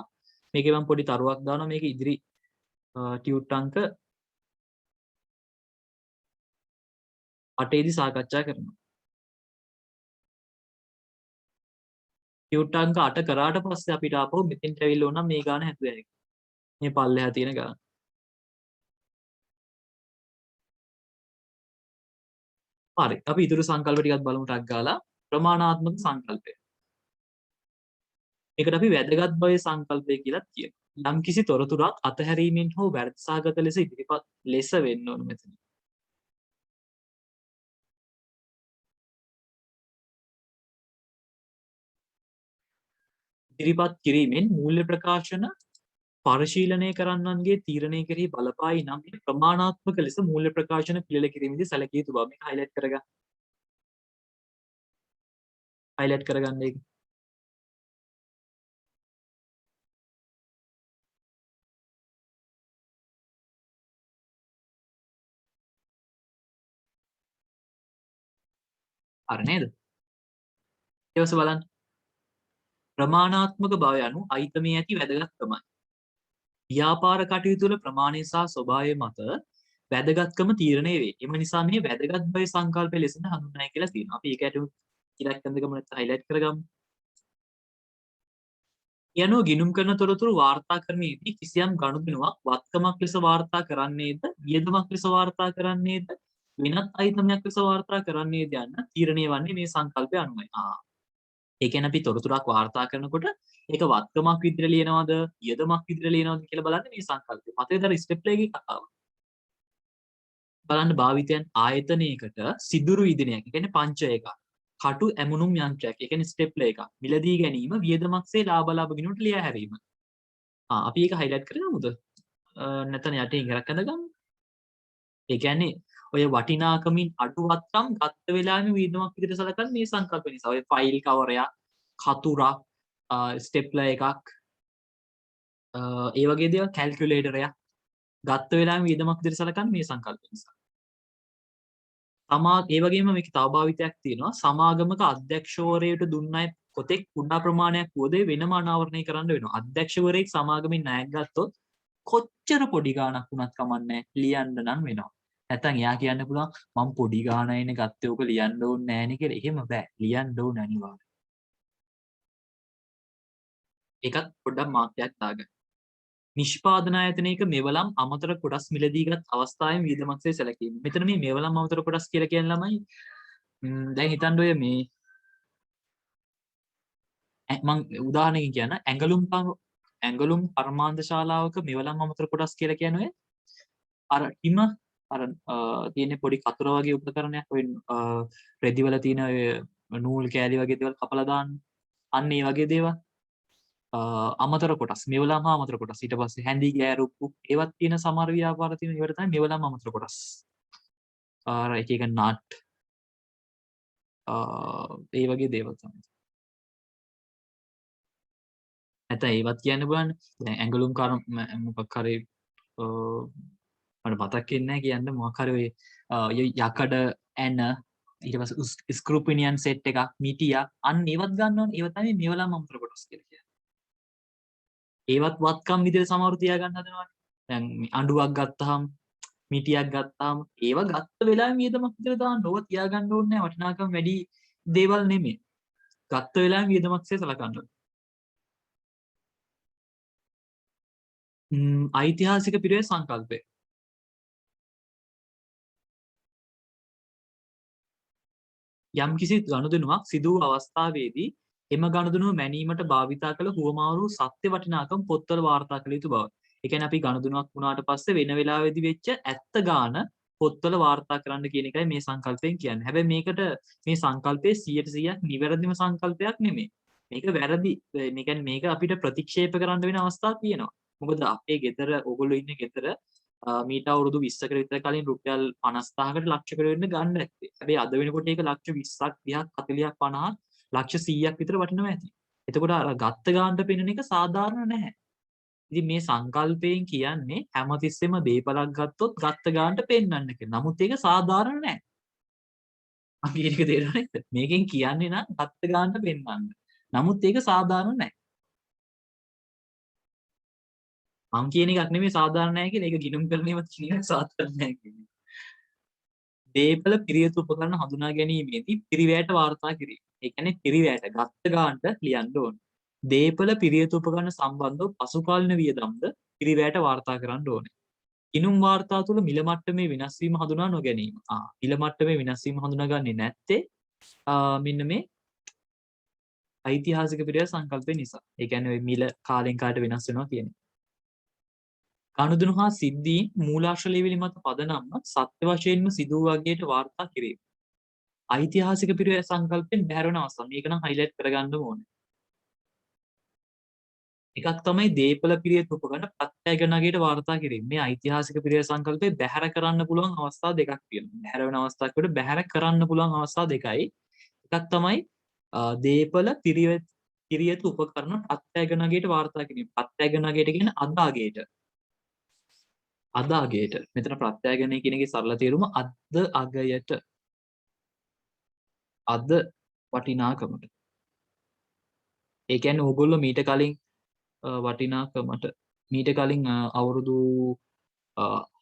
මේකේ මම පොඩි තරුවක් දානවා. මේක ඉදිරි ටියුට් අංක 8 දී සාකච්ඡා කරනවා. ටියුට් අංක 8 කරාට පස්සේ අපිට ආපහු මෙතෙන්ට ඇවිල්ලා ඕනම් මේ ගාන හැදුවා හැකියි. මේ පල්ලෙහා තියෙන ගාන. හරි. අපි ඊටු සංකල්ප ටිකක් බලමු ටක් ගාලා. ප්‍රමාණාත්මක සංකල්පය. ඒකට අපි වැදගත් භවයේ සංකල්පය කියලාත් කියනවා. යම්කිසි තොරතුරක් අතහැරීමෙන් හෝ වර්ධසාගත ලෙස ඉදිරිපත් ලෙස වෙන්න ඕන මෙතන. ඉදිරිපත් කිරීමෙන් මූල්‍ය ප්‍රකාශන පරිශීලනය කරන්නන්ගේ තීරණය කෙරෙහි බලපායි නම් ප්‍රමාණාත්මක ලෙස මූල්‍ය ප්‍රකාශන පිළිල කිරීමේදී සැලකිය යුතු බව මේක highlight කරගන්න. highlight කරගන්න ඒක. හරි නේද? ඊට පස්සේ බලන්න. ප්‍රමාණාත්මක බව යනු අයිතමේ ඇති වැදගත්කමයි. ව්‍යාපාර කටයුතු වල ප්‍රමාණය සහ ස්වභාවය මත වැදගත්කම තීරණය වේ. එම නිසා මේ වැදගත් බව සංකල්පය ලෙස හඳුන්වයි කියලා තියෙනවා. අපි ඒකට ඉලක්කම් දෙකම නැත්නම් highlight කරගමු. යනෝ ගිණුම් කරන තොරතුරු වාර්තා කරන්නේදී කිසියම් ගනුදෙනුවක් වත්කමක් ලෙස වාර්තා කරන්නේද වියදමක් ලෙස වාර්තා කරන්නේද වෙනත් අයිතමයක් ලෙස වාර්තා කරන්නේද යන්න තීරණය වන්නේ මේ සංකල්පය අනුවයි. ඒ කියන්නේ අපි තොරතුරක් වාර්තා කරනකොට ඒක වත්කමක් විදිහට ලියනවද වියදමක් විදිහට ලියනවද කියලා බලන්නේ මේ සංකල්පය. මතකද ස්ටෙප් එකේ කතාව. බලන්න භාවිතයන් ආයතනයකට සිදුරු ඉදිනයක්. ඒ කියන්නේ පංචයක. කටු ඇමුණුම් යන්ත්‍රයක්. ඒ කියන්නේ ස්ටෙප්ලර් එකක්. මිලදී ගැනීම වියදමක්සේ ලාභ ලාභ ගිණුමට ලියා හැරීම. අපි ඒක highlight කරගමුද? නැත්නම් යටින් ඉඟරක් අඳගමු. ඒ කියන්නේ ඔය වටිනාකමින් අඩුවත්කම් ගත්ත වෙලාවෙම වියදමක් විදිහට සලකන්නේ මේ සංකල්ප නිසා. ඔය ෆයිල් කවරයක්, කතුරක්, ස්ටෙප්ලර් එකක්, ඒ වගේ දේවල් කැල්කියුලේටරයක් ගත්ත වෙලාවෙම වියදමක් විදිහට සලකන්නේ මේ සංකල්ප නිසා. ඒ වගේම මේක තව භාවිතයක් තියෙනවා. සමාගමක අධ්‍යක්ෂවරයෙකුට දුන්නයි කොතෙක් කුඩා ප්‍රමාණයක් වුවද වෙනම අනාවරණය කරන්න වෙනවා. අධ්‍යක්ෂවරයෙක් සමාගමෙන් ණයක් ගත්තොත් කොච්චර පොඩි ගාණක් වුණත් කමන්නේ ලියන්න නම් වෙනවා. නැත්තම් එයා කියන්න පුළුවන් මම පොඩි ගාණයිනේ ගත්තේ ඔක ලියන්න ඕනේ නෑනේ කියලා. එහෙම බෑ. ලියන්න ඕන අනිවාර්යයෙන්. ඒකත් පොඩ්ඩක් මාක්කයක් දාගන්න. නිෂ්පාදන ආයතනයක මෙවලම් අමතර කොටස් මිලදීගත් අවස්ථාවෙන් වියදමක්සේ සැලකීම. මෙතන මේ මෙවලම් අමතර කොටස් කියලා කියන ළමයි දැන් හිතන්න ඔය මේ මම උදාහරණයකින් කියන ඇඟලුම් කර්මාන්ත ශාලාවක මෙවලම් අමතර කොටස් කියලා කියන්නේ අර හිම අර තියෙන පොඩි කතුර වගේ උපකරණයක් ඔය රෙදි වල තියෙන ඔය නූල් කෑලි වගේ දේවල් කපලා දාන්න. අන්න ඒ වගේ දේවල්. අමතර කොටස් මෙවලම අමතර කොටස් ඊට පස්සේ හැඳි ගෑරුප්පු ඒවත් තියෙන සමහර ව්‍යාපාර තියෙන ඒවට තමයි මෙවලම අමතර කොටස්. අර එක එක නට් ඒ වගේ දේවල් තමයි. නැත්නම් ඒවත් කියන්න බලන්න. දැන් ඇඟලුම් කර මොකක් හරි මට මතක් වෙන්නේ නැහැ කියන්න මොකක් හරි ඔය යකඩ ඇන ඊට පස්සේ ස්ක්‍රූපිනියන් සෙට් එකක් මිටියක් අන්න ඒවත් ගන්න ඕනේ. ඒව තමයි මෙවලම අමතර කොටස් කියලා කියන්නේ. ඒවත් වත්කම් විදිහට සමහරු තියා ගන්න හදනවානේ. දැන් අඬුවක් ගත්තාම මිටියක් ගත්තාම ඒව ගත්ත වෙලාවෙම වියදමක් විතර දාන්න. ඕව තියාගන්න ඕනේ නැහැ. වටිනාකම් වැඩි දේවල් නෙමෙයි. ගත්ත වෙලාවෙම වියදමක්සේ සලකන්න ඕනේ. ඓතිහාසික පිරිවේ සංකල්පය. යම්කිසි ගනුදෙනුවක් සිදු වූ අවස්ථාවේදී එම ගනුදෙනුව මැනීමට භාවිතා කළ හුවමාරු සත්‍ය වටිනාකම් පොත්වල වාර්තා කළ යුතු බව. ඒ කියන්නේ අපි ගනුදෙනුවක් වුණාට පස්සේ වෙන වෙලාවෙදී වෙච්ච ඇත්ත ගාන පොත්වල වාර්තා කරන්න කියන එකයි මේ සංකල්පයෙන් කියන්නේ. හැබැයි මේකට මේ සංකල්පයේ 100% නිවැරදිම සංකල්පයක් නෙමෙයි. මේක වැරදි. මේ කියන්නේ මේක අපිට ප්‍රතික්ෂේප කරන්න වෙන අවස්ථා තියෙනවා. මොකද අපේ ගෙදර ඕගොල්ලෝ ඉන්නේ ගෙදර මීට අවුරුදු 20කට විතර කලින් රුපියල් 50000කට ලක්ෂයකට වෙන්න ගන්න ඇත්තේ. හැබැයි අද වෙනකොට ඒක ලක්ෂ 20ක් 30ක් 40ක් 50ක් ලක්ෂ 100ක් විතර වටිනවා ඇති. එතකොට අර ගත්ත ගානට පෙනෙන එක සාධාරණ නැහැ. ඉතින් මේ සංකල්පයෙන් කියන්නේ හැමතිස්සෙම දීපලක් ගත්තොත් ගත්ත ගානට පෙන්වන්න කියලා. නමුත් ඒක සාධාරණ නැහැ. අපි ඒක තේරෙන්නේ මේකෙන් කියන්නේ නම් ගත්ත ගානට පෙන්වන්න. නමුත් ඒක සාධාරණ නැහැ. මං කියන එකක් නෙමෙයි සාධාරණ නැහැ කියලා. ඒක ගිණුම් කරන ඒවා කියන එක සාධාරණ නැහැ කියන්නේ. දේපල පිරියතු උපකරණ හඳුනා ගැනීමේදී පිරිවැයට වාර්තා කිරීම. ඒ කියන්නේ පිරිවැයට ගත්ත ගානට ලියන්න ඕන. දේපල පිරියතු උපකරණ සම්බන්ධව පසුකාලීන වියදම්ද පිරිවැයට වාර්තා කරන්න ඕනේ. ගිණුම් වාර්තා තුළ මිල මට්ටමේ වෙනස් වීම හඳුනා නොගැනීම. මිල මට්ටමේ වෙනස් වීම හඳුනාගන්නේ නැත්තේ මෙන්න මේ ඓතිහාසික පිරිය සංකල්පය නිසා. ඒ කියන්නේ ඔය මිල කාලෙන් කාලට වෙනස් වෙනවා කියන්නේ. ගනුදෙනු හා සිද්ධීන් මූලාශ්‍ර ලියවිලි මත පදනම්ව සත්‍ය වශයෙන්ම සිදු වූ වගේට වාර්තා කිරීම. ඓතිහාසික පිරිවේ සංකල්පෙන් බැහැර වෙන අවස්ථා. මේක නම් හයිලයිට් කරගන්න ඕනේ. එකක් තමයි දීපල පිරිවෙත් උපකරණ ප්‍රත්‍යය ගණනයට වාර්තා කිරීම. මේ ඓතිහාසික පිරිවේ සංකල්පේ බැහැර කරන්න පුළුවන් අවස්ථා දෙකක් තියෙනවා. බැහැර වෙන අවස්ථාවකට බැහැර කරන්න පුළුවන් අවස්ථා දෙකයි. එකක් තමයි දීපල පිරිවෙත් උපකරණ ප්‍රත්‍යය ගණනයට වාර්තා කිරීම. ප්‍රත්‍යය ගණනයට කියන්නේ අදාගයට. අදාගයට. මෙතන ප්‍රත්‍යය ගණනය කියන එකේ සරල තේරුම අද අගයට. අද වටිනාකමට. ඒ කියන්නේ ඕගොල්ලෝ මීට කලින් වටිනාකමට මීට කලින් අවුරුදු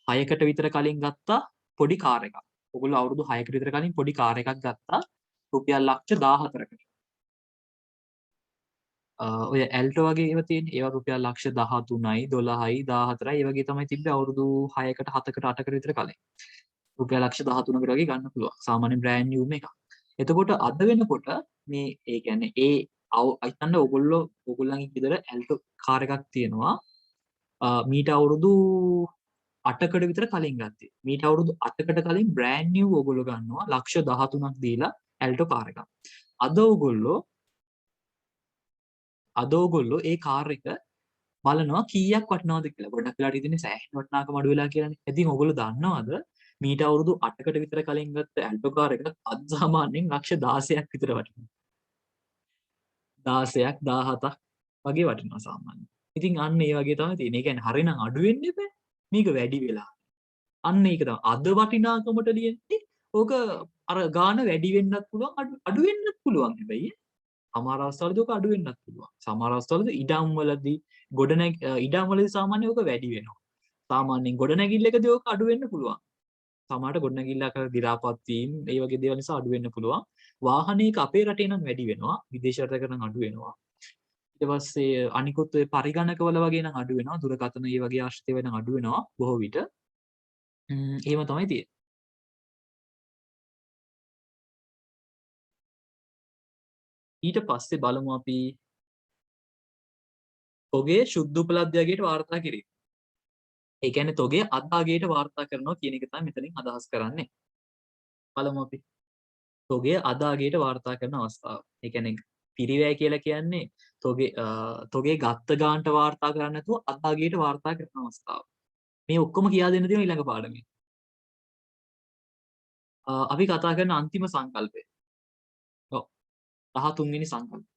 6කට විතර කලින් ගත්තා පොඩි කාර් එකක්. ඕගොල්ලෝ අවුරුදු 6කට විතර කලින් පොඩි කාර් එකක් ගත්තා රුපියල් ලක්ෂ 14කට. ඔය ඇල්ටෝ වගේ ඒවා තියෙන ඒවා රුපියල් ලක්ෂ 13යි 12යි 14යි ඒ වගේ තමයි තිබ්බේ අවුරුදු 6කට 7කට 8කට විතර කලින්. රුපියල් ලක්ෂ 13කට වගේ ගන්න පුළුවන්. සාමාන්‍ය බ්‍රෑන්ඩ් නිව්ම එකක්. එතකොට අද වෙනකොට මේ ඒ කියන්නේ අයිතන්න ඔගොල්ලන්ගේ ගෙදර ඇල්ටෝ කාර් එකක් තියෙනවා. මීට අවුරුදු 8කට විතර කලින් ගත්තේ. මීට අවුරුදු 8කට කලින් බ්‍රෑන්ඩ් නිව් ඔයගොල්ලෝ ගන්නවා ලක්ෂ 13ක් දීලා ඇල්ටෝ කාර් එකක්. අද ඔයගොල්ලෝ ඒ කාර් එක බලනවා කීයක් වටිනවද කියලා. ගොඩක් වෙලාට ඉතින් සෑහෙන වටිනාකම අඩු වෙලා කියලානේ. ඉතින් ඔයගොල්ලෝ දන්නවද මීට අවුරුදු 8කට විතර කලින් ගත්ත ඇල්ටෝ කාර් එක අද සාමාන්‍යයෙන් ලක්ෂ 16ක් විතර වටිනවා. 16ක් 17ක් වගේ වටිනවා සාමාන්‍යයෙන්. ඉතින් අන්න ඒ වගේ තමයි තියෙන්නේ. ඒ කියන්නේ හරිනම් අඩු වෙන්න එපා. මේක වැඩි වෙලා. අන්න ඒක තමයි. අද වටිනාකමට ලියන්නේ ඕක අර ගාන වැඩි වෙන්නත් පුළුවන් අඩු වෙන්නත් පුළුවන් හැබැයි. සමහර අවස්ථාවලදී ඕක අඩු වෙන්නත් පුළුවන්. සමහර අවස්ථාවලදී ඉඩම් වලදී සාමාන්‍යයෙන් ඕක වැඩි වෙනවා. සාමාන්‍යයෙන් ගොඩනැගිල්ලකදී ඕක අඩු වෙන්න පුළුවන්. සමහරට ගොඩනැගිල්ලක දි รา පත් වීම ඒ වගේ දේවල් නිසා අඩු වෙන්න පුළුවන්. වාහනයක අපේ රටේ නම් වැඩි වෙනවා. විදේශ රටක නම් අඩු වෙනවා. ඊට පස්සේ අනිකුත් ඔය පරිගණකවල වගේ නම් අඩු වෙනවා. දුරකථන ඒ වගේ ආශ්‍රිත වෙන අඩු වෙනවා බොහෝ විට. එහෙම තමයි තියෙන්නේ. ඊට පස්සේ බලමු අපි ඔගේ ශුද්ධ උපලබ්ධයකට වාර්තා කිරීම. ඒ කියන්නේ තොගේ අදාගේට වාර්තා කරනවා කියන එක තමයි මෙතනින් අදහස් කරන්නේ. බලමු අපි. තොගේ අදාගේට වාර්තා කරන අවස්ථාව. ඒ කියන්නේ පිරිවැය කියලා කියන්නේ තොගේ ගත්ත ගානට වාර්තා කරන්නේ නැතුව අදාගේට වාර්තා කරන අවස්ථාව. මේ ඔක්කොම කියා දෙන්න තියෙන ඊළඟ පාඩමේ. අපි කතා කරන අන්තිම සංකල්පය. ඔව්. 13 වෙනි සංකල්පය.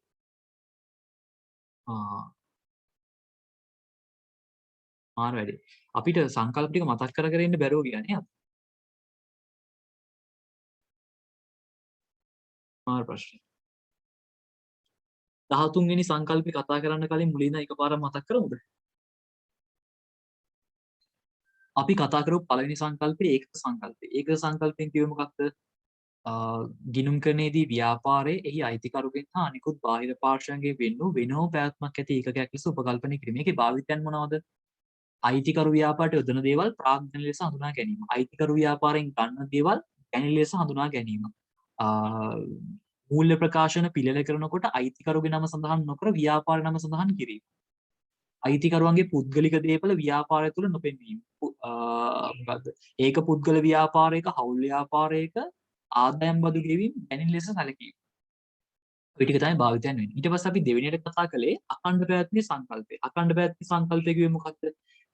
මාර වැඩි. අපිට සංකල්ප ටික මතක් කර කර ඉන්න බැරුව ගියා නේද? මාර ප්‍රශ්න. 13 වෙනි සංකල්පේ කතා කරන්න කලින් මුලින්ම එකපාරක් මතක් කරමුද? අපි කතා කරපු පළවෙනි සංකල්පේ ඒකක සංකල්පේ. ඒකක සංකල්පෙන් කිව්වේ මොකක්ද? ගිණුම් කරණයේදී ව්‍යාපාරයේ එහි අයිතිකරුගෙන් හා අනිකුත් බාහිර පාර්ශ්වයන්ගේ වෙනම පැවැත්මක් ඇති ඒකකයක් ලෙස උපකල්පනය කිරීම. මේකේ භාවිතයන් මොනවද? අයිතිකරු ව්‍යාපාරයට යොදන දේවල් ප්‍රාග්ධන ලෙස හඳුනා ගැනීම. අයිතිකරු ව්‍යාපාරයෙන් ගන්න දේවල් ගැණිලි ලෙස හඳුනා ගැනීම. මූල්‍ය ප්‍රකාශන පිළිල කරනකොට අයිතිකරුගේ නම සඳහන් නොකර ව්‍යාපාර නම සඳහන් කිරීම. අයිතිකරුවන්ගේ පුද්ගලික දේපල ව්‍යාපාරය තුළ නොපෙන්වීම. මොකද්ද? ඒක පුද්ගල ව්‍යාපාරයක හවුල් ව්‍යාපාරයක ආදායම් බදු ගෙවීම ගැණිලි ලෙස සැලකීම. ඔය ටික තමයි භාවිතයන් වෙන්නේ. ඊට පස්සේ අපි දෙවෙනියට කතා කළේ අඛණ්ඩ පැවැත්මේ සංකල්පය. අඛණ්ඩ පැවැත්මේ සංකල්පය කිව්වේ මොකක්ද?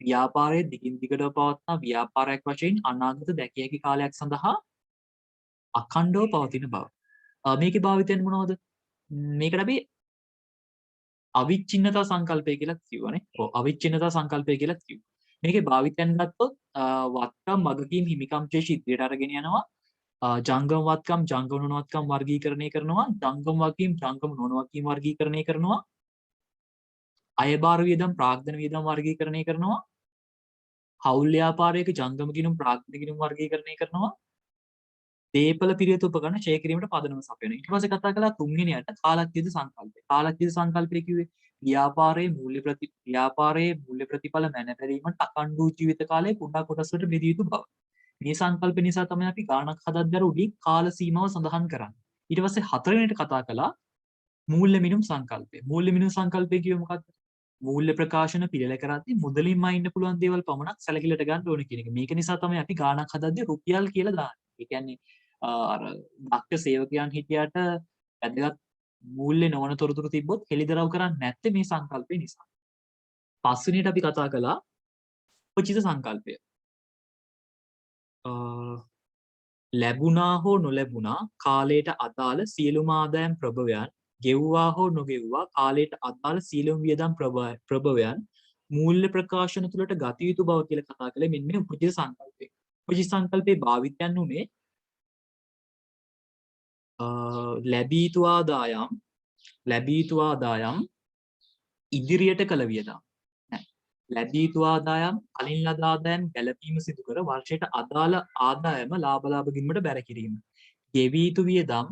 ව්‍යාපාරයේ දිගින් දිගට පවත්නා ව්‍යාපාරයක් වශයෙන් අනාගත දැකිය හැකි කාලයක් සඳහා අඛණ්ඩව පවතින බව. මේකේ භාවිතයන් මොනවද? මේකට අපි අවිච්ඡින්නතා සංකල්පය කියලා කිව්වනේ. ඔව් අවිච්ඡින්නතා සංකල්පය කියලා කිව්වා. මේකේ භාවිතයන් ගත්තොත් වත්කම් වගකීම් හිමිකම් ඉදිරියට අරගෙන යනවා. ජංගම වත්කම් ජංගම නොවන වත්කම් වර්ගීකරණය කරනවා. ජංගම වගකීම් ජංගම නොවන වගකීම් වර්ගීකරණය කරනවා. අයබාර වියදම් ප්‍රාග්ධන වියදම් වර්ගීකරණය කරනවා. හවුල් ව්‍යාපාරයක ජංගම ගිණුම් ප්‍රාග්ධන ගිණුම් වර්ගීකරණය කරනවා. දේපල පිරියත උපකරණ ඡය කිරීමට පදනම සපයනවා. ඊට පස්සේ කතා කළා තුන්වෙනියට කාලක්තිද සංකල්පය. කාලක්තිද සංකල්පය කිව්වේ ව්‍යාපාරයේ මූල්‍ය ප්‍රතිඵල මැනපැරීමට අකණ්ඩු ජීවිත කාලයේ කුඩා කොටස් වලට බෙදිය යුතු බව. මේ සංකල්ප නිසා තමයි අපි ගාණක් හදද්දී අර උඩින් කාල සීමාව සඳහන් කරන්නේ. ඊට පස්සේ හතරවෙනියට කතා කළා මූල්‍ය මිනුම් සංකල්පය. මූල්‍ය මිනුම් සංකල්පය කිව්වේ මොකක්ද? මූල්‍ය ප්‍රකාශන පිළිල කරද්දී මුදලින්ම ඉන්න පුළුවන් දේවල් පමණක් සැලකිලිට ගන්න ඕනේ කියන එක. මේක නිසා තමයි අපි ගාණක් හදද්දී රුපියල් කියලා දාන්නේ. ඒ කියන්නේ අර දක්ෂ සේවකයන් හිටියට වැදගත් මූල්‍ය නොවන තොරතුරු තිබ්බොත් හෙළිදරව් කරන්නේ නැත්තේ මේ සංකල්පය නිසා. පස්වෙනියට අපි කතා කළා උපචිත සංකල්පය. ලැබුණා හෝ නොලැබුණා කාලයට අදාළ සියලුම ආදායම් ප්‍රභවයන් ගෙව්වා හෝ නොගෙව්වා කාලයට අදාළ සියලුම වියදම් ප්‍රභවයන් මූල්‍ය ප්‍රකාශන තුළට ගත යුතු බව කියලා කතා කළේ මෙන්න මේ උපචිත සංකල්පය. උපචිත සංකල්පේ භාවිතයන් උනේ ලැබී යුතු ආදායම් ඉදිරියට කළ වියදම්. ලැබී යුතු ආදායම් කලින් ලද ආදායම් ගැලපීම සිදු කර වර්ෂයට අදාළ ආදායම ලාභ ගිණුමට බැර කිරීම. ගෙවී යුතු වියදම්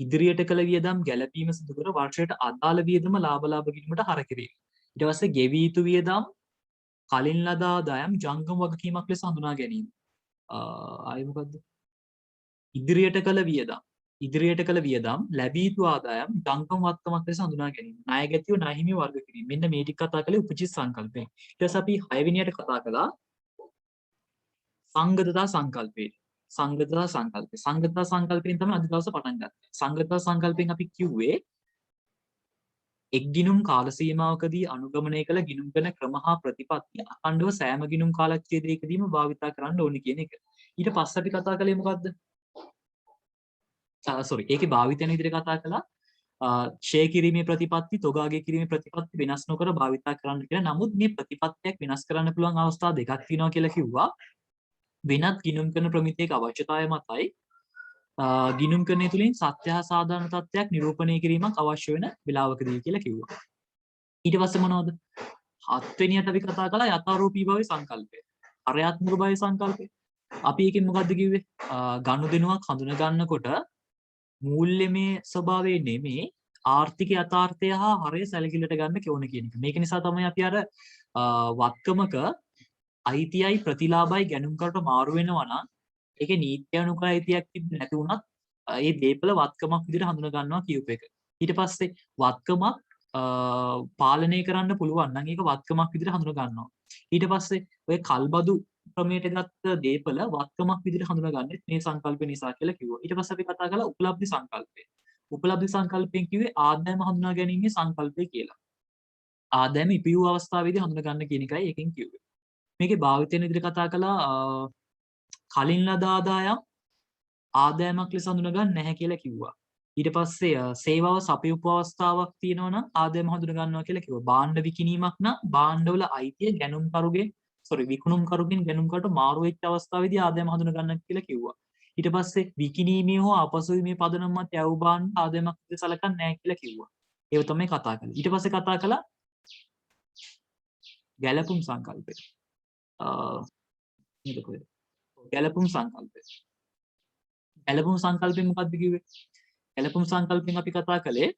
ඉදිරියට කළ වියදම් ගැලපීම සිදු කර වර්ෂයට අදාළ වියදම ලාභ ගිණුමට හර කිරීම. ඊට පස්සේ ගෙවී යුතු වියදම් කලින් ලද ආදායම් ජංගම වගකීමක් ලෙස හඳුනා ගැනීම. ආයෙ මොකද්ද? ඉදිරියට කළ වියදම් ලැබී යුතු ආදායම් ජංගම වත්කමක් ලෙස හඳුනා ගැනීම. ණය ගැතිව ණය හිමි වර්ග කිරීම. මෙන්න මේ ටික කතා කළේ උපචිත සංකල්පයෙන්. ඊට පස්සේ අපි 6 වෙනියට කතා කළා සංගතතා සංකල්පය. සංගතතා සංකල්පයෙන් තමයි අද දවසේ පටන් ගත්තේ. සංගතතා සංකල්පයෙන් අපි කිව්වේ එක් ගිණුම් කාල සීමාවකදී අනුගමනය කළ ගිණුම් කරන ක්‍රම හා ප්‍රතිපත්ති අඛණ්ඩව සෑම ගිණුම් කාලච්ඡේදයකදීම භාවිතා කරන්න ඕනේ කියන එක. ඊට පස්සේ අපි කතා කළේ මොකද්ද? ඒකේ භාවිතයන් විදිහට කතා කළා ෂේ කිරීමේ ප්‍රතිපත්ති තොගාගේ කිරීමේ ප්‍රතිපත්ති වෙනස් නොකර භාවිතා කරන්න කියලා. නමුත් මේ ප්‍රතිපත්තියක් වෙනස් කරන්න පුළුවන් අවස්ථා දෙකක් තියෙනවා කියලා කිව්වා. වෙනත් ගිණුම් කරන ප්‍රමිතියක අවශ්‍යතාවය මතයි ගිණුම් කරණය තුළින් සත්‍ය හා සාධාරණ තත්ත්වයක් නිරූපණය කිරීමක් අවශ්‍ය වෙන වෙලාවකදී කියලා කිව්වා. ඊට පස්සේ මොනවද? 7 වෙනියට අපි කතා කළා යථාරූපී භවයේ සංකල්පය. අරයාත්මක භවයේ සංකල්පය. අපි එකෙන් මොකද්ද කිව්වේ? ගනුදෙනුවක් හඳුන ගන්නකොට මූල්‍යමය ස්වභාවය නෙමේ ආර්ථික යථාර්ථය හා හරය සැලකිල්ලට ගන්න ඕන කියන එක. මේක නිසා තමයි අපි අර වත්කමක අයිතියයි ප්‍රතිලාභයි ගැනුම්කරට මාරු වෙනවා නම් ඒකේ නීත්‍ය අනුකූල අයිතියක් තිබෙන්නේ නැති වුණත් ඒ දීපල වත්කමක් විදිහට හඳුනා ගන්නවා කියූප එක. ඊට පස්සේ වත්කමක් පාලනය කරන්න පුළුවන් නම් ඒක වත්කමක් විදිහට හඳුනා ගන්නවා. ඊට පස්සේ ඔය කල්බදු ක්‍රමයට ගත්ත දේපල වත්කමක් විදිහට හඳුනාගන්නේ මේ සංකල්පය නිසා කියලා කිව්වා. ඊට පස්සේ අපි කතා කළා උපලබ්ධි සංකල්පය. උපලබ්ධි සංකල්පයෙන් කිව්වේ ආදායම හඳුනා ගැනීමේ සංකල්පය කියලා. ආදායම ඉපියූ අවස්ථාවේදී හඳුනා ගන්න කියන එකයි එකෙන් කිව්වේ. මේකේ භාවිතයෙන් විදිහට කතා කළා කලින් ලද ආදායම් ආදායමක් ලෙස හඳුනා ගන්න නැහැ කියලා කිව්වා. ඊට පස්සේ සේවාව සපයපු අවස්ථාවක් තියෙනවා නම් ආදායම හඳුනා ගන්නවා කියලා කිව්වා. භාණ්ඩ විකිණීමක් නම් භාණ්ඩවල අයිතිය විකුණුම්කරුගෙන් ගැනුම්කරුට මාරු වෙච්ච අවස්ථාවේදී ආදායම හඳුනා ගන්න කියලා කිව්වා. ඊට පස්සේ විකිණීමේ හෝ අපසුවීමේ පදනම මත යවු භාණ්ඩ ආදායමක් විදිහට සලකන්නේ නැහැ කියලා කිව්වා. ඒක තමයි කතා කළේ. ඊට පස්සේ කතා කළා ගැලපුම් සංකල්පය. ගැලපුම් සංකල්පය. ගැලපුම් සංකල්පයෙන් මොකක්ද කිව්වේ? ගැලපුම් සංකල්පයෙන් අපි කතා කළේ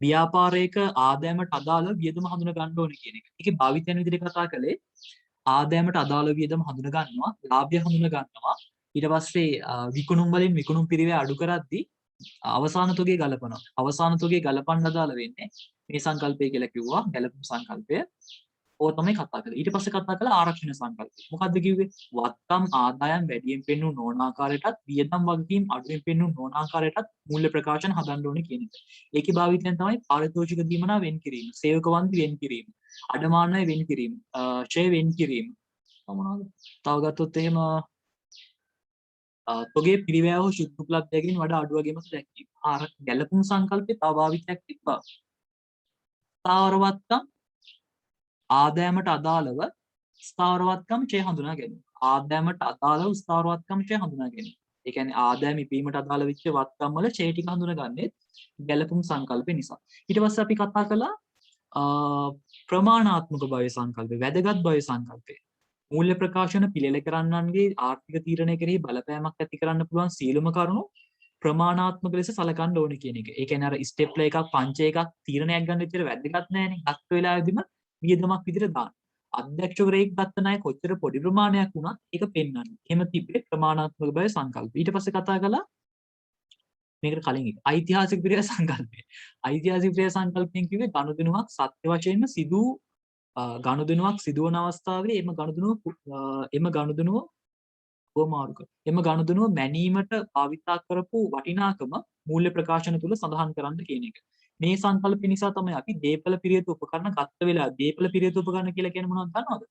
ව්‍යාපාරයක ආදායමට අදාළ වියදම හඳුනා ගන්න ඕනේ කියන එක. ඒකේ භාවිතයන් විදිහට කතා කළේ ආදායමට අදාළ වියදම හඳුනා ගන්නවා, ලාභය හඳුනා ගන්නවා. ඊට පස්සේ විකුණුම් වලින් විකුණුම් පිරිවැය අඩු කරද්දී අවසාන තොගේ ගලපනවා. අවසාන තොගේ ගලපන්න අදාළ වෙන්නේ මේ සංකල්පය කියලා කිව්වා, ගැලපුම් සංකල්පය. ඕක තමයි කතා කළේ. ඊට පස්සේ කතා කළා ආරක්ෂණ සංකල්පය. මොකද්ද කිව්වේ? වත්කම් ආදායම් වැඩියෙන් පෙන්වු නොවන ආකාරයටත් වියදම් වගකීම් අඩුවෙන් පෙන්වු නොවන ආකාරයටත් මූල්‍ය ප්‍රකාශන හදන්න ඕනේ කියන එක. ඒකේ භාවිතයෙන් තමයි පාරිතෝෂික දීමනා වෙන් කිරීම, සේවක වන්දි වෙන් කිරීම, අඩමානය වෙන් කිරීම, ඡය වෙන් කිරීම. මොනවාද? තව ගත්තොත් එහෙම තොගේ පිරිවැය හෝ ශුද්ධ උපලබ්ධයකින් වඩා අඩු වගේම දැක්වීම. ගැලපුම් සංකල්පේ තව භාවිතයක් තිබ්බා. ස්ථාවරවත්කම් ආදායමට අදාළව ස්ථාවරවත්කම් ඡය හඳුනා ගැනීම. ආදායමට අදාළව ස්ථාවරවත්කම් ඡය හඳුනා ගැනීම. ඒ කියන්නේ ආදායම ඉපීමට අදාළ වෙච්ච වත්කම් වල ඡය ටික හඳුනාගන්නේ ගැලපුම් සංකල්පේ නිසා. ඊට පස්සේ අපි කතා කළා ප්‍රමාණාත්මක භවය සංකල්පේ, වැදගත් භවය සංකල්පේ. මූල්‍ය ප්‍රකාශන පිළිල කරන්නන්ගේ ආර්ථික තීරණය කෙරෙහි බලපෑමක් ඇති කරන්න පුළුවන් සීලම කරුණු ප්‍රමාණාත්මක ලෙස සලකන්න ඕනේ කියන එක. ඒ කියන්නේ අර ස්ටෙප්ලා එකක් පංච එකක් තීරණයක් ගන්න විතර වැදගත් නැහැනේ. ගත්ත වෙලාවෙදිම වියදමක් විදිහට දාන්න. අධ්‍යක්ෂකවරයෙක් ගත්ත ණය කොච්චර පොඩි ප්‍රමාණයක් වුණත් ඒක පෙන්වන්නේ. එහෙම තිබ්බේ ප්‍රමාණාත්මක බව සංකල්ප. ඊට පස්සේ කතා කළා මේකට කලින් එක ඓතිහාසික පිරිය සංකල්පය. ඓතිහාසික පිරිය සංකල්පයෙන් කිව්වේ ගනුදෙනුවක් සත්‍ය වශයෙන්ම සිදු ගනුදෙනුවක් සිදුවන අවස්ථාවේ එම ගනුදෙනුව වමාරුක. එම ගනුදෙනුව මැනීමට භාවිතා කරපු වටිනාකම මූල්‍ය ප්‍රකාශන තුල සඳහන් කරන්න කියන එක. මේ සංකල්ප නිසා තමයි අපි දීපල පිරියත උපකරණ ගත්ත වෙලාව දීපල පිරියත උපකරණ කියලා කියන්නේ මොනවද දන්නවද?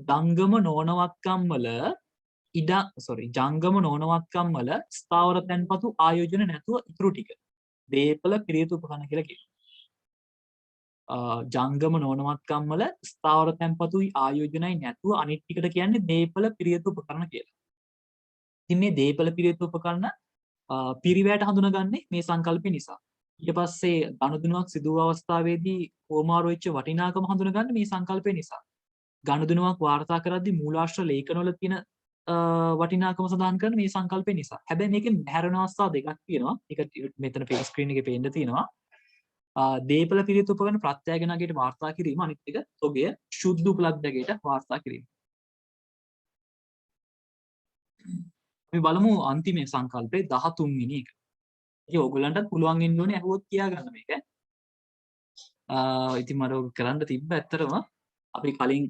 ජංගම නොවනවත්කම් වල ජංගම නොවනවත්කම් වල ස්ථාවර තැන්පතු ආයෝජන නැතුව ඉතුරු ටික දීපල පිරියත උපකරණ කියලා කියනවා. ජංගම නොවනවත්කම් වල ස්ථාවර තැන්පතුයි ආයෝජනයි නැතුව අනිත් ටිකට කියන්නේ දීපල පිරියත උපකරණ කියලා. ඉතින් මේ දීපල පිරියත උපකරණ පිරිවැයට හඳුනගන්නේ මේ සංකල්පය නිසා. ඊට පස්සේ ගනුදෙනුවක් සිදු වූ අවස්ථාවේදී හෝමාරු වෙච්ච වටිනාකම හඳුනගන්නේ මේ සංකල්පය නිසා. ගනුදෙනුවක් වාර්තා කරද්දී මූලාශ්‍ර ලේඛනවල තියෙන වටිනාකම සඳහන් කරන මේ සංකල්පය නිසා. හැබැයි මේකෙන් බැහැරෙන අවස්ථා දෙකක් තියෙනවා. ඒක මෙතන ස්ක්‍රීන් එකේ පේන්න තියෙනවා. දීපල පිරියත උපකරණ ප්‍රත්‍යයගෙන අගයට වාර්තා කිරීම, අනිත් එක තොගය ශුද්ධ උපලබ්ධයකට වාර්තා කිරීම. අපි බලමු අන්තිම සංකල්පේ 13 වෙනි එක. ඒක ඕගොල්ලන්ටත් පුළුවන් වෙන්න ඕනේ අහුවොත් කියා ගන්න මේක. ඉතින් මට ඔක කරන්න තිබ්බ ඇත්තටම අපි කලින්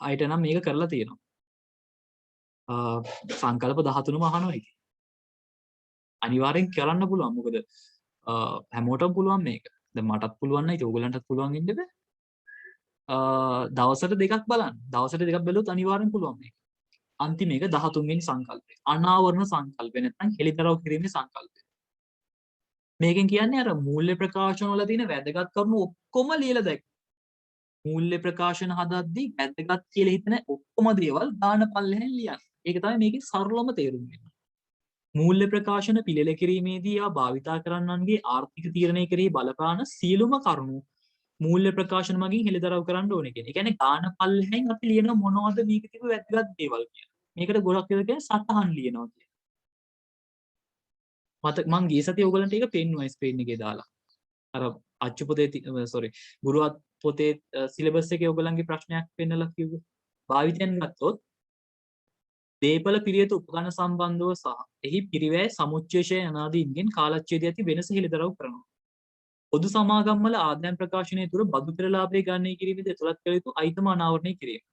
අයිට නම් මේක කරලා තියෙනවා. සංකල්ප 13ම අහනවා ඒක. අනිවාර්යෙන් කරන්න පුළුවන්. මොකද හැමෝටම පුළුවන් මේක. දැන් මටත් පුළුවන් නයි ඉතින් ඕගොල්ලන්ටත් පුළුවන් වෙන්න බෑ. දවසට දෙකක් බලන්න. දවසට දෙකක් බැලුවොත් අනිවාර්යෙන් පුළුවන් මේක. අන්තිම එක 13 වෙනි සංකල්පය. අනාවරණ සංකල්පය නැත්නම් හෙළිදරව් කිරීමේ සංකල්පය. මේකෙන් කියන්නේ අර මූල්‍ය ප්‍රකාශන වල තියෙන වැදගත් කරුණු ඔක්කොම ලියලා දැක්ක. මූල්‍ය ප්‍රකාශන හදද්දී වැදගත් කියලා හිතන ඔක්කොම දේවල් දාන පල්ලෙහෙන් ලියන්න. ඒක තමයි මේකේ සරලම තේරුම වෙන්නේ. මූල්‍ය ප්‍රකාශන පිළිල කිරීමේදී භාවිතා කරන්නන්ගේ ආර්ථික තීරණය කෙරෙහි බලපාන සියලුම කරුණු මූල්‍ය ප්‍රකාශන මගින් හෙළිදරව් කරන්න ඕනේ කියන්නේ. ඒ කියන්නේ දාන පල්ලෙහෙන් අපි ලියන මොනවද මේකේ තිබු වැදගත් දේවල් කියලා. මේකට ගොඩක් වෙලා කියන්නේ සටහන් ලියනවා කියලා. මං ගිය සතියේ ඔයගලන්ට ඒක පෙන්නුවා ස්ක්‍රීන් එකේ දාලා. අර අච්චු පොතේ ගුරු පොතේ සිලබස් එකේ ඔයගලන්ගේ ප්‍රශ්නයක් පෙන්නලා කිව්වේ. භාවිතයෙන් ගත්තොත් දීපල පිරියත උපකරණ සම්බන්ධව සහ එහි පිරිවැය සමුච්චේෂය යනාදීන්ගෙන් කාලච්ඡේදය ඇති වෙනස හෙළිදරව් කරනවා. පොදු සමාගම් වල ආදායම් ප්‍රකාශනය තුර බදු පෙර ලාභය ගණනය කිරීමේදී ඇතුළත් කළ යුතු අයිතම අනාවරණය කිරීම.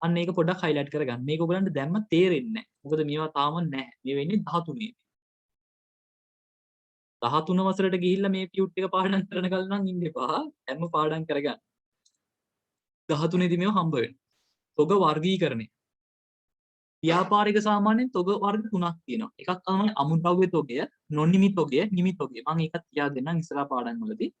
අන්න ඒක පොඩ්ඩක් highlight කරගන්න. මේක ඔයගලන්ට දැම්ම තේරෙන්නේ නැහැ. මොකද මේවා තාම නැහැ. මේ වෙන්නේ 13 දී. 13 වසරට ගිහිල්ලා මේ පියුට් එක පාඩම් කරන කල නම් ඉන්න එපා. හැම පාඩම් කරගන්න. 13 දී මේව හම්බ වෙනවා. තොග වර්ගීකරණය. ව්‍යාපාරික සාමාන්‍යයෙන් තොග වර්ග තුනක් තියෙනවා. එකක් තමයි අමුද්‍රව්‍ය තොගය, නොනිමි තොගය, නිමි තොගය. මම ඒකත් කියා දෙන්නම් ඉස්සරහා පාඩම් වලදී.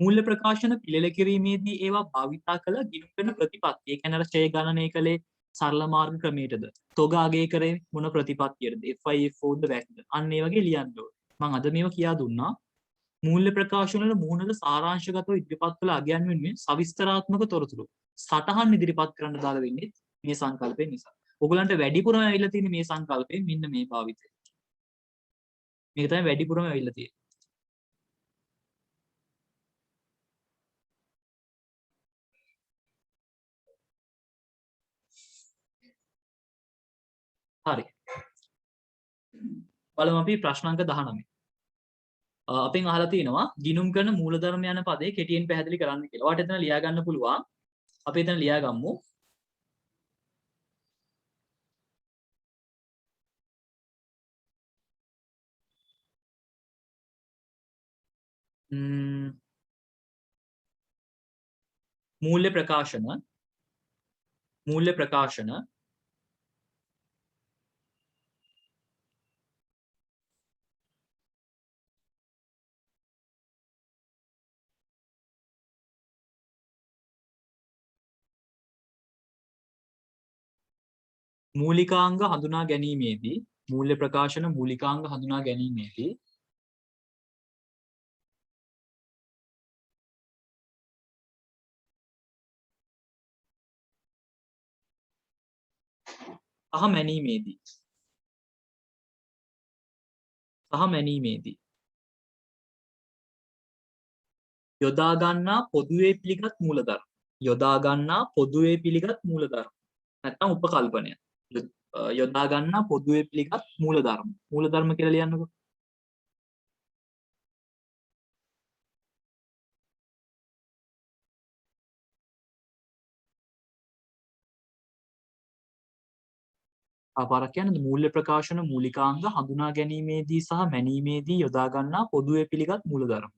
මූල්‍ය ප්‍රකාශන පිළිල කිරීමේදී ඒවා භාවිතා කළ ගිණුම් කරන ප්‍රතිපත්තිය. ඒ කියන්නේ අර ෂෙය ගණනය කළේ සරල මාර්ග ක්‍රමයටද? තොග අගය කරේ මොන ප්‍රතිපත්තියටද? FIFO ද වැක්ද? අන්න ඒ වගේ ලියන්න ඕනේ. මම අද මේව කියා දුන්නා. මූල්‍ය ප්‍රකාශන වල මුහුණට සාරාංශගතව ඉදිරිපත් කළ අගයන් වෙනුවෙන් සවිස්තරාත්මක තොරතුරු සටහන් ඉදිරිපත් කරන්න දාලා වෙන්නේ මේ සංකල්පය නිසා. ඔයගලන්ට වැඩිපුරම ඇවිල්ලා තියෙන්නේ මේ සංකල්පයෙන් මෙන්න මේ භාවිතය. මේක තමයි වැඩිපුරම ඇවිල්ලා තියෙන්නේ. හරි. බලමු අපි ප්‍රශ්න අංක 19. අපෙන් අහලා තිනවා ගිණුම් කරන මූලධර්ම යන පදේ කෙටියෙන් පැහැදිලි කරන්න කියලා. ඔයාලට එතන ලියා ගන්න පුළුවන්. අපි එතන ලියා ගමු. මූල්‍ය ප්‍රකාශන මූලිකාංග හඳුනා ගැනීමේදී මූල්‍ය ප්‍රකාශන මූලිකාංග හඳුනා ගැනීමේදී සහ මැනීමේදී යොදා ගන්නා පොදුවේ පිළිගත් මූලධර්ම. යොදා ගන්නා පොදුවේ පිළිගත් මූලධර්ම. නැත්නම් උපකල්පනය. යොදා ගන්නා පොදුවේ පිළිගත් මූලධර්ම. මූලධර්ම කියලා ලියන්නකෝ. පාරක් කියන්නේ මූල්‍ය ප්‍රකාශන මූලිකාංග හඳුනා ගැනීමේදී සහ මැනීමේදී යොදා ගන්නා පොදුවේ පිළිගත් මූලධර්ම.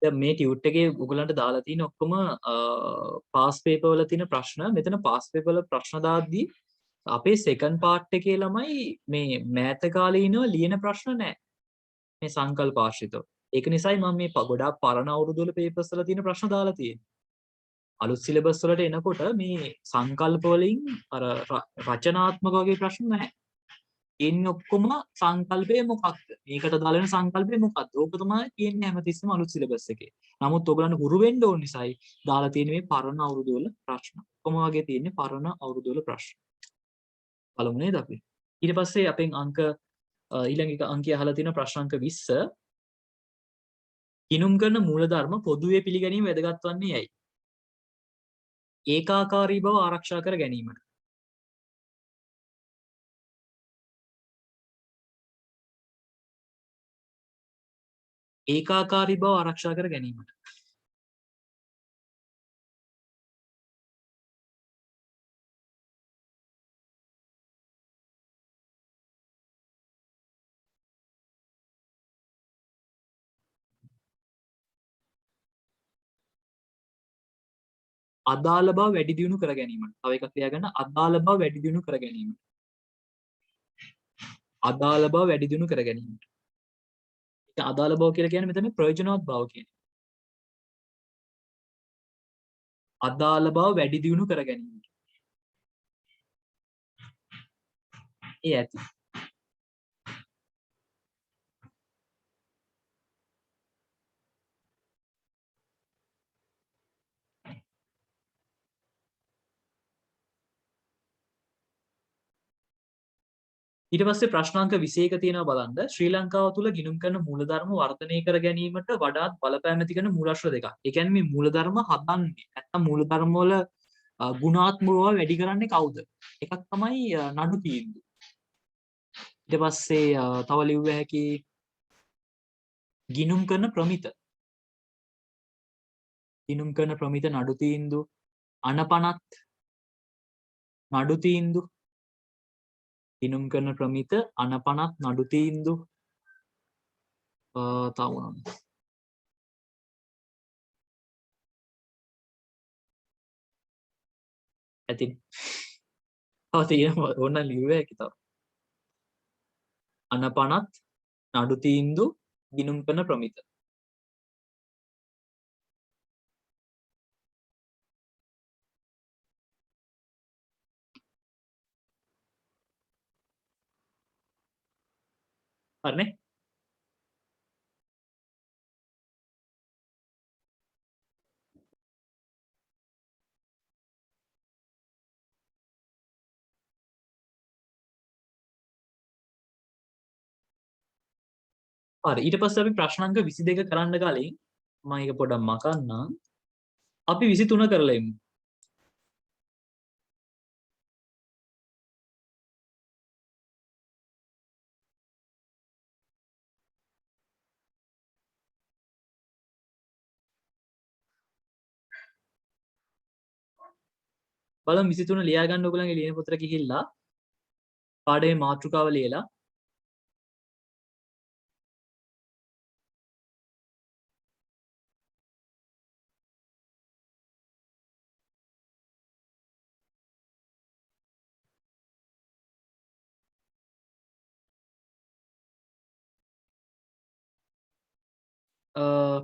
දැන් මේ ටියුට් එකේ ඔයගලන්ට දාලා තියෙන ඔක්කොම පාස් පේපර් වල තියෙන ප්‍රශ්න. මෙතන පාස් පේපර් වල ප්‍රශ්න දාද්දී අපේ සෙකන්ඩ් පාර්ට් එකේ ළමයි මේ මෑත කාලීනව ලියන ප්‍රශ්න නැහැ. මේ සංකල්ප ආශ්‍රිතව. ඒක නිසායි මම මේ ගොඩාක් පරණ අවුරුදු වල පේපර්ස් වල තියෙන ප්‍රශ්න දාලා තියෙන්නේ. අලුත් සිලබස් වලට එනකොට මේ සංකල්ප වලින් අර රචනාත්මක වගේ ප්‍රශ්න නැහැ. එන්නේ ඔක්කොම සංකල්පය මොකක්ද? මේකට දාලා වෙන සංකල්පය මොකක්ද? ඕක තමයි තියෙන්නේ හැමතිස්සෙම අලුත් සිලබස් එකේ. නමුත් ඔයගලන්ට හුරු වෙන්න ඕන නිසායි දාලා තියෙන්නේ මේ පරණ අවුරුදු වල ප්‍රශ්න. ඔක්කොම වගේ තියෙන්නේ පරණ අවුරුදු වල ප්‍රශ්න. බලමු නේද අපි? ඊට පස්සේ අපෙන් අංක ඊළඟ එක අංකය අහලා තියෙන ප්‍රශ්න අංක 20. ගිණුම් කරන මූලධර්ම පොදුවේ පිළිගැනීම වැදගත් වන්නේ ඇයි? ඒකාකාරී බව ආරක්ෂා කර ගැනීමට. ඒකාකාරී බව ආරක්ෂා කර ගැනීමට. අදාළ බව වැඩි දියුණු කර ගැනීමට. තව එකක් ලියාගන්න අදාළ බව වැඩි දියුණු කර ගැනීමට. අදාළ බව වැඩි දියුණු කර ගැනීමට. ඒක අදාළ බව කියලා කියන්නේ මෙතන ප්‍රයෝජනවත් බව කියන්නේ. අදාළ බව වැඩි දියුණු කර ගැනීමට. ඒ ඇති. ඊට පස්සේ ප්‍රශ්නාංක 21 තියෙනවා බලන්න. ශ්‍රී ලංකාව තුළ ගිණුම් කරන මූලධර්ම වර්ධනය කර ගැනීමට වඩාත් බලපෑම් ඇති කරන මූලාශ්‍ර දෙකක්. ඒ කියන්නේ මේ මූලධර්ම හදන්නේ නැත්නම් මූලධර්ම වල ගුණාත්මකව වැඩි කරන්නේ කවුද? එකක් තමයි නඩු තීන්දුව. ඊට පස්සේ තව ලිව්ව හැකි ගිණුම් කරන ප්‍රමිත. ගිණුම් කරන ප්‍රමිත නඩු තීන්දුව, අනපනත් නඩු තීන්දුව, ගිණුම් කරන ප්‍රමිත අනපනත් නඩු තීන්දුව තව මොනවද? ඇති. තව තියෙනවා ඕන ලිව්ව හැකි තව. අනපනත් නඩු තීන්දුව ගිණුම් කරන ප්‍රමිත. හරිනේ? හරි. ඊට පස්සේ අපි ප්‍රශ්නාංක 22 කරන්න කලින් මම ඒක පොඩ්ඩක් මකන්නම්. අපි 23 කරලා එමු. බලමු 23 ලියා ගන්න ඔයගොල්ලන්ගේ ලියන පොතට ගිහිල්ලා පාඩමේ මාතෘකාව ලියලා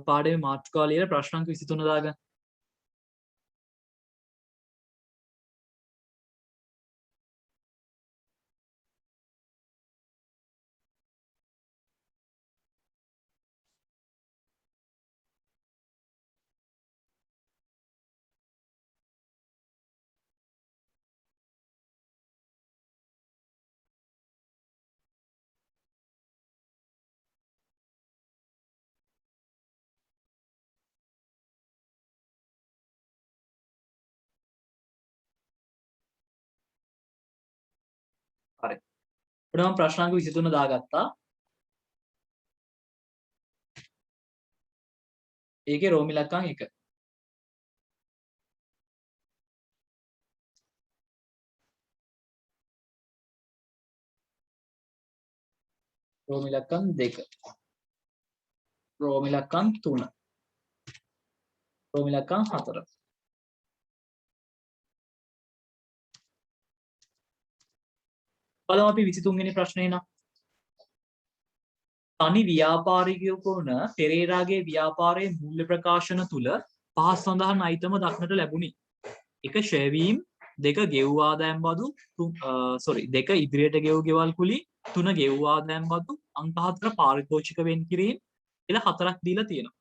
පාඩමේ මාතෘකාව ලියලා ප්‍රශ්නාංක 23 දාගන්න. හරි. අපිට මම ප්‍රශ්නාංක 23 දාගත්තා. ඒකේ රෝම ඉලක්කම් 1. රෝම ඉලක්කම් 2. රෝම ඉලක්කම් 3. රෝම ඉලක්කම් 4. බලමු අපි 23 වෙනි ප්‍රශ්නේ නම්. තනි ව්‍යාපාරිකයෙකු වන පෙරේරාගේ ව්‍යාපාරයේ මූල්‍ය ප්‍රකාශන තුල පහත් සඳහන් අයිතම දක්නට ලැබුණි. 1 ෂෙවීම්, 2 ගෙවූ ආදායම් බදු, 2 ඉදිරියට ගෙවූ ගෙවල් කුලි, 3 ගෙවූ ආදායම් බදු, අංක 4 පාරිතෝෂික වෙන් කිරීම කියලා 4ක් දීලා තියෙනවා.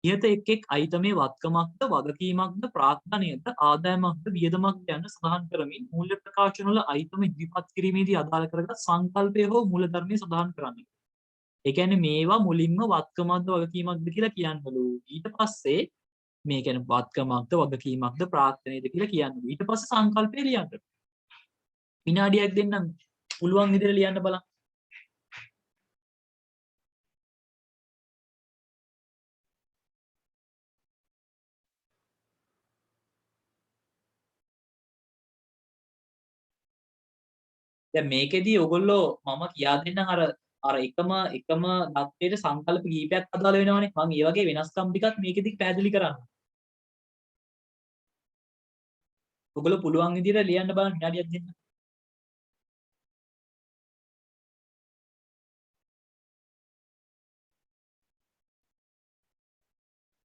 ඉහත එක් එක් අයිතමේ වත්කමක්ද වගකීමක්ද ප්‍රාග්ධනයද ආදායමක්ද වියදමක්ද යන සඳහන් කරමින් මූල්‍ය ප්‍රකාශන වල අයිතම ඉදිරිපත් කිරීමේදී අදාළ කරගත් සංකල්පය හෝ මූලධර්මය සඳහන් කරන්න. ඒ කියන්නේ මේවා මුලින්ම වත්කමක්ද වගකීමක්ද කියලා කියන්නලු. ඊට පස්සේ මේ කියන්නේ වත්කමක්ද වගකීමක්ද ප්‍රාර්ථනයද කියලා කියන්නලු. ඊට පස්සේ සංකල්පය ලියන්න. විනාඩියක් දෙන්නම්. පුළුවන් විදිහට ලියන්න බලන්න. දැන් මේකෙදී ඔයගොල්ලෝ මම කියා දෙන්නම් අර එකම தත්ත්වයට සංකල්ප කීපයක් අදාළ වෙනවනේ. මම මේ වගේ වෙනස්කම් ටිකක් මේකෙදි පැහැදිලි කරන්න. ඔයගොල්ලෝ පුළුවන් විදිහට ලියන්න බලන්න විනාඩියක් දෙන්න.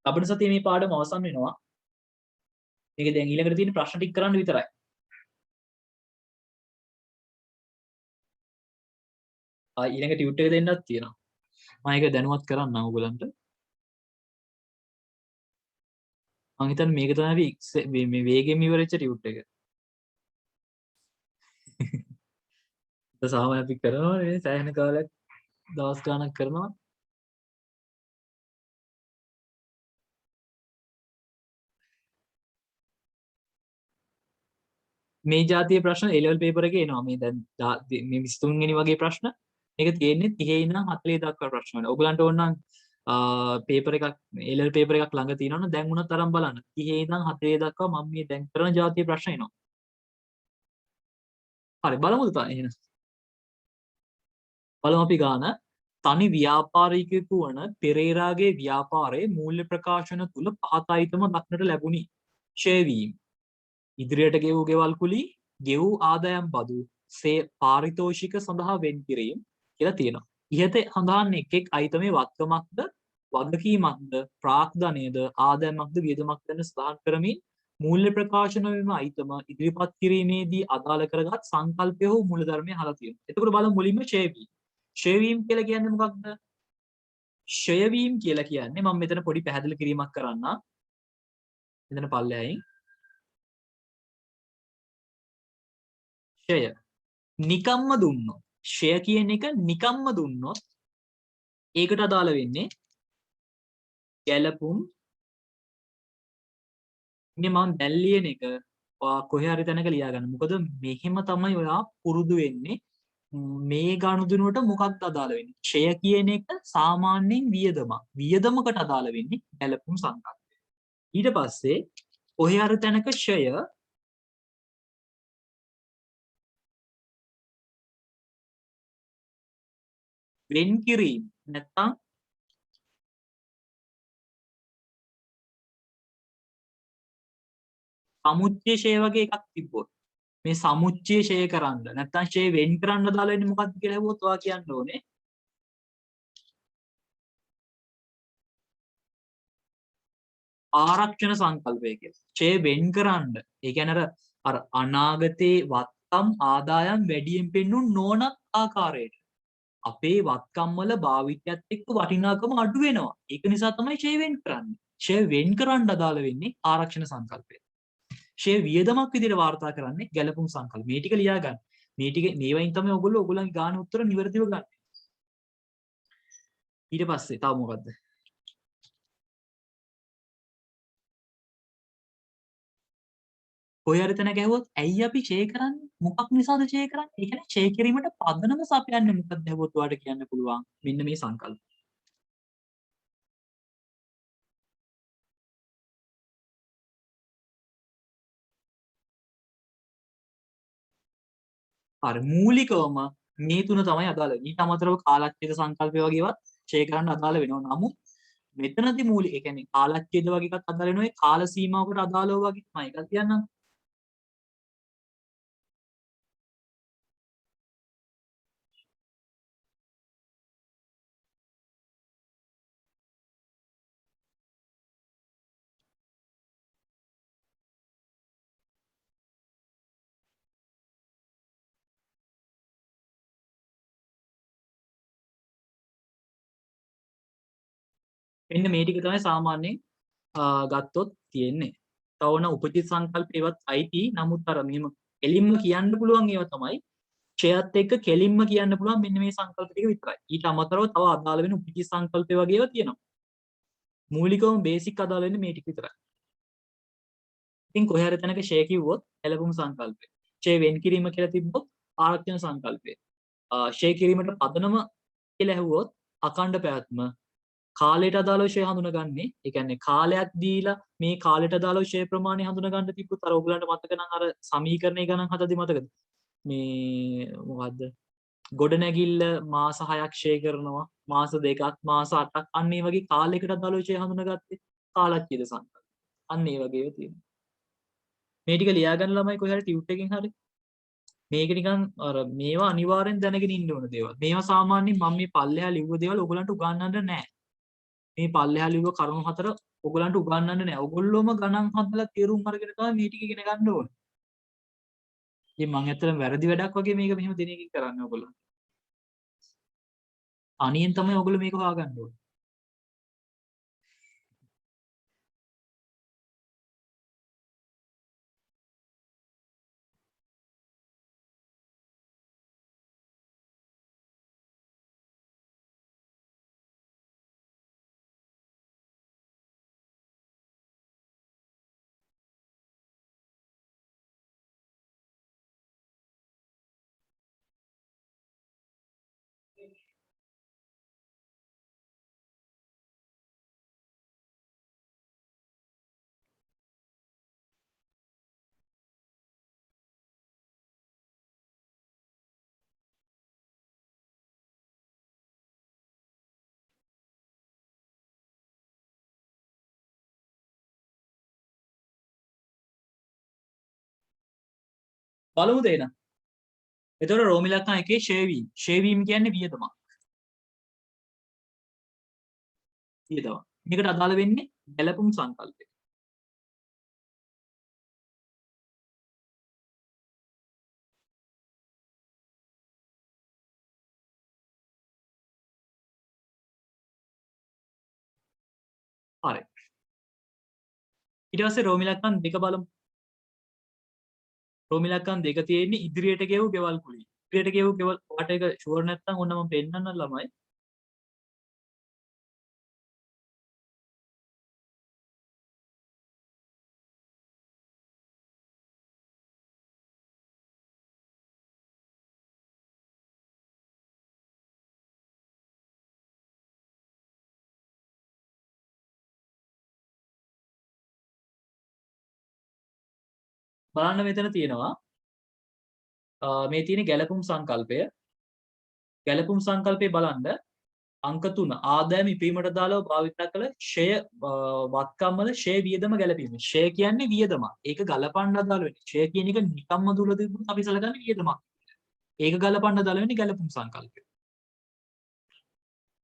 ලබන සතියේ මේ පාඩම අවසන් වෙනවා. මේක දැන් ඊළඟට තියෙන ප්‍රශ්න ටික කරන්න විතරයි. ඊළඟ ටියුට් එක දෙන්නත් තියෙනවා. මම ඒක දැනුවත් කරන්නම් ඔයගලන්ට. මම හිතන්නේ මේක තමයි මේ වේගෙන් ඉවරෙච්ච ටියුට් එක. සාමාන්‍ය අපි කරනවා නේ සෑහෙන කාලයක් දවස් ගාණක් කරනවා. මේ જાතිය ප්‍රශ්න A level paper එකේ එනවා. මේ දැන් මේ 23 වෙනි වගේ ප්‍රශ්න. මේක තියෙන්නේ 30 ඉඳන් 40 දක්වා ප්‍රශ්න වල. ඔයගලන්ට ඕන නම් පේපර් එකක් A level paper එකක් ළඟ තියෙනවනේ දැන් උනත් අරන් බලන්න. 30 ඉඳන් 40 දක්වා මම මේ දැන් කරන જાතිය ප්‍රශ්න එනවා. හරි බලමුද තා එහෙනම්. බලමු අපි ගාන. තනි ව්‍යාපාරිකයෙකු වන පෙරේරාගේ ව්‍යාපාරයේ මූල්‍ය ප්‍රකාශන තුල පහත අයිතම දක්නට ලැබුණි. ක්ෂය වීම. ඉදිරියට ගෙවූ ගෙවල් කුලී ගෙවූ ආදායම් බදු පාරිතෝෂික සඳහා වෙන් කිරීම කියලා තියෙනවා. ඉහත සඳහන් එක් අයිතමේ වත්කමක්ද වගකීමක්ද ප්‍රාග්ධනයද ආදායමක්ද වියදමක් යන සඳහන් කරමින් මූල්‍ය ප්‍රකාශන වීම අයිතම ඉදිරිපත් කිරීමේදී අදාළ කරගත් සංකල්පය හෝ මූලධර්මය අහලා තියෙනවා. එතකොට බලමු මුලින්ම ක්ෂය වීම. ක්ෂය වීම කියලා කියන්නේ මොකක්ද? ක්ෂය වීම කියලා කියන්නේ මම මෙතන පොඩි පැහැදිලි කිරීමක් කරන්නම්. මෙතන පල්ලෙහායින් ක්ෂය නිකම්ම දුන්නොත් ක්ෂය කියන එක නිකම්ම දුන්නොත් ඒකට අදාළ වෙන්නේ ගැලපුම් මේ මම දැන් ලියන එක කොහේ හරි තැනක ලියා ගන්න. මොකද මෙහෙම තමයි ඔයා පුරුදු වෙන්නේ. මේ ගනුදෙනුවට මොකක්ද අදාළ වෙන්නේ? ක්ෂය කියන එක සාමාන්‍යයෙන් වියදමක්. වියදමකට අදාළ වෙන්නේ ගැලපුම් සංකල්පය. ඊට පස්සේ කොහේ හරි තැනක ක්ෂය වෙන් කිරීම නැත්තම් සමුච්චය ක්ෂය වගේ එකක් තිබ්බොත් මේ සමුච්චය ක්ෂය කරන්න නැත්තම් ක්ෂය වෙන් කරන්න දාලා වෙන්නේ මොකක්ද කියලා හෙව්වොත් ඔයා කියන්න ඕනේ ආරක්ෂණ සංකල්පය කියලා. ක්ෂය වෙන් කරන්න. ඒ කියන්නේ අර අනාගතේ වත්කම් ආදායම් වැඩියෙන් පෙන්නුම් නොවන ආකාරයට අපේ වත්කම් වල භාවිතයත් එක්ක වටිනාකම අඩු වෙනවා. ඒක නිසා තමයි ක්ෂය වෙන් කරන්නේ. ක්ෂය වෙන් කරන්න අදාළ වෙන්නේ ආරක්ෂණ සංකල්පය. ක්ෂය වියදමක් විදිහට වාර්තා කරන්නේ ගැලපුම් සංකල්ප. මේ ටික ලියා ගන්න. මේ ටික මේවයින් තමයි ඔයගොල්ලන්ගේ ගාන උත්තර නිවැරදිව ගන්න. ඊට පස්සේ තව මොකද්ද? ඔය හරි තැනක ඇහුවොත් ඇයි අපි ක්ෂය කරන්නේ? මොකක් නිසාද ක්ෂය කරන්නේ? ඒ කියන්නේ ක්ෂය කිරීමට පදනම සපයන්නේ මොකක්ද ඇහුවොත් ඔයාලට කියන්න පුළුවන්. මෙන්න මේ සංකල්ප. හරි මූලිකවම මේ තුන තමයි අදාළ වෙන්නේ. ඊට අමතරව කාලච්ඡේද සංකල්පය වගේ ඒවා ක්ෂය කරන්න අදාළ වෙනවා. නමුත් මෙතනදී මූලික ඒ කියන්නේ කාලච්ඡේද වගේ එකක් අදාළ වෙනවා. ඒ කාල සීමාවකට අදාළව වගේ තමයි එකක් කියන්නම්. මෙන්න මේ ටික තමයි සාමාන්‍යයෙන් ගත්තොත් තියෙන්නේ. තවන උපචිත සංකල්පේවත් අයිති. නමුත් අර මෙහෙම එලින්ම කියන්න පුළුවන් ඒවා තමයි ක්ෂයත් එක්ක කෙලින්ම කියන්න පුළුවන් මෙන්න මේ සංකල්ප ටික විතරයි. ඊට අමතරව තව අදාළ වෙන උපචිත සංකල්ප වගේ ඒවා තියෙනවා. මූලිකවම බේසික් අදාළ වෙන්නේ මේ ටික විතරයි. ඉතින් කොහේ හරි තැනක ක්ෂය කිව්වොත් එළඹුම් සංකල්පය. ක්ෂය වෙන් කිරීම කියලා තිබ්බොත් ආරක්ෂණ සංකල්පය. ක්ෂය කිරීමට පදනම කියලා ඇහුවොත් අඛණ්ඩ පැවැත්ම. කාලයට අදාළව ක්ෂය හඳුනගන්නේ. ඒ කියන්නේ කාලයක් දීලා මේ කාලයට අදාළව ක්ෂය ප්‍රමාණය හඳුනගන්න තිබ්බොත් අර ඔයගලන්ට මතක නම් අර සමීකරණය ගණන් හදද්දි මතකද? මේ මොකද්ද? ගොඩනැගිල්ල මාස 6ක් ක්ෂය කරනවා. මාස 2ක් මාස 8ක් අන්න ඒ වගේ කාලයකට අදාළව ක්ෂය හඳුනගත්තේ කාලච්ඡේද සංකල්ප. අන්න ඒ වගේ ඒවා තියෙනවා. මේ ටික ලියා ගන්න ළමයි කොහේ හරි ටියුට් එකකින් හරි මේක නිකන් අර මේවා අනිවාර්යෙන් දැනගෙන ඉන්න ඕන දේවල්. මේවා සාමාන්‍යයෙන් මම මේ පල්ලෙහා ලිව්ව දේවල් ඔයගලන්ට උගන්වන්න නෑ. මේ පල්ලෙහා ලිව්ව කරුණු හතර ඔයගලන්ට උගන්වන්න නෑ. ඔයගොල්ලෝම ගණන් හදලා තේරුම් අරගෙන තමයි මේ ටික ඉගෙන ගන්න ඕනේ. ඉතින් මම ඇත්තටම වැරදි වැඩක් වගේ මේක මෙහෙම දෙන එකකින් කරන්නේ ඔයගොල්ලෝ. අනියෙන් තමයි ඔයගොල්ලෝ මේක හොයාගන්න ඕනේ. බලමුද එහෙනම්? එතකොට රෝම ඉලක්කම් එකේ ෂේ වීම කියන්නේ වියදමක්. වියදමක්. මේකට අදාළ වෙන්නේ ගැලපුම් සංකල්පය. හරි. ඊට පස්සේ රෝම ඉලක්කම් දෙක බලමු. රෝම ඉලක්කම් දෙක තියෙන්නේ ඉදිරියට ගෙවූ ගෙවල් කුලිය. ඉදිරියට ගෙවූ ගෙවල් පාට එක ෂුවර් නැත්නම් ඔන්න මම පෙන්නන්න ළමයි. බලන්න මෙතන තියෙනවා මේ තියෙන ගැලපුම් සංකල්පය. ගැලපුම් සංකල්පය බලන්න අංක 3 ආදායම ඉපීමට දාලා භාවිත කළ ෂය වත්කම්වල ෂය වියදම ගැලපීම. ෂය කියන්නේ වියදම. ඒක ගලපන්න අදාළ වෙන්නේ. ෂය කියන එක නිකම්ම දුල තිබුණොත් අපි සලකන්නේ වියදමක්. ඒක ගලපන්න අදාළ වෙන්නේ ගැලපුම් සංකල්පය.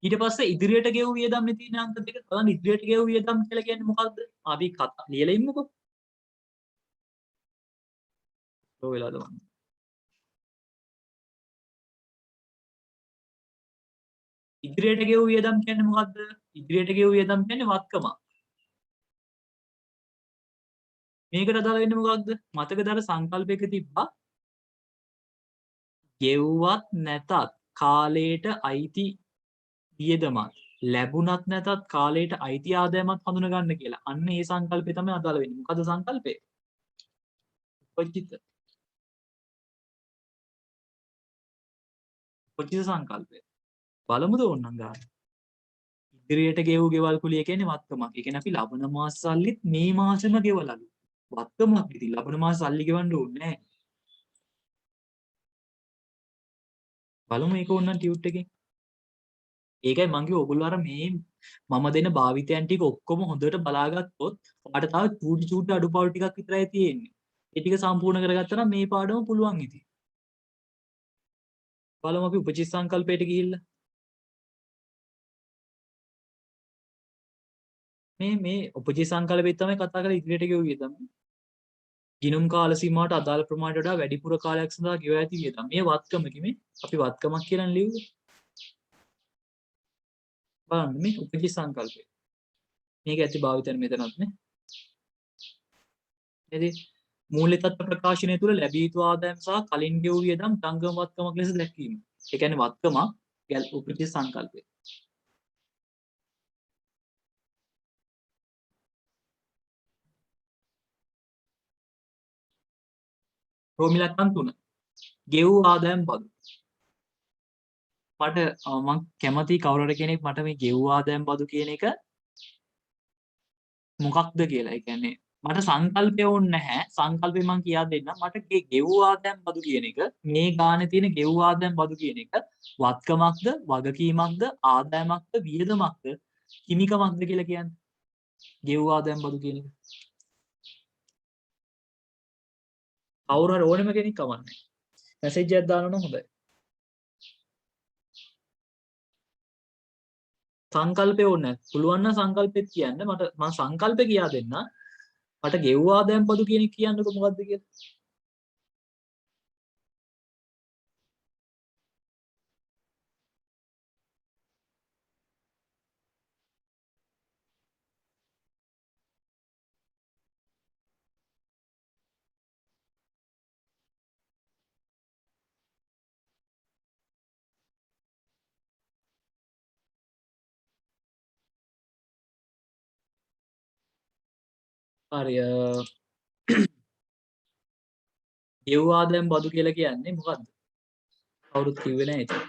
ඊට පස්සේ ඉදිරියට ගෙවූ වියදම් මේ තියෙන අංක දෙක. බලන්න ඉදිරියට ගෙවූ වියදම් කියලා කියන්නේ මොකක්ද? අපි කතා ලියලා ඉන්නකෝ. ඔය වෙලාවද වань. ඉදිරියට ගෙවූ වියදම් කියන්නේ මොකද්ද? ඉදිරියට ගෙවූ වියදම් කියන්නේ වත්කම. මේකට අදාළ වෙන්නේ මොකක්ද? මතකද අර සංකල්පයක තිබ්බා ගෙව්වත් නැතත් කාලයට අයිති වියදමක් ලැබුණත් නැතත් කාලයට අයිති ආදායමක් හඳුන ගන්න කියලා. අන්න ඒ සංකල්පය තමයි අදාළ වෙන්නේ. මොකද සංකල්පය? උපජිත. උපජිත සංකල්පය. බලමුද ඕනනම් ගන්න. ඉදිරියට ගෙවූ ගෙවල් කුලිය කියන්නේ වත්කමක්. ඒ කියන්නේ අපි ලබන මාස සල්ලිත් මේ මාසෙම ගෙවලාලු. වත්කමක් ඉතින් ලබන මාස සල්ලි ගෙවන්න ඕනේ නැහැ. බලමු ඒක ඕනනම් ටියුට් එකෙන්. ඒකයි මං කිව්වේ ඔයගොල්ලෝ අර මේ මම දෙන භාවිතයන් ටික ඔක්කොම හොඳට බලාගත්තොත් ඔයාලට තව චූටි චූටි අඩුපාඩු ටිකක් විතරයි තියෙන්නේ. ඒ ටික සම්පූර්ණ කරගත්තා නම් මේ පාඩම පුළුවන් ඉතින්. බලමු අපි උපචිත සංකල්පයට ගිහිල්ලා. මේ උපචිත සංකල්පෙත් තමයි කතා කරලා ඉදිරියට ගෙවුවේ වියදම්. ගිණුම් කාල සීමාවට අදාළ ප්‍රමාණයට වඩා වැඩිපුර කාලයක් සඳහා ගෙවා ඇති වියදම්. මේ වත්කමකි මේ. අපි වත්කමක් කියලා ලියුවේ. බලන්න මේ උපචිත සංකල්පය. මේක ඇති භාවිතයන් මෙතනත් නේ. එදී මූල්‍ය තත්ත්ව ප්‍රකාශනය තුළ ලැබිය යුතු ආදායම් සහ කලින් ගෙවූ වියදම් ජංගම වත්කමක් ලෙස දැක්වීම. ඒ කියන්නේ වත්කමක් උපචිත සංකල්පය. රෝම ඉලක්කම් 3. ගෙවූ ආදායම් බදු. මට මම කැමති කවුරු හරි කෙනෙක් මට මේ ගෙවූ ආදායම් බදු කියන එක මොකක්ද කියලා. ඒ කියන්නේ මට සංකල්පය ඕනේ නැහැ. සංකල්පේ මම කියා දෙන්නම්. මට ගෙවූ ආදායම් බදු කියන එක මේ ගානේ තියෙන ගෙවූ ආදායම් බදු කියන එක වත්කමක්ද, වගකීමක්ද, ආදායමක්ද, වියදමක්ද, හිමිකමක්ද කියලා කියන්නේ. ගෙවූ ආදායම් බදු කියන එක. කවුරු හරි ඕනෙම කෙනෙක් කවන්නේ. මැසේජ් එකක් දානවා නම් හොඳයි. සංකල්පය ඕනේ නැහැ. පුළුවන් නම් සංකල්පෙත් කියන්න. මම සංකල්පේ කියා දෙන්න. මට ගෙව්ව ආදායම් බදු කියන එක කියන්නකො මොකද්ද කියලා. හරි ගෙව්ව ආදායම් බදු කියලා කියන්නේ මොකද්ද? කවුරුත් කිව්වේ නැහැ ඉතින්.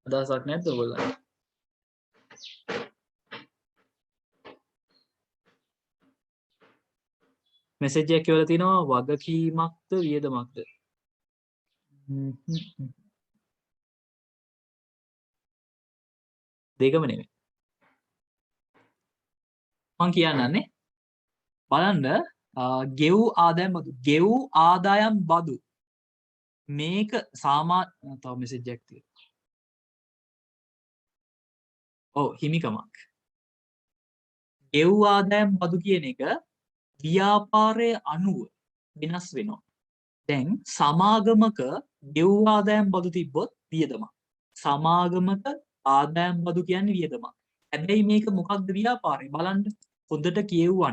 අදහසක් නැද්ද ඔයගොල්ලන්ට? මෙසේජ් එකක් කියවලා තිනවා වගකීමක්ද වියදමක්ද? දෙකම නෙමෙයි. මං කියන්නන්නේ බලන්න ගෙව් ආදායම් බදු මේක තව මෙසේජ් එකක් තියෙනවා. ඔව් හිමිකමක්. ගෙව් ආදායම් බදු කියන එක ව්‍යාපාරයේ අනුව වෙනස් වෙනවා. දැන් සමාගමක ගෙව් ආදායම් බදු තිබ්බොත් වියදමක්. සමාගමක ආදායම් බදු කියන්නේ වියදමක්. හැබැයි මේක මොකක්ද ව්‍යාපාරය බලන්න. හොඳට කියවුවා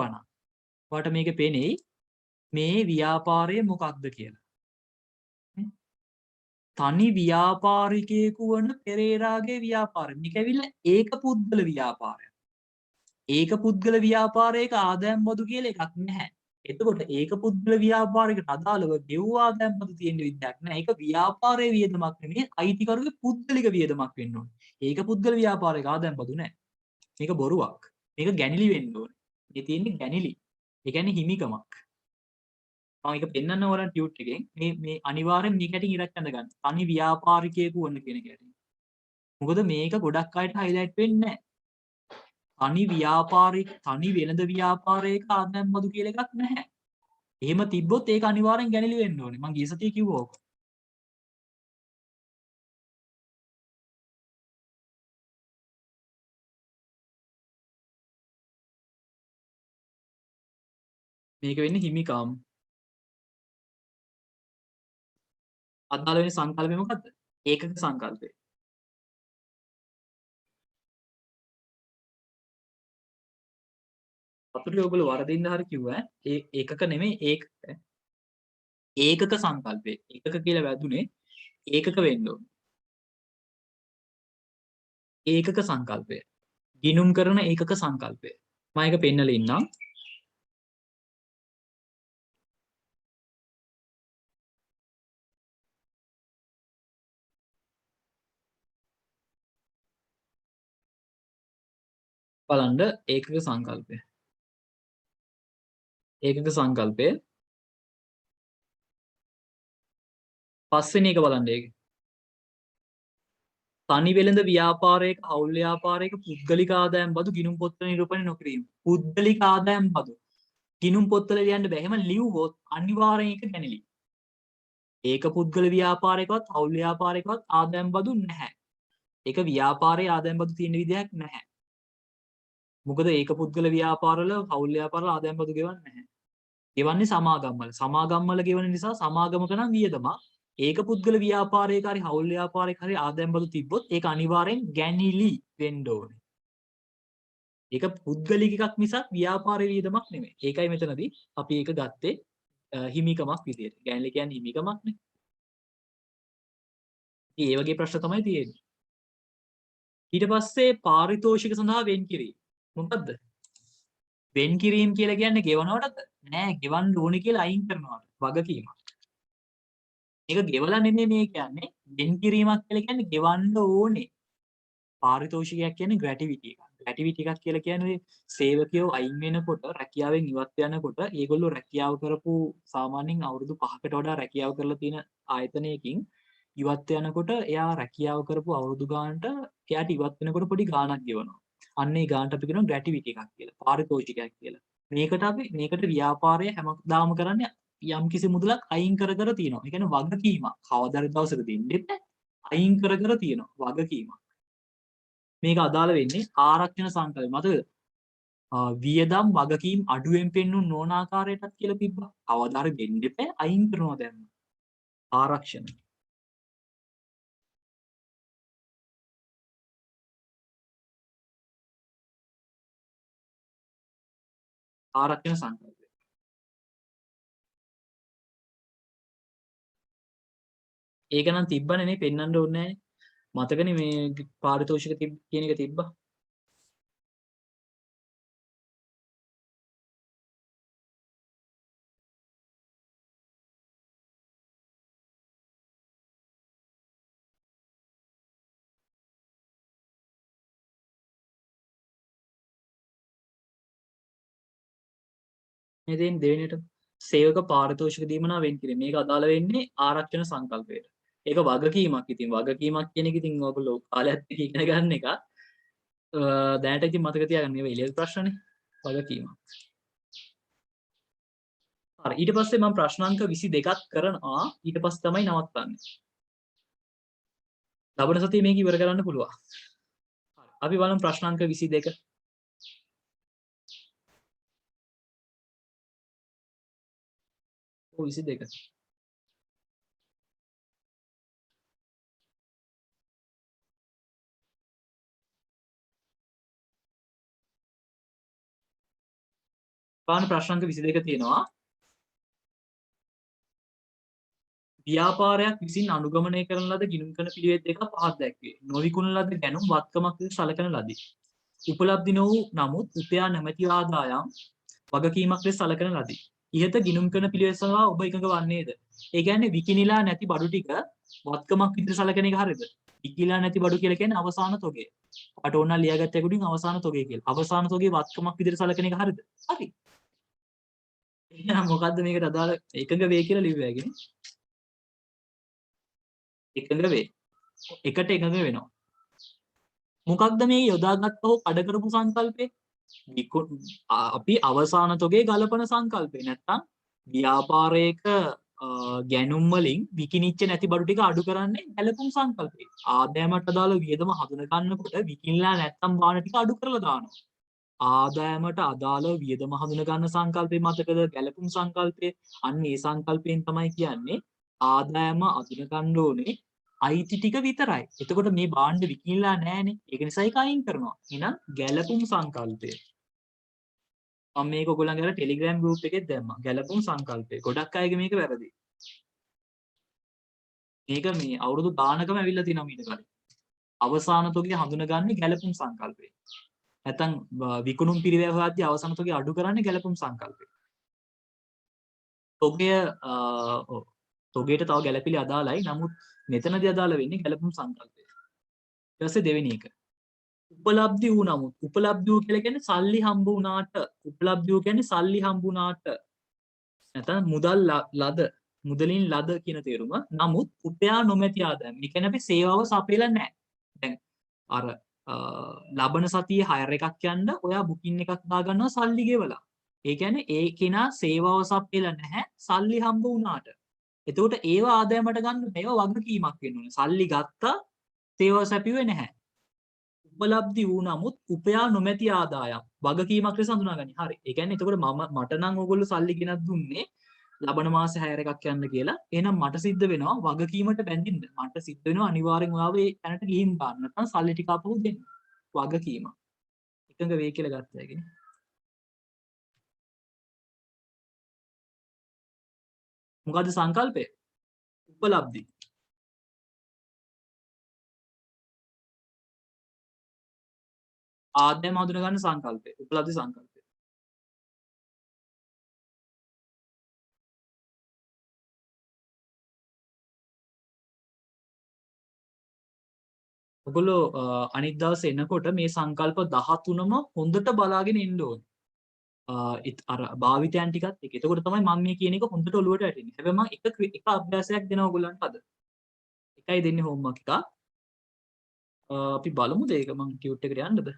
නම් ඔයාලට මේක පේන්නේ මේ ව්‍යාපාරය මොකක්ද කියලා. තනි ව්‍යාපාරිකයෙකු වන පෙරේරාගේ ව්‍යාපාරය. මේක ඇවිල්ලා ඒක පුද්ගල ව්‍යාපාරයක්. ඒක පුද්ගල ව්‍යාපාරයක ආදායම් බදු කියලා එකක් නැහැ. එතකොට ඒක පුද්ගල ව්‍යාපාරයකට අදාළව ගෙව් ආදායම් බදු තියෙන විදිහක් නැහැ. ඒක ව්‍යාපාරයේ වියදමක් නෙමෙයි අයිතිකරුගේ පුද්ගලික වියදමක් වෙන්න ඕනේ. ඒක පුද්ගල ව්‍යාපාරයක ආදායම් බදු නැහැ. මේක බොරුවක්. මේක ගැනිලි වෙන්න ඕනේ. මේ තියෙන්නේ ගැනිලි. ඒ කියන්නේ හිමිකමක්. මම ඒක පෙන්නන්න ඕන ටියුට් එකෙන් මේ අනිවාර්යෙන් මේක ඇටින් ඉරක් ඇඳ ගන්න. තනි ව්‍යාපාරිකයෙකු වන්න කියන එක ඇටින්. මොකද මේක ගොඩක් අයට හයිලයිට් වෙන්නේ නැහැ. තනි වෙළඳ ව්‍යාපාරයක ආදායම් බදු කියලා එකක් නැහැ. එහෙම තිබ්බොත් ඒක අනිවාර්යෙන් ගැනිලි වෙන්න ඕනේ. මම ගිය සතියේ කිව්වා ඕක. මේක වෙන්නේ හිමිකම්. අදාළ වෙන සංකල්පය මොකද්ද? ඒකක සංකල්පය. අපිට ඔයගොල්ලෝ වරදින්න හරි කිව්වා ඒ ඒකක නෙමෙයි ඒකක සංකල්පය. ඒකක කියලා වැදුනේ ඒකක වෙන්න ඕනේ. ඒකක සංකල්පය. ගිණුම් කරන ඒකක සංකල්පය. මම ඒක පෙන්නලා ඉන්නම්. බලන්න ඒකක සංකල්පය. ඒකක සංකල්පය පස්වෙනි එක බලන්න ඒක. තනි වෙළඳ ව්‍යාපාරයක හවුල් ව්‍යාපාරයක පුද්ගලික ආදායම් බදු ගිණුම් පොත්වල නිරූපණය නොකිරීම. පුද්ගලික ආදායම් බදු ගිණුම් පොත්වල ලියන්න බෑ. එහෙම ලිව්වොත් අනිවාර්යෙන් ඒක ගැනිලි. ඒක පුද්ගල ව්‍යාපාරයකවත් හවුල් ව්‍යාපාරයකවත් ආදායම් බදු නැහැ. ඒක ව්‍යාපාරයේ ආදායම් බදු තියෙන විදිහක් නැහැ. මොකද ඒක පුද්ගල ව්‍යාපාරවල හවුල් ව්‍යාපාරවල ආදායම් බදු ගෙවන්නේ නැහැ. ගෙවන්නේ සමාගම්වල. සමාගම්වල ගෙවන නිසා සමාගමක නම් වියදමක්. ඒක පුද්ගල ව්‍යාපාරයක හරි හවුල් ව්‍යාපාරයක හරි ආදායම් බදු තිබ්බොත් ඒක අනිවාර්යෙන් ගැනිලි වෙන්න ඕනේ. ඒක පුද්ගලික එකක් මිසක් ව්‍යාපාරයේ වියදමක් නෙමෙයි. ඒකයි මෙතනදී අපි ඒක ගත්තේ හිමිකමක් විදියට. ගැනිලි කියන්නේ හිමිකමක්නේ. ඉතින් ඒ වගේ ප්‍රශ්න තමයි තියෙන්නේ. ඊට පස්සේ පාරිතෝෂික සඳහා වෙන් කිරීම. මොකද්ද? වෙන් කිරීම කියලා කියන්නේ ගෙවනවටද? නෑ, ගෙවන්න ඕනේ කියලා අයින් කරනවට. වගකීමක්. මේක ගෙවලා නෙමෙයි මේ කියන්නේ. වෙන් කිරීමක් කියලා කියන්නේ ගෙවන්න ඕනේ. පාරිතෝෂිකයක් කියන්නේ ග්‍රැටිවිටි එකක්. ග්‍රැටිවිටි එකක් කියලා කියන්නේ සේවකයෝ අයින් වෙනකොට රැකියාවෙන් ඉවත් වෙනකොට ඒගොල්ලෝ රැකියාව කරපු සාමාන්‍යයෙන් අවුරුදු 5කට වඩා රැකියාව කරලා තියෙන ආයතනයකින් ඉවත් වෙනකොට එයා රැකියාව කරපු අවුරුදු ගානට එයාට ඉවත් වෙනකොට පොඩි ගාණක් ගෙවනවා. අන්න ඒ ගාණට අපි කියනවා ග්‍රැටිවිටි එකක් කියලා. පාරිතෝෂිකයක් කියලා. මේකට ව්‍යාපාරය හැමදාම කරන්නේ යම්කිසි මුදලක් අයින් කර කර තියෙනවා. ඒ කියන්නේ වගකීමක්. කවදාද දවසක දෙන්නේ නැහැ. අයින් කර කර තියෙනවා වගකීමක්. මේක අදාළ වෙන්නේ ආරක්ෂණ සංකල්පය. මතකද? වියදම් වගකීම් අඩුවෙන් පෙන්වුම් නොවන ආකාරයටත් කියලා තිබ්බා. කවදා හරි දෙන්න එපා අයින් කරනවා දැන්. ආරක්ෂණ. ආරක්ෂණ සංකල්පය. ඒක නම් තිබ්බනේ නේ පෙන්වන්න ඕනේ නැහැ. මතකනේ මේ පාරිතෝෂික කියන එක තිබ්බා. ඉතින් දෙවෙනියට සේවක පාරිතෝෂික දීමනා වෙන් කිරීම. මේක අදාළ වෙන්නේ ආරක්ෂණ සංකල්පයට. ඒක වගකීමක්. ඉතින් වගකීමක් කියන එක ඉතින් ඔයගොල්ලෝ කාලයක් ඉගෙන ගන්න එක. දැනට ඉතින් මතක තියාගන්න මේවා ඉලෙල් ප්‍රශ්නනේ. වගකීමක්. හරි ඊට පස්සේ මම ප්‍රශ්නාංක 22ක් කරනවා ඊට පස්සේ තමයි නවත්තන්නේ. ලබන සතියේ මේක ඉවර කරන්න පුළුවන්. අපි බලමු ප්‍රශ්නාංක 22. ඔව් 22. බලන්න ප්‍රශ්නාංක 22 තියෙනවා. ව්‍යාපාරයක් විසින් අනුගමනය කරන ලද ගිණුම් කරන පිළිවෙත් දෙක පහක් දැක්වේ. නොවිකුණන ලද ගැනුම් වත්කමක් ලෙස සැලකන ලදී. උපලබ්ධි නො වූ නමුත් උපයා නැමැති ආදායම් වගකීමක් ලෙස සැලකන ලදී. ඉහත ගිණුම් කරන පිළිවෙත් සඳහා ඔබ එකඟ වන්නේද? ඒ කියන්නේ විකිනිලා නැති බඩු ටික වත්කමක් විදිහට සැලකන එක හරියද? විකිලා නැති බඩු කියලා කියන්නේ අවසාන තොගය. අපට ඕන ලියාගත්ත එකකින් අවසාන තොගය කියලා. අවසාන තොගේ වත්කමක් විදිහට සැලකන එක හරියද? හරි. එහෙනම් මොකද්ද මේකට අදාළ එකඟ වේ කියලා ලිව්වෑගෙන? එකඟ වේ. එකට එකඟ වෙනවා. මොකක්ද මේ යොදාගත්ත හෝ කඩ කරපු සංකල්පේ? අපි අවසාන තොගේ ගලපන සංකල්පේ. නැත්තම් ව්‍යාපාරයක ගැනුම් වලින් විකිනිච්ච නැති බඩු ටික අඩු කරන්නේ ගැලපුම් සංකල්පේ. ආදායමට අදාළ වියදම හඳුන ගන්නකොට විකිනලා නැත්තම් බාන ටික අඩු කරලා දානවා. ආදායමට අදාළ වියදම හඳුන ගන්න සංකල්පේ මතකද? ගැලපුම් සංකල්පේ. අන්න ඒ සංකල්පයෙන් තමයි කියන්නේ ආදායම අඳුන ගන්න ඕනේ අයිති ටික විතරයි. එතකොට මේ භාණ්ඩ විකිණලා නැහැනේ. ඒක නිසා ඒක අයින් කරනවා. එහෙනම් ගැලපුම් සංකල්පය. මම මේක ඔයගොල්ලන්ගේ අර Telegram group එකේ දැම්මා. ගැලපුම් සංකල්පය. ගොඩක් අයගේ මේක වැරදි. මේක මේ අවුරුදු ගානකම ඇවිල්ලා තියෙනවා ඊට කලින්. අවසාන තොගේ හඳුනගන්නේ ගැලපුම් සංකල්පය. නැත්තම් විකුණුම් පිරිවැය හොයද්දී අවසාන තොගේ අඩු කරන්නේ ගැලපුම් සංකල්පය. තොගේට තව ගැලපිලි අදාළයි. නමුත් මෙතනදී අදාළ වෙන්නේ ගැලපුම් සංකල්පය. ඊට පස්සේ දෙවෙනි එක. උපලබ්ධි වූ නමුත් උපලබ්ධි වූ කියලා කියන්නේ සල්ලි හම්බ වුණාට උපලබ්ධි වූ කියන්නේ සල්ලි හම්බ වුණාට නැත්නම් මුදලින් ලද කියන තේරුම. නමුත් උපයා නොමැති ආදායම්. ඒ කියන්නේ අපි සේවාව සපයලා නැහැ. දැන් අර ලබන සතියේ හයර් එකක් යන්න ඔයා බුකින් එකක් දාගන්නවා සල්ලි ගෙවලා. ඒ කියන්නේ ඒ කෙනා සේවාව සපයලා නැහැ සල්ලි හම්බ වුණාට. එතකොට ඒව ආදායමට ගන්න මේවා වගකීමක් වෙන්න ඕනේ. සල්ලි ගත්තා සේවාව සැපියුවේ නැහැ. උපලබ්ධි වූ නමුත් උපයා නොමැති ආදායම් වගකීමක් ලෙස හඳුනාගනි. හරි. ඒ කියන්නේ එතකොට මට නම් ඕගොල්ලෝ සල්ලි ගෙනත් දුන්නේ ලබන මාසේ 6 එකක් යන්න කියලා. එහෙනම් මට සිද්ධ වෙනවා වගකීමට බැඳින්න. මට සිද්ධ වෙනවා අනිවාර්යෙන් ඔයාව ඒ තැනට ගිහින් දාන්න. නැත්නම් සල්ලි ටික අපහු දෙන්න. වගකීම. එකඟ වෙයි කියලා ගත්තා ඒකනේ. මොකද්ද සංකල්පය? උපලබ්ධි. ආදායම හඳුන ගන්න සංකල්පය. උපලබ්ධි සංකල්පය. ඔගොල්ලෝ අනිත් දවසේ එනකොට මේ සංකල්ප 13ම හොඳට බලාගෙන ඉන්න ඕනේ. අර භාවිතයන් ටිකත් එක. එතකොට තමයි මම මේ කියන එක හොඳට ඔලුවට වැටෙන්නේ. හැබැයි මම එක අභ්‍යාසයක් දෙනවා ඔයගොල්ලන්ට අද. එකයි දෙන්නේ හෝම්වර්ක් එක. අපි බලමුද ඒක මම ටියුට් එකට යන්නද?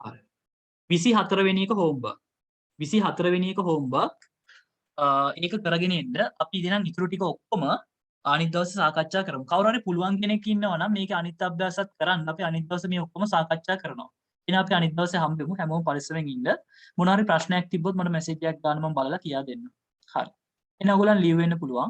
හරි. 24 වෙනි එක හෝම්වර්ක්. 24 වෙනි එක හෝම්වර්ක්. ඒක කරගෙන එන්න අපි ඉතින් ඉතුරු ටික ඔක්කොම අනිත් දවසේ සාකච්ඡා කරමු. කවුරු හරි පුළුවන් කෙනෙක් ඉන්නවා නම් මේක අනිත් අභ්‍යාසත් කරන්න අපි අනිත් දවසේ මේ ඔක්කොම සාකච්ඡා කරනවා. එහෙනම් අපි අනිත් දවසේ හම්බෙමු. හැමෝම පරිස්සමෙන් ඉන්න. මොන හරි ප්‍රශ්නයක් තිබ්බොත් මට මැසේජ් එකක් දාන්න මම බලලා කියා දෙන්නම්. හරි. එහෙනම් ඔයගොල්ලන් ලීව් වෙන්න පුළුවන්.